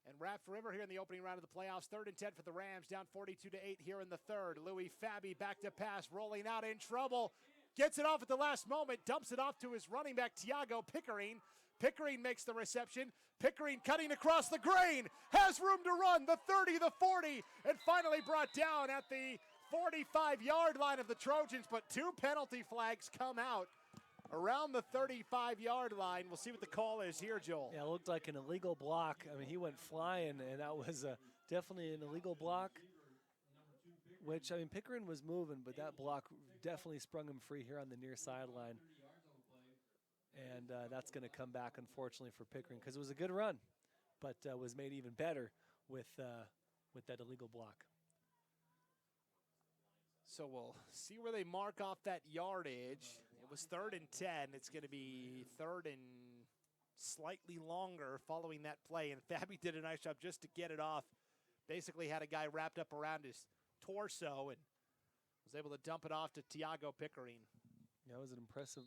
and Raft River here in the opening round of the playoffs. 3rd and 10 for the Rams, down 42-8 here in the third. Louis Fabi back to pass, rolling out in trouble. Gets it off at the last moment, dumps it off to his running back, Tiago Pickering. Pickering makes the reception. Pickering cutting across the grain, has room to run, the 30, the 40, and finally brought down at the 45-yard line of the Trojans, but 2 penalty flags come out around the 35-yard line. We'll see what the call is here, Joel. Yeah, it looked like an illegal block. I mean, he went flying, and that was definitely an illegal block, which, I mean, Pickering was moving, but that block definitely sprung him free here on the near sideline. And that's going to come back, unfortunately, for Pickering, because it was a good run, but was made even better with that illegal block. So we'll see where they mark off that yardage. It was 3rd and 10. It's going to be 3rd and slightly longer following that play. And Fabi did a nice job just to get it off. Basically had a guy wrapped up around his torso and was able to dump it off to Tiago Pickering. Yeah, it was an impressive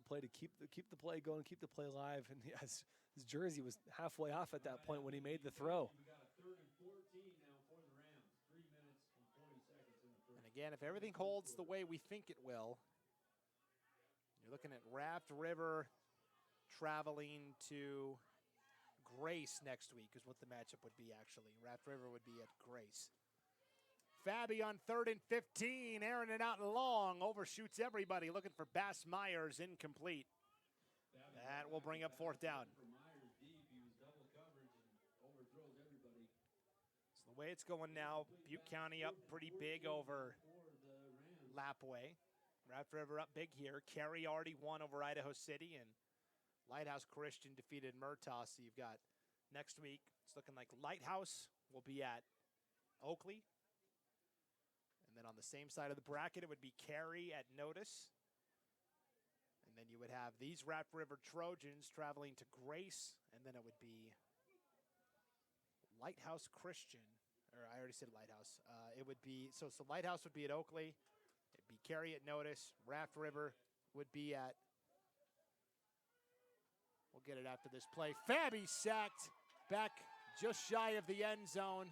play to keep the play going, keep the play alive. And his jersey was halfway off at that point when he made the throw. Again, if everything holds the way we think it will, you're looking at Raft River traveling to Grace next week is what the matchup would be, actually. Raft River would be at Grace. Fabi on 3rd and 15, airing it out long, overshoots everybody, looking for Bass Myers, incomplete. That will bring up 4th down. The way it's going now, Butte County up pretty big over Lapway. Raft River up big here. Cary already won over Idaho City, and Lighthouse Christian defeated Murtaugh. So you've got next week, it's looking like Lighthouse will be at Oakley. And then on the same side of the bracket, it would be Cary at Notice. And then you would have these Raft River Trojans traveling to Grace, and then it would be Lighthouse Christian. Or I already said Lighthouse. It would be, so Lighthouse would be at Oakley. It'd be Cary at Notice. Raft River would be at, we'll get it after this play. Fabi sacked back just shy of the end zone.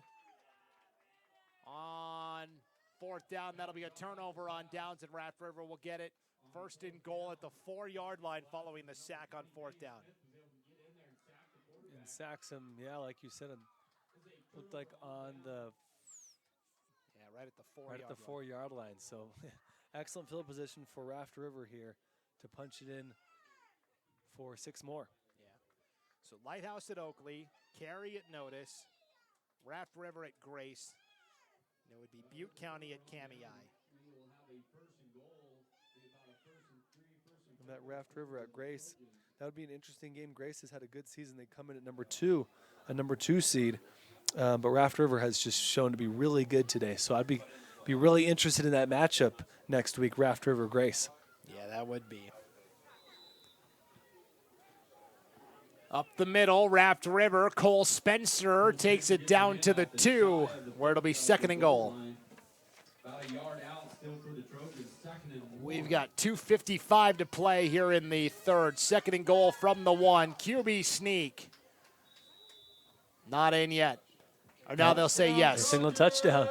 On 4th down, that'll be a turnover on downs, and Raft River will get it. 1st and goal at the 4-yard line following the sack on 4th down. And sacks him, yeah, like you said, looked like on the right at the 4-yard line. So excellent field position for Raft River here to punch it in for 6 more. Yeah. So Lighthouse at Oakley, Cary at Notice, Raft River at Grace. And it would be Butte County at Kamei. And that Raft River at Grace, that would be an interesting game. Grace has had a good season. They come in at number 2 seed. But Raft River has just shown to be really good today. So I'd be really interested in that matchup next week, Raft River Grace. Yeah, that would be. Up the middle, Raft River. Cole Spencer takes it down to the 2, where it'll be 2nd and goal. We've got 2:55 to play here in the 3rd. 2nd and goal from the 1. QB sneak. Not in yet. Or now they'll say yes. Signal touchdown.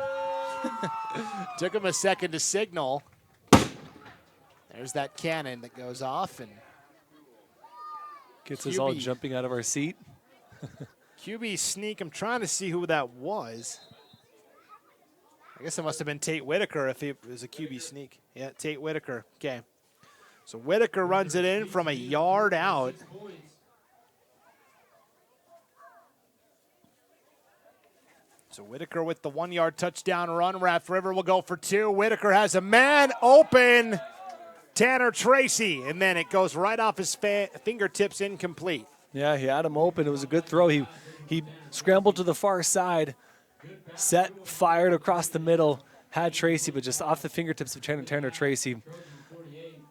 Took him a second to signal. There's that cannon that goes off and gets us all jumping out of our seat. QB sneak. I'm trying to see who that was. I guess it must have been Tate Whitaker if it was a QB sneak. Yeah, Tate Whitaker. Okay. So Whitaker runs it in from a yard out. So Whitaker with the 1-yard touchdown run. Raft River will go for 2. Whitaker has a man open. Tanner Tracy. And then it goes right off his fingertips, incomplete. Yeah, he had him open. It was a good throw. He scrambled to the far side, set, fired across the middle, had Tracy, but just off the fingertips of Tanner Tracy.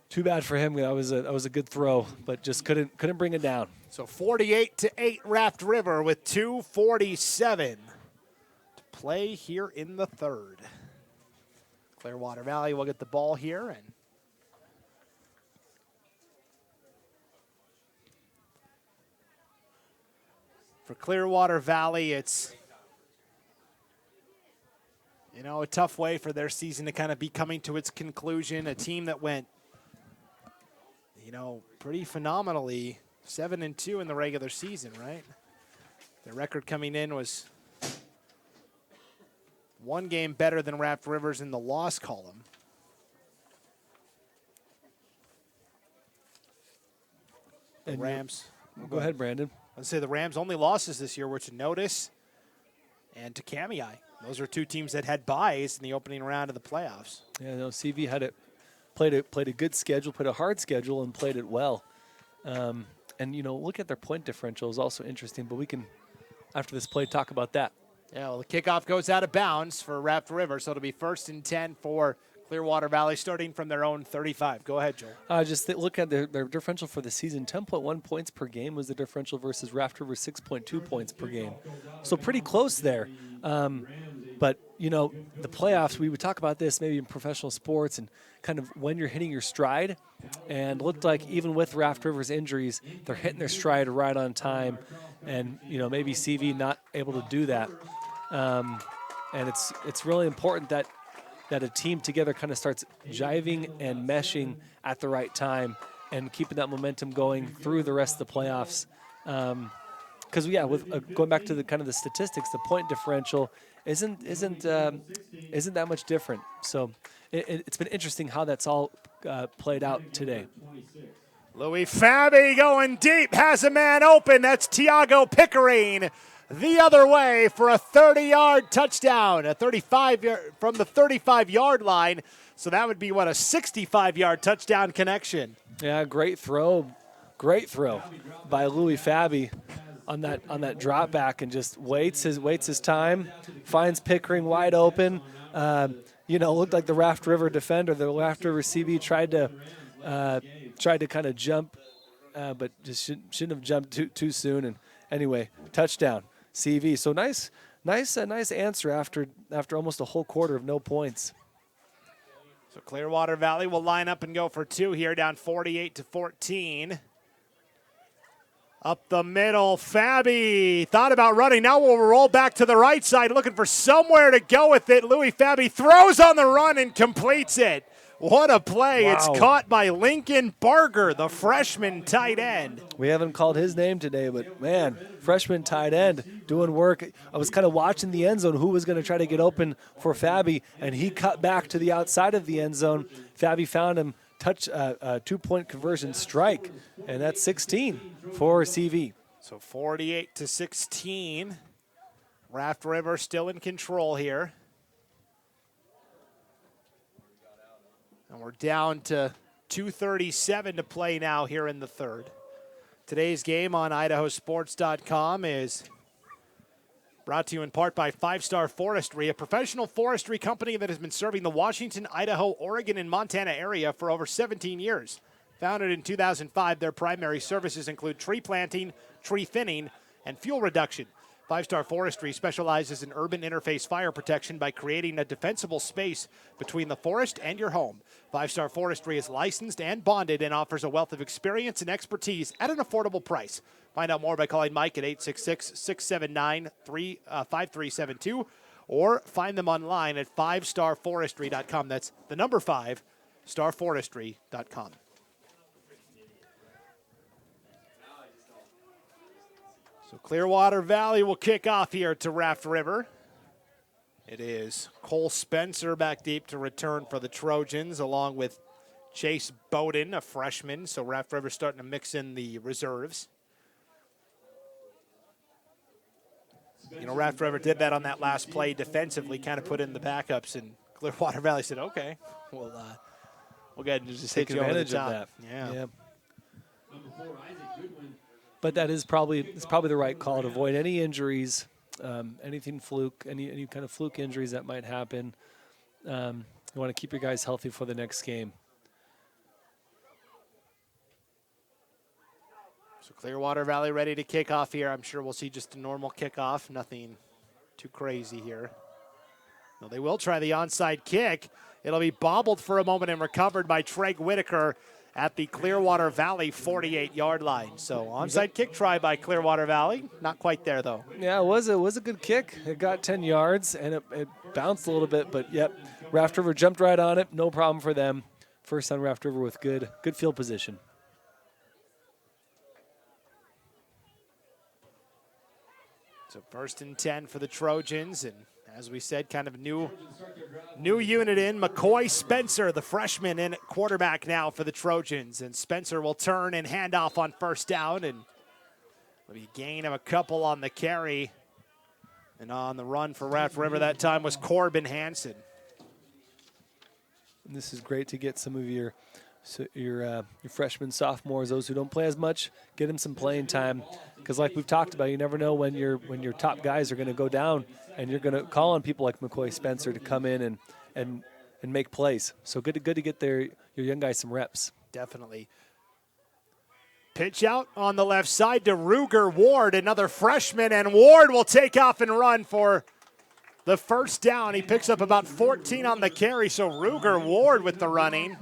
Too bad for him. That was a good throw, but just couldn't bring it down. So 48-8 Raft River with 2:47 to play here in the 3rd. Clearwater Valley will get the ball here, and for Clearwater Valley, it's a tough way for their season to kind of be coming to its conclusion. A team that went pretty phenomenally 7-2 in the regular season, right? Their record coming in was one game better than Raft Rivers in the loss column. The Rams. Go ahead, Brandon. I'd say the Rams' only losses this year were to Notice and to Kamei. Those are two teams that had byes in the opening round of the playoffs. Yeah, no, CV had played a good schedule, played a hard schedule, and played it well. And, you know, look at their point differential is also interesting, but we can, after this play, talk about that. Yeah, well, the kickoff goes out of bounds for Raft River, so it'll be 1st and 10 for Clearwater Valley, starting from their own 35. Go ahead, Joel. Look at their differential for the season. 10.1 points per game was the differential versus Raft River 6.2 points per game. So pretty close there. But, you know, the playoffs, we would talk about this maybe in professional sports and kind of when you're hitting your stride. And looked like even with Raft River's injuries, they're hitting their stride right on time. And, you know, maybe CV not able to do that. And it's really important that a team together kind of starts jiving and meshing at the right time and keeping that momentum going through the rest of the playoffs. Because with going back to the kind of the statistics, the point differential isn't that much different. So it's been interesting how that's all played out today. Louis Fabi going deep, has a man open. That's Tiago Pickering the other way for a 30-yard touchdown, a 35 from the 35-yard line. So that would be, a 65-yard touchdown connection. Yeah, great throw by Louis Fabi on that drop back and just waits his time, finds Pickering wide open. Looked like the Raft River defender, the Raft River CB tried to kind of jump, but just shouldn't have jumped too soon. And anyway, touchdown. CV. So nice answer after almost a whole quarter of no points. So Clearwater Valley will line up and go for two here, down 48-14. Up the middle, Fabi thought about running. Now we'll roll back to the right side, looking for somewhere to go with it. Louis Fabi throws on the run and completes it. What a play. Wow. It's caught by Lincoln Barger, the freshman tight end. We haven't called his name today, but, man, freshman tight end doing work. I was kind of watching the end zone, who was going to try to get open for Fabi, and he cut back to the outside of the end zone. Fabi found him, two-point conversion strike, and that's 16 for CV. So 48-16. Raft River still in control here. And we're down to 2:37 to play now here in the third. Today's game on IdahoSports.com is brought to you in part by 5 Star Forestry, a professional forestry company that has been serving the Washington, Idaho, Oregon, and Montana area for over 17 years. Founded in 2005, their primary services include tree planting, tree thinning, and fuel reduction. 5 Star Forestry specializes in urban interface fire protection by creating a defensible space between the forest and your home. 5 Star Forestry is licensed and bonded and offers a wealth of experience and expertise at an affordable price. Find out more by calling Mike at 866-679-5372 or find them online at 5starforestry.com. That's the number 5, starforestry.com. So Clearwater Valley will kick off here to Raft River. It is Cole Spencer back deep to return for the Trojans, along with Chase Bowden, a freshman. So Raft River starting to mix in the reserves. You know, Raft River did that on that last play defensively, kind of put in the backups, and Clearwater Valley said, okay, we'll go ahead and just take hit you over the advantage top. of that. Yeah. Number 4, Isaac Goodwin. But that is probably the right call to avoid any injuries, anything fluke, any kind of fluke injuries that might happen. You want to keep your guys healthy for the next game. So Clearwater Valley ready to kick off here. I'm sure we'll see just a normal kickoff, nothing too crazy here. No, they will try the onside kick. It'll be bobbled for a moment and recovered by Treg Whitaker at the Clearwater Valley 48-yard line. So onside kick try by Clearwater Valley. Not quite there, though. Yeah, it was a good kick. It got 10 yards, and it bounced a little bit. But, yep, Raft River jumped right on it. No problem for them. First on Raft River with good field position. So 1st and 10 for the Trojans. And As we said, kind of a new unit in. McCoy Spencer, the freshman, in at quarterback now for the Trojans. And Spencer will turn and hand off on first down. And maybe a gain of a couple on the carry. And on the run for Raft River that time was Corbin Hansen. And this is great to get some of your freshmen, sophomores, those who don't play as much, get them some playing time. Because like we've talked about, you never know when your top guys are going to go down, and you're going to call on people like McCoy Spencer to come in and make plays. So good to get your young guys some reps. Definitely. Pitch out on the left side to Ruger Ward, another freshman, and Ward will take off and run for the first down. He picks up about 14 on the carry, so Ruger Ward with the running.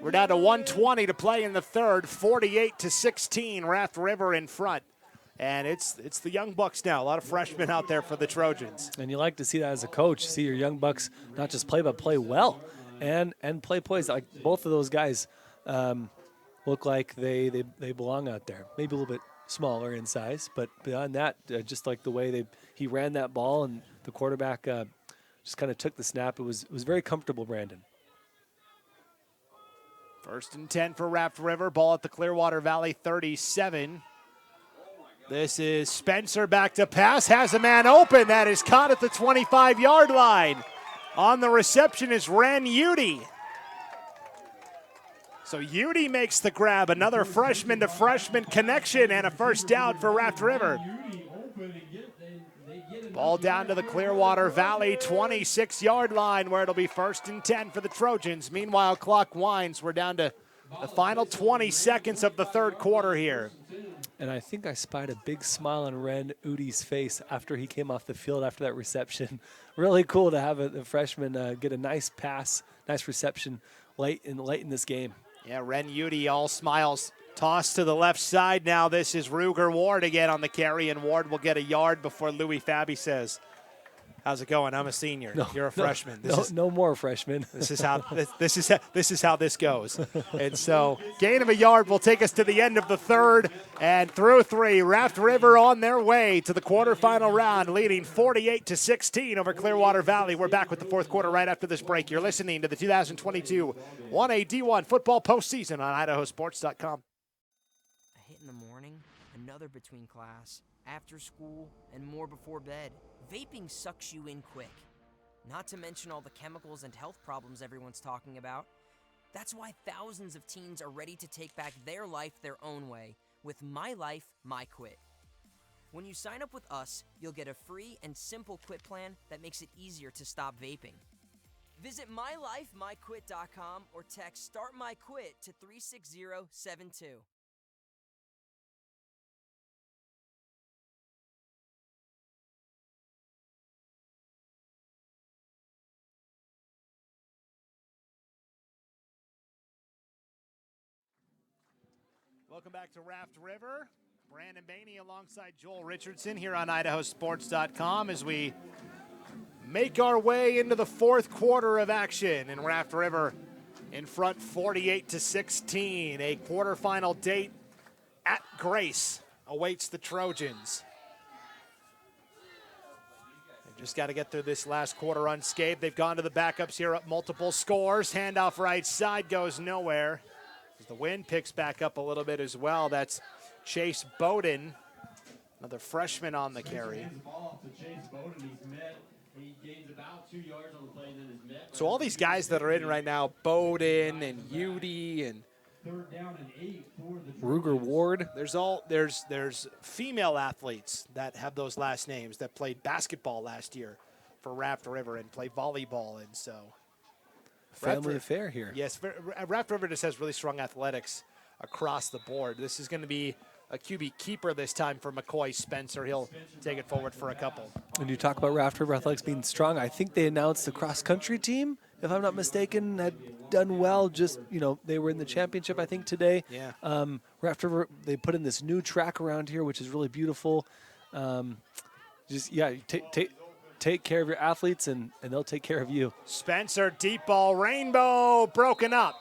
We're down to 1:20 to play in the third, 48-16, Raft River in front. And it's the young bucks now, a lot of freshmen out there for the Trojans. And you like to see that as a coach, see your young bucks not just play, but play well and play plays. Like both of those guys look like they belong out there. Maybe a little bit smaller in size, but beyond that, just like the way he ran that ball and the quarterback just kind of took the snap. It was very comfortable, Brandon. 1st and 10 for Raft River. Ball at the Clearwater Valley 37. This is Spencer back to pass. Has a man open. That is caught at the 25-yard line. On the reception is Ren Udy. So Udy makes the grab. Another freshman to freshman connection and a first down for Raft River. Ball down to the Clearwater Valley 26-yard line where it'll be 1st and 10 for the Trojans. Meanwhile, clock winds. We're down to the final 20 seconds of the third quarter here. And I think I spied a big smile on Ren Udy's face after he came off the field after that reception. Really cool to have a freshman get a nice pass, nice reception late in this game. Yeah, Ren Udy all smiles. Toss to the left side now. This is Ruger Ward again on the carry, and Ward will get a yard before Louis Fabi says, "How's it going? I'm a senior. No, You're a freshman. No more freshmen. This is how this goes." And so, gain of a yard will take us to the end of the third, and through 3, Raft River on their way to the quarterfinal round, leading 48-16 over Clearwater Valley. We're back with the fourth quarter right after this break. You're listening to the 2022 1A D1 football postseason on IdahoSports.com. A hit in the morning, another between class, after school, and more before bed. Vaping sucks you in quick. Not to mention all the chemicals and health problems everyone's talking about. That's why thousands of teens are ready to take back their life their own way with My Life, My Quit. When you sign up with us, you'll get a free and simple quit plan that makes it easier to stop vaping. Visit mylifemyquit.com or text Start My Quit to 36072. Welcome back to Raft River. Brandon Bainey alongside Joel Richardson here on IdahoSports.com as we make our way into the fourth quarter of action. And Raft River in front 48-16. A quarterfinal date at Grace awaits the Trojans. They've just got to get through this last quarter unscathed. They've gone to the backups here up multiple scores. Handoff right side goes nowhere. The wind picks back up a little bit as well. That's Chase Bowden, another freshman on the carry. So all these guys that are in right now, Bowden and Udy and Ruger Ward. There's female athletes that have those last names that played basketball last year for Raft River and play volleyball, and so. Family affair here. Yes, Raft River just has really strong athletics across the board. This is going to be a QB keeper this time for McCoy Spencer. He'll take it forward for a couple. When you talk about Raft River athletics being strong, I think they announced the cross-country team, if I'm not mistaken, had done well. Just, they were in the championship, I think, today. Yeah. Raft River, they put in this new track around here, which is really beautiful. Take care of your athletes, and they'll take care of you. Spencer, deep ball, rainbow, broken up.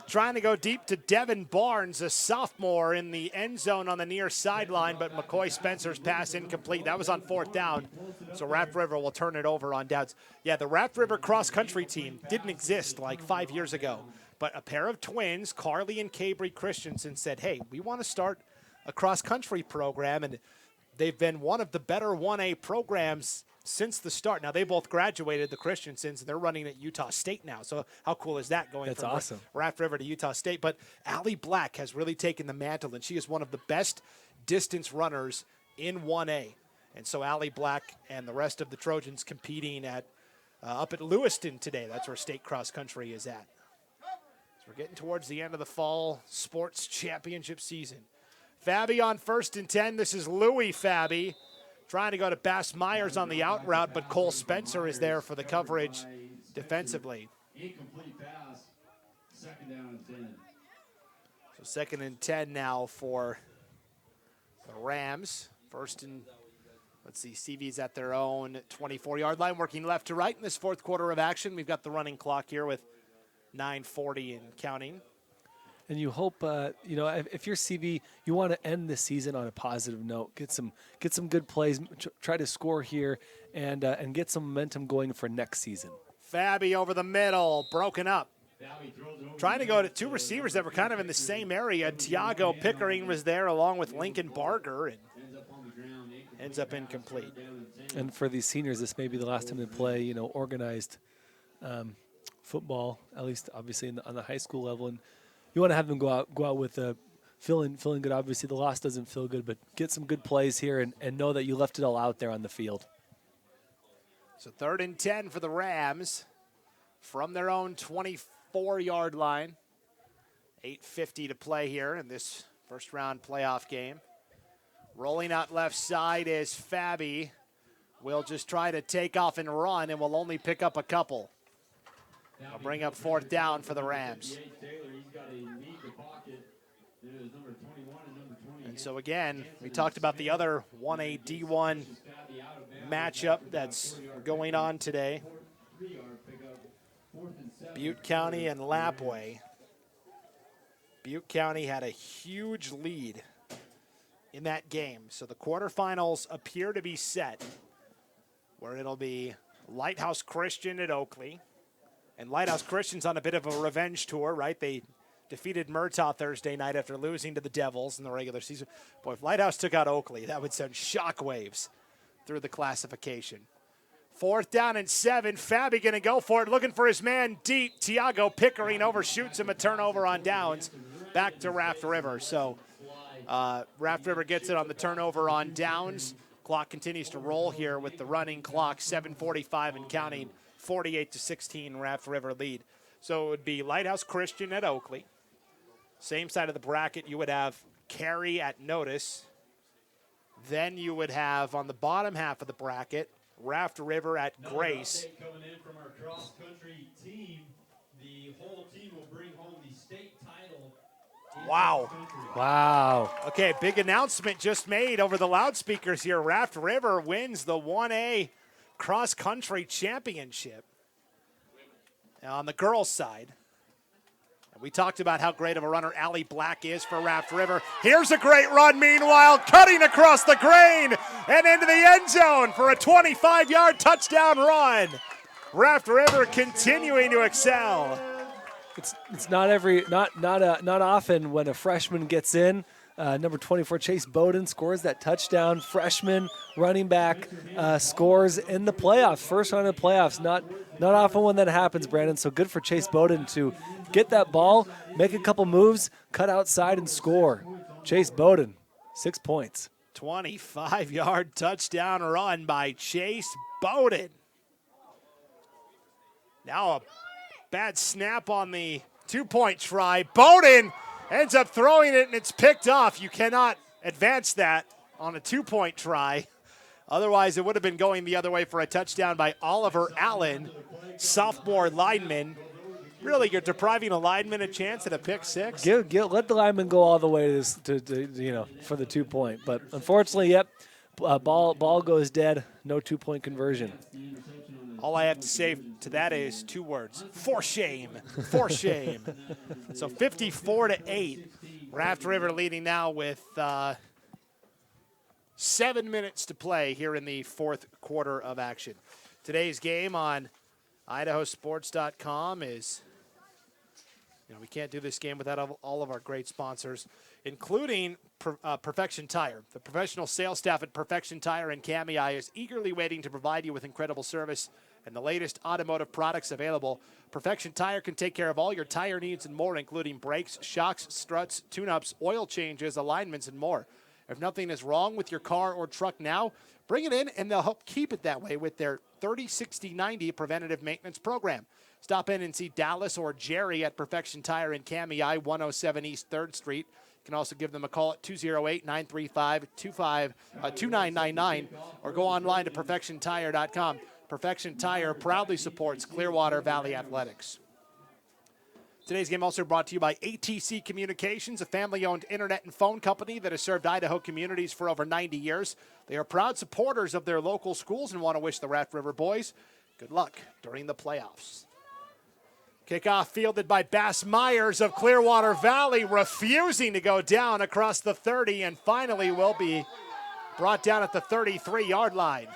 trying to go deep to Devin Barnes, a sophomore, in the end zone on the near sideline, but McCoy Spencer's pass incomplete. That was on 4th down, so Raft River will turn it over on downs. Yeah, the Raft River cross-country team didn't exist like 5 years ago, but a pair of twins, Carly and Cabry Christensen, said, hey, we want to start a cross-country program, and they've been one of the better 1A programs since the start. Now, they both graduated, the Christensens, and they're running at Utah State now. So how cool is that going from awesome. Raft River to Utah State? But Allie Black has really taken the mantle, and she is one of the best distance runners in 1A. And so Allie Black and the rest of the Trojans competing at up at Lewiston today. That's where state cross country is at. So we're getting towards the end of the fall sports championship season. Fabi on 1st and 10. This is Louie Fabi trying to go to Bass Myers on the out route, but Cole Spencer is there for the coverage defensively. Incomplete pass, 2nd down and 10. So 2nd and 10 now for the Rams. 1st and, let's see, CV's at their own 24-yard line, working left to right in this 4th quarter of action. We've got the running clock here with 9:40 and counting. And you hope, if you're CV, you want to end the season on a positive note. Get some good plays, try to score here, and get some momentum going for next season. Fabi over the middle, broken up. Trying to go to 2 receivers that were kind of in the same area. Tiago Pickering was there along with Lincoln Barger, and ends up incomplete. And for these seniors, this may be the last time they play, organized football, at least obviously on the high school level. And you want to have them go out with feeling good. Obviously, the loss doesn't feel good, but get some good plays here and know that you left it all out there on the field. So 3rd and 10 for the Rams from their own 24-yard line. 8:50 to play here in this first-round playoff game. Rolling out left side is Fabi. We'll just try to take off and run, and we'll only pick up a couple. I'll bring up 4th down for the Rams. And so again, we talked about the other 1A D1 matchup that's going on today. Butte County and Lapwai. Butte County had a huge lead in that game. So the quarterfinals appear to be set, where it'll be Lighthouse Christian at Oakley. And Lighthouse Christian's on a bit of a revenge tour, right? They defeated Murtaugh Thursday night after losing to the Devils in the regular season. Boy, if Lighthouse took out Oakley, that would send shockwaves through the classification. 4th down and 7. Fabi going to go for it, looking for his man deep. Tiago Pickering overshoots him, a turnover on downs. Back to Raft River. So Raft River gets it on the turnover on downs. Clock continues to roll here with the running clock, 7:45 and counting. 48-16 Raft River lead. So it would be Lighthouse Christian at Oakley. Same side of the bracket, you would have Cary at Notice. Then you would have on the bottom half of the bracket, Raft River at Grace. Coming in from our cross-country team, the whole team will bring home the state title. Wow. Wow. Okay, big announcement just made over the loudspeakers here. Raft River wins the 1A cross-country championship on the girls' side. And we talked about how great of a runner Allie Black is for Raft River. Here's a great run, meanwhile, cutting across the grain and into the end zone for a 25-yard touchdown run. Raft River continuing to excel. It's not often when a freshman gets in. Number 24, Chase Bowden, scores that touchdown. Freshman running back scores in the playoffs, first round of the playoffs. Not often when that happens, Brandon. So good for Chase Bowden to get that ball, make a couple moves, cut outside, and score. Chase Bowden, 6 points. 25-yard touchdown run by Chase Bowden. Now a bad snap on the two-point try. Bowden ends up throwing it, and it's picked off. You cannot advance that on a two-point try. Otherwise, it would have been going the other way for a touchdown by Oliver Allen, sophomore lineman. Really, you're depriving a lineman a chance at a pick six? Let the lineman go all the way for the 2 point. But unfortunately, ball goes dead. No 2 point conversion. All I have to say to that is 2 words: for shame, for shame. So 54-8, Raft River leading now with 7 minutes to play here in the 4th quarter of action. Today's game on IdahoSports.com is, we can't do this game without all of our great sponsors, including Perfection Tire. The professional sales staff at Perfection Tire in Kamei is eagerly waiting to provide you with incredible service and the latest automotive products available. Perfection Tire can take care of all your tire needs and more, including brakes, shocks, struts, tune-ups, oil changes, alignments, and more. If nothing is wrong with your car or truck now, bring it in and they'll help keep it that way with their 30-60-90 preventative maintenance program. Stop in and see Dallas or Jerry at Perfection Tire in Kamei, 107 East 3rd Street. You can also give them a call at 208-935-2999 or go online to perfectiontire.com. Perfection Tire proudly supports Clearwater Valley Athletics. Today's game also brought to you by ATC Communications, a family-owned internet and phone company that has served Idaho communities for over 90 years. They are proud supporters of their local schools and want to wish the Raft River boys good luck during the playoffs. Kickoff fielded by Bass Myers of Clearwater Valley, refusing to go down across the 30, and finally will be brought down at the 33-yard line.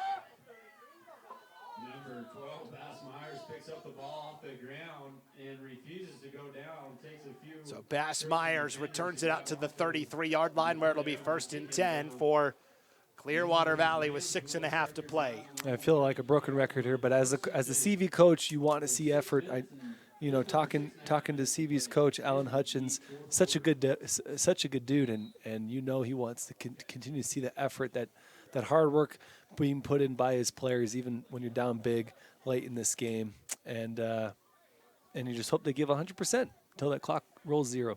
Number 12, Bass Myers picks up the ball off the ground and refuses to go down, takes a few. So Bass Myers returns it out to the 33-yard line where it'll be 1st and 10 for Clearwater Valley with 6.5 to play. I feel like a broken record here, but as a CV coach, you want to see effort. Talking to CV's coach, Alan Hutchins, such a good dude, and he wants to continue to see the effort, that hard work being put in by his players, even when you're down big late in this game, and you just hope they give 100% until that clock rolls 0.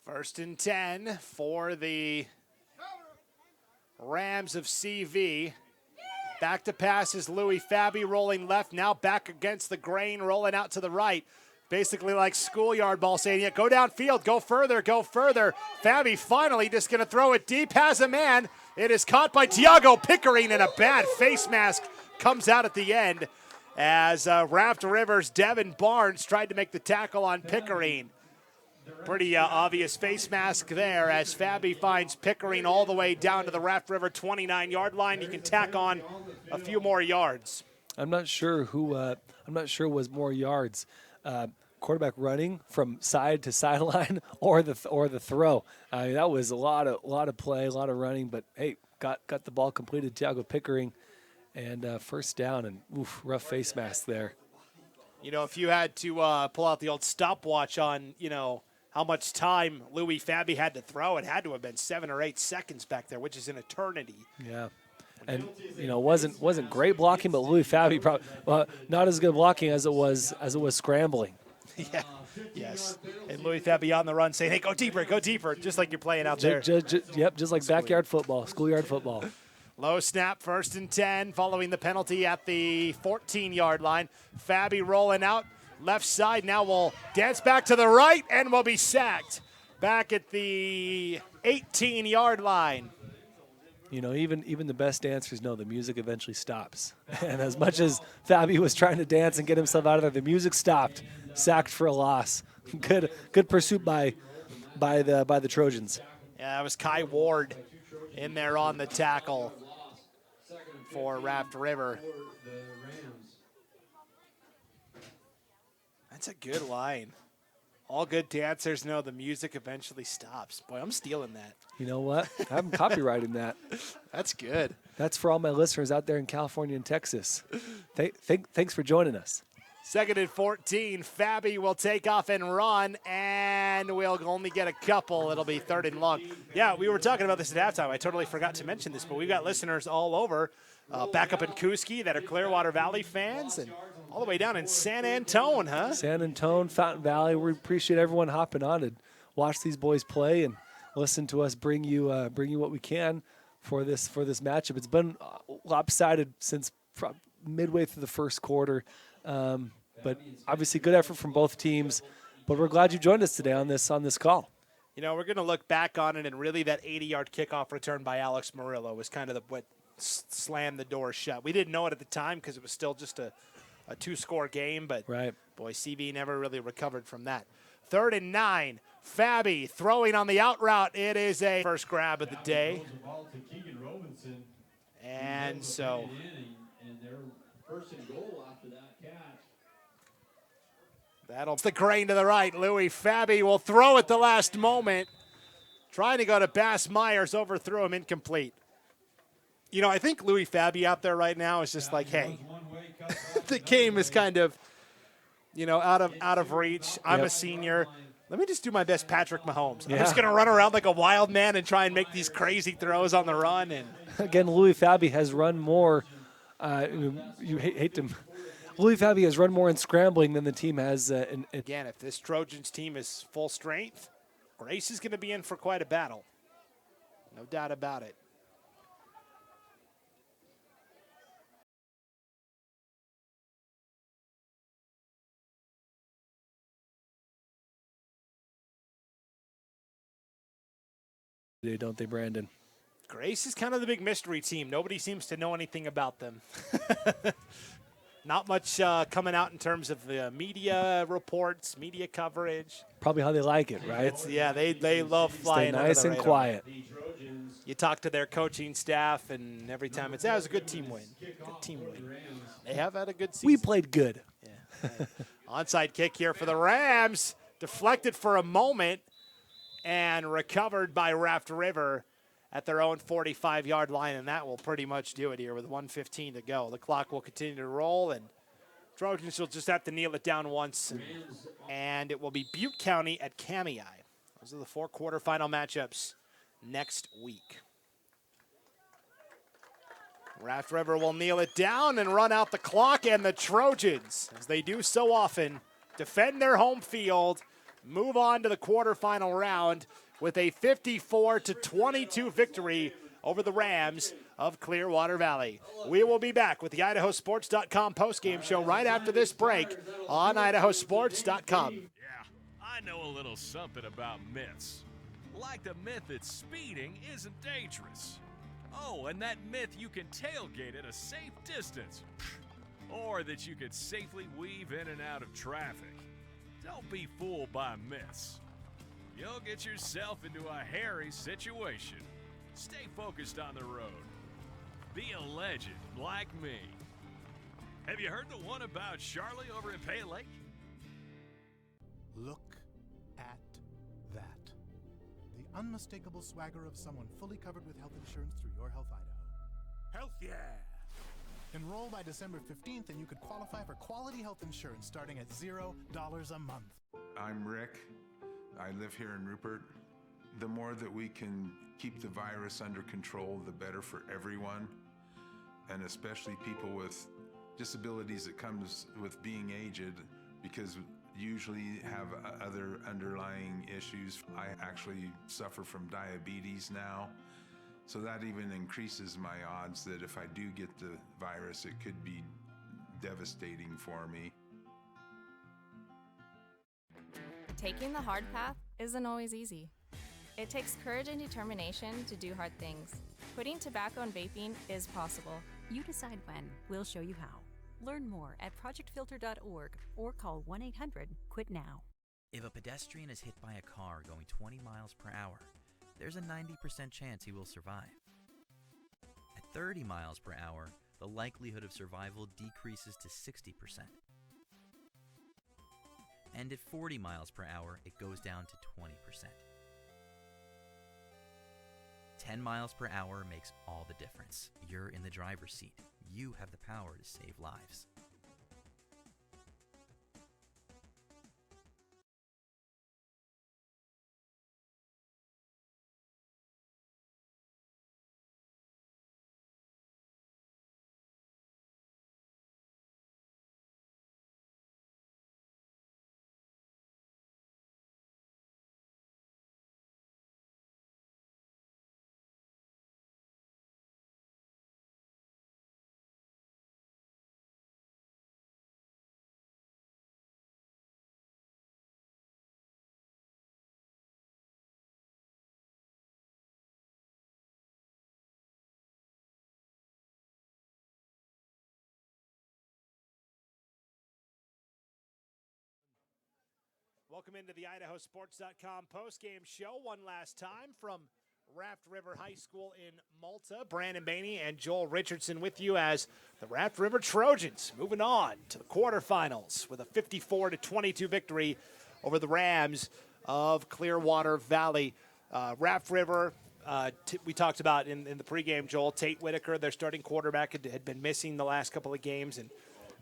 1st and 10 for the Rams of CV. Back to pass is Louis Fabi rolling left, now back against the grain, rolling out to the right. Basically like schoolyard ball, saying, yeah, go downfield, go further, go further. Fabi finally just going to throw it deep, has a man. It is caught by Tiago Pickering, and a bad face mask comes out at the end as Raft River's Devin Barnes tried to make the tackle on Pickering. Pretty obvious face mask there as Fabi finds Pickering all the way down to the Raft River 29-yard line. You can tack on a few more yards. I'm not sure was more yards, quarterback running from side to sideline or the throw. That was a lot of play, a lot of running, but hey, got the ball completed. Tiago Pickering, and 1st down, and rough face mask there. If you had to pull out the old stopwatch on how much time Louis Fabi had to throw, it had to have been 7 or 8 seconds back there, which is an eternity. Yeah. And wasn't great blocking, but Louis Fabi probably not as good blocking as it was scrambling. Yeah. Yes. And Louis Fabi on the run saying, "Hey, go deeper, just like you're playing out there." Just like backyard football, schoolyard football. Low snap, 1st and 10, following the penalty at the 14-yard line. Fabi rolling out left side, now will dance back to the right and will be sacked back at the 18-yard line. Even the best dancers know the music eventually stops. And as much as Fabi was trying to dance and get himself out of there, the music stopped. Sacked for a loss. Good pursuit by the Trojans. Yeah, that was Kai Ward in there on the tackle for Raft River. That's a good line. All good dancers know the music eventually stops. Boy, I'm stealing that. You know what? I'm copywriting that. That's good. That's for all my listeners out there in California and Texas. Thanks for joining us. 2nd and 14. Fabi will take off and run, and we'll only get a couple. It'll be 3rd and long. Yeah, we were talking about this at halftime. I totally forgot to mention this, but we've got listeners all over, back up in Kuski that are Clearwater Valley fans, and all the way down in San Antone, huh? San Antone, Fountain Valley. We appreciate everyone hopping on to watch these boys play and listen to us bring you what we can for this matchup. It's been lopsided since midway through the 1st quarter. But obviously good effort from both teams. But we're glad you joined us today on this call. We're going to look back on it, and really that 80-yard kickoff return by Alex Murillo was kind of what slammed the door shut. We didn't know it at the time because it was still just a 2-score game, but boy, CB never really recovered from that. 3rd and 9. Fabi throwing on the out route. It is a first grab of the day. And so First and goal after that catch. that'll the grain to the right. Louis Fabi will throw at the last moment. Trying to go to Bass Myers, overthrew him, incomplete. You know, I think Louis Fabi out there right now is just like, hey, the game is kind of, you know, out of reach. I'm a senior. Let me just do my best Patrick Mahomes. I'm just going to run around like a wild man and try and make these crazy throws on the run. And again, Louis Fabi has run more. You hate to. Louis Fabi has run more in scrambling than the team has. Again, if this Trojans team is full strength, Grace is going to be in for quite a battle. No doubt about it. Don't they, Brandon? Grace is kind of the big mystery team. Nobody seems to know anything about them. Not much coming out in terms of the media reports, media coverage. Probably how they like it, right? They love flying. Stay nice and quiet. You talk to their coaching staff, and every time it's, that was a good team win. Good team win. They have had a good season. We played good. Yeah. Onside kick here for the Rams. Deflected for a moment and recovered by Raft River at their own 45-yard line, and that will pretty much do it here with 1:15 to go. The clock will continue to roll, and Trojans will just have to kneel it down once, and it will be Butte County at Kamei. Those are the 4 quarterfinal matchups next week. Raft River will kneel it down and run out the clock, and the Trojans, as they do so often, defend their home field, move on to the quarterfinal round with a 54-22 victory over the Rams of Clearwater Valley. We will be back with the IdahoSports.com postgame show right after this break on IdahoSports.com. Yeah, I know a little something about myths. Like the myth that speeding isn't dangerous. Oh, and that myth you can tailgate at a safe distance. Or that you could safely weave in and out of traffic. Don't be fooled by myths. You'll get yourself into a hairy situation. Stay focused on the road. Be a legend like me. Have you heard the one about Charlie over at Pay Lake? Look at that. The unmistakable swagger of someone fully covered with health insurance through Your Health Idaho. Health yeah! Enroll by December 15th and you could qualify for quality health insurance starting at $0 a month. I'm Rick. I live here in Rupert. The more that we can keep the virus under control, the better for everyone, and especially people with disabilities that comes with being aged, because usually have other underlying issues. I actually suffer from diabetes now, so that even increases my odds that if I do get the virus, it could be devastating for me. Taking the hard path isn't always easy. It takes courage and determination to do hard things. Quitting tobacco and vaping is possible. You decide when. We'll show you how. Learn more at projectfilter.org or call 1-800-QUIT-NOW. If a pedestrian is hit by a car going 20 miles per hour, there's a 90% chance he will survive. At 30 miles per hour, the likelihood of survival decreases to 60%. And at 40 miles per hour, it goes down to 20%. 10 miles per hour makes all the difference. You're in the driver's seat. You have the power to save lives. Welcome into the IdahoSports.com postgame show one last time from Raft River High School in Malta. Brandon Bainey and Joel Richardson with you as the Raft River Trojans moving on to the quarterfinals with a 54-22 victory over the Rams of Clearwater Valley. Raft River, we talked about in the pregame, Joel, Tate Whitaker, their starting quarterback, had been missing the last couple of games, and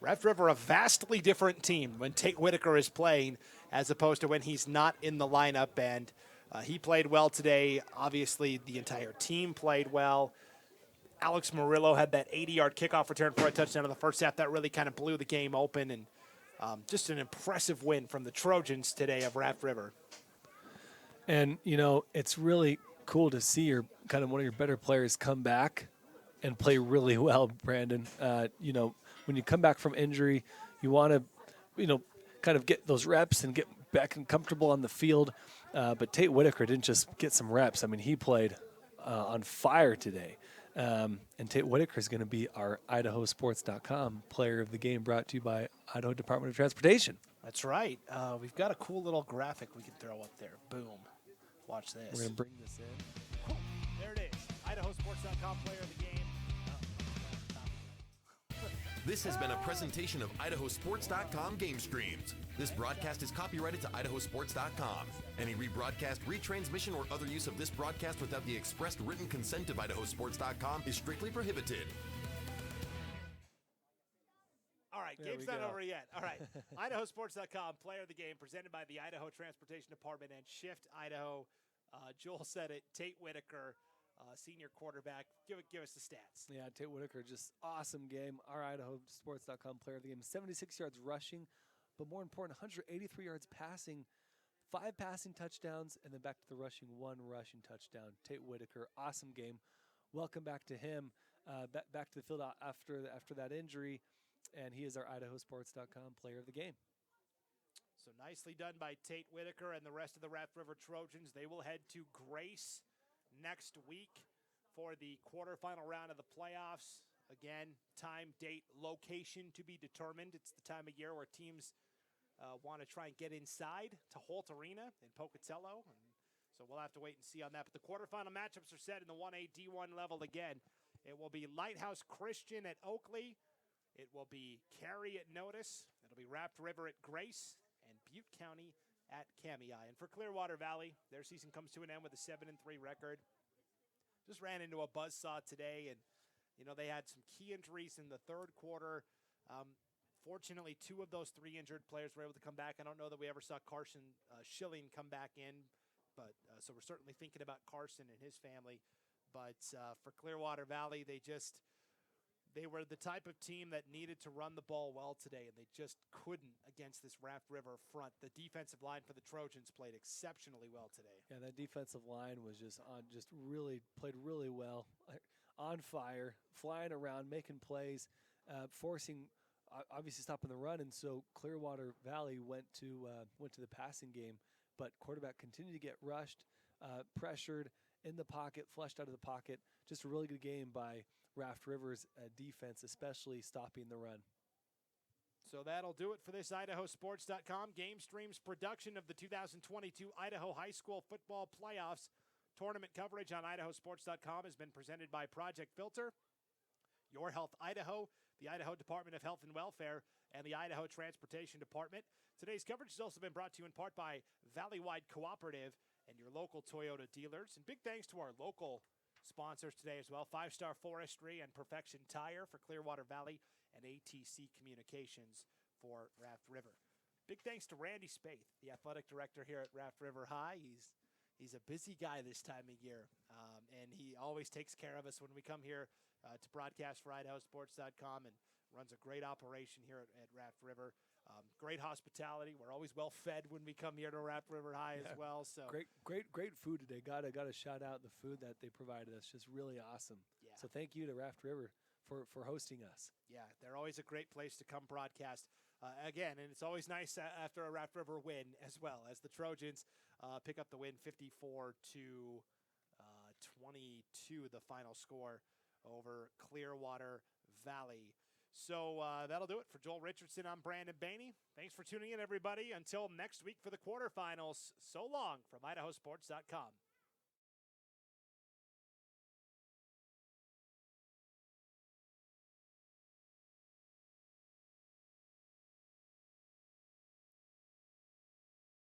Raft River, a vastly different team when Tate Whitaker is playing as opposed to when he's not in the lineup, and he played well today. Obviously, the entire team played well. Alex Murillo had that 80-yard kickoff return for a touchdown in the first half. That really kind of blew the game open, and just an impressive win from the Trojans today of Raft River. And, you know, it's really cool to see your kind of one of your better players come back and play really well, Brandon. You know, when you come back from injury, you want to, you know, kind of get those reps and get back and comfortable on the field. But Tate Whitaker didn't just get some reps. I mean, he played on fire today. And Tate Whitaker is going to be our IdahoSports.com player of the game, brought to you by Idaho Department of Transportation. That's right. We've got a cool little graphic we can throw up there. Boom. Watch this. We're going to bring this in. There it is. IdahoSports.com player of the game. This has been a presentation of IdahoSports.com GameStreams. This broadcast is copyrighted to IdahoSports.com. Any rebroadcast, retransmission, or other use of this broadcast without the expressed written consent of IdahoSports.com is strictly prohibited. All right, game's not over yet. All right, IdahoSports.com player of the game presented by the Idaho Transportation Department and Shift Idaho. Joel said it. Tate Whitaker, senior quarterback. Give us the stats. Yeah, Tate Whitaker, just awesome game. Our IdahoSports.com player of the game. 76 yards rushing, but more important, 183 yards passing, 5 passing touchdowns, and then back to the rushing, 1 rushing touchdown. Tate Whitaker, awesome game. Welcome back to him. Back to the field after that injury, and he is our IdahoSports.com player of the game. So nicely done by Tate Whitaker and the rest of the Raft River Trojans. They will head to Grace next week for the quarterfinal round of the playoffs. Again, time, date, location to be determined. It's the time of year where teams want to try and get inside to Holt Arena in Pocatello. And so we'll have to wait and see on that. But the quarterfinal matchups are set in the 1A D1 level again. It will be Lighthouse Christian at Oakley. It will be Cary at Notice. It'll be Raft River at Grace and Butte County at Kamei. And for Clearwater Valley, their season comes to an end with a 7-3 record. Just ran into a buzzsaw today, and you know they had some key injuries in the third quarter. Fortunately, 2 of those 3 injured players were able to come back. I don't know that we ever saw Carson Schilling come back in, but so we're certainly thinking about Carson and his family. But for Clearwater Valley, they were the type of team that needed to run the ball well today, and they just couldn't against this Raft River front. The defensive line for the Trojans played exceptionally well today. Yeah, that defensive line was played really well, on fire, flying around, making plays, forcing, obviously stopping the run. And so Clearwater Valley went to the passing game, but quarterback continued to get rushed, pressured in the pocket, flushed out of the pocket. Just a really good game by Raft River's defense, especially stopping the run. So that'll do it for this IdahoSports.com GameStreams production of the 2022 Idaho High School Football Playoffs. Tournament coverage on IdahoSports.com has been presented by Project Filter, Your Health Idaho, the Idaho Department of Health and Welfare, and the Idaho Transportation Department. Today's coverage has also been brought to you in part by Valleywide Cooperative and your local Toyota dealers. And big thanks to our local sponsors today as well, 5-Star Forestry and Perfection Tire for Clearwater Valley and ATC Communications for Raft River. Big thanks to Randy Spaeth, the athletic director here at Raft River High. He's a busy guy this time of year, and he always takes care of us when we come here to broadcast for IdahoSports.com, and runs a great operation here at Raft River. Great hospitality. We're always well fed when we come here to Raft River High as well. So great food today. Got to shout out the food that they provided us. Just really awesome. Yeah. So thank you to Raft River for hosting us. Yeah, they're always a great place to come broadcast. Again, and it's always nice after a Raft River win as well, as the Trojans pick up the win 54-22, the final score over Clearwater Valley. So that'll do it for Joel Richardson. I'm Brandon Baney. Thanks for tuning in, everybody. Until next week for the quarterfinals. So long from IdahoSports.com.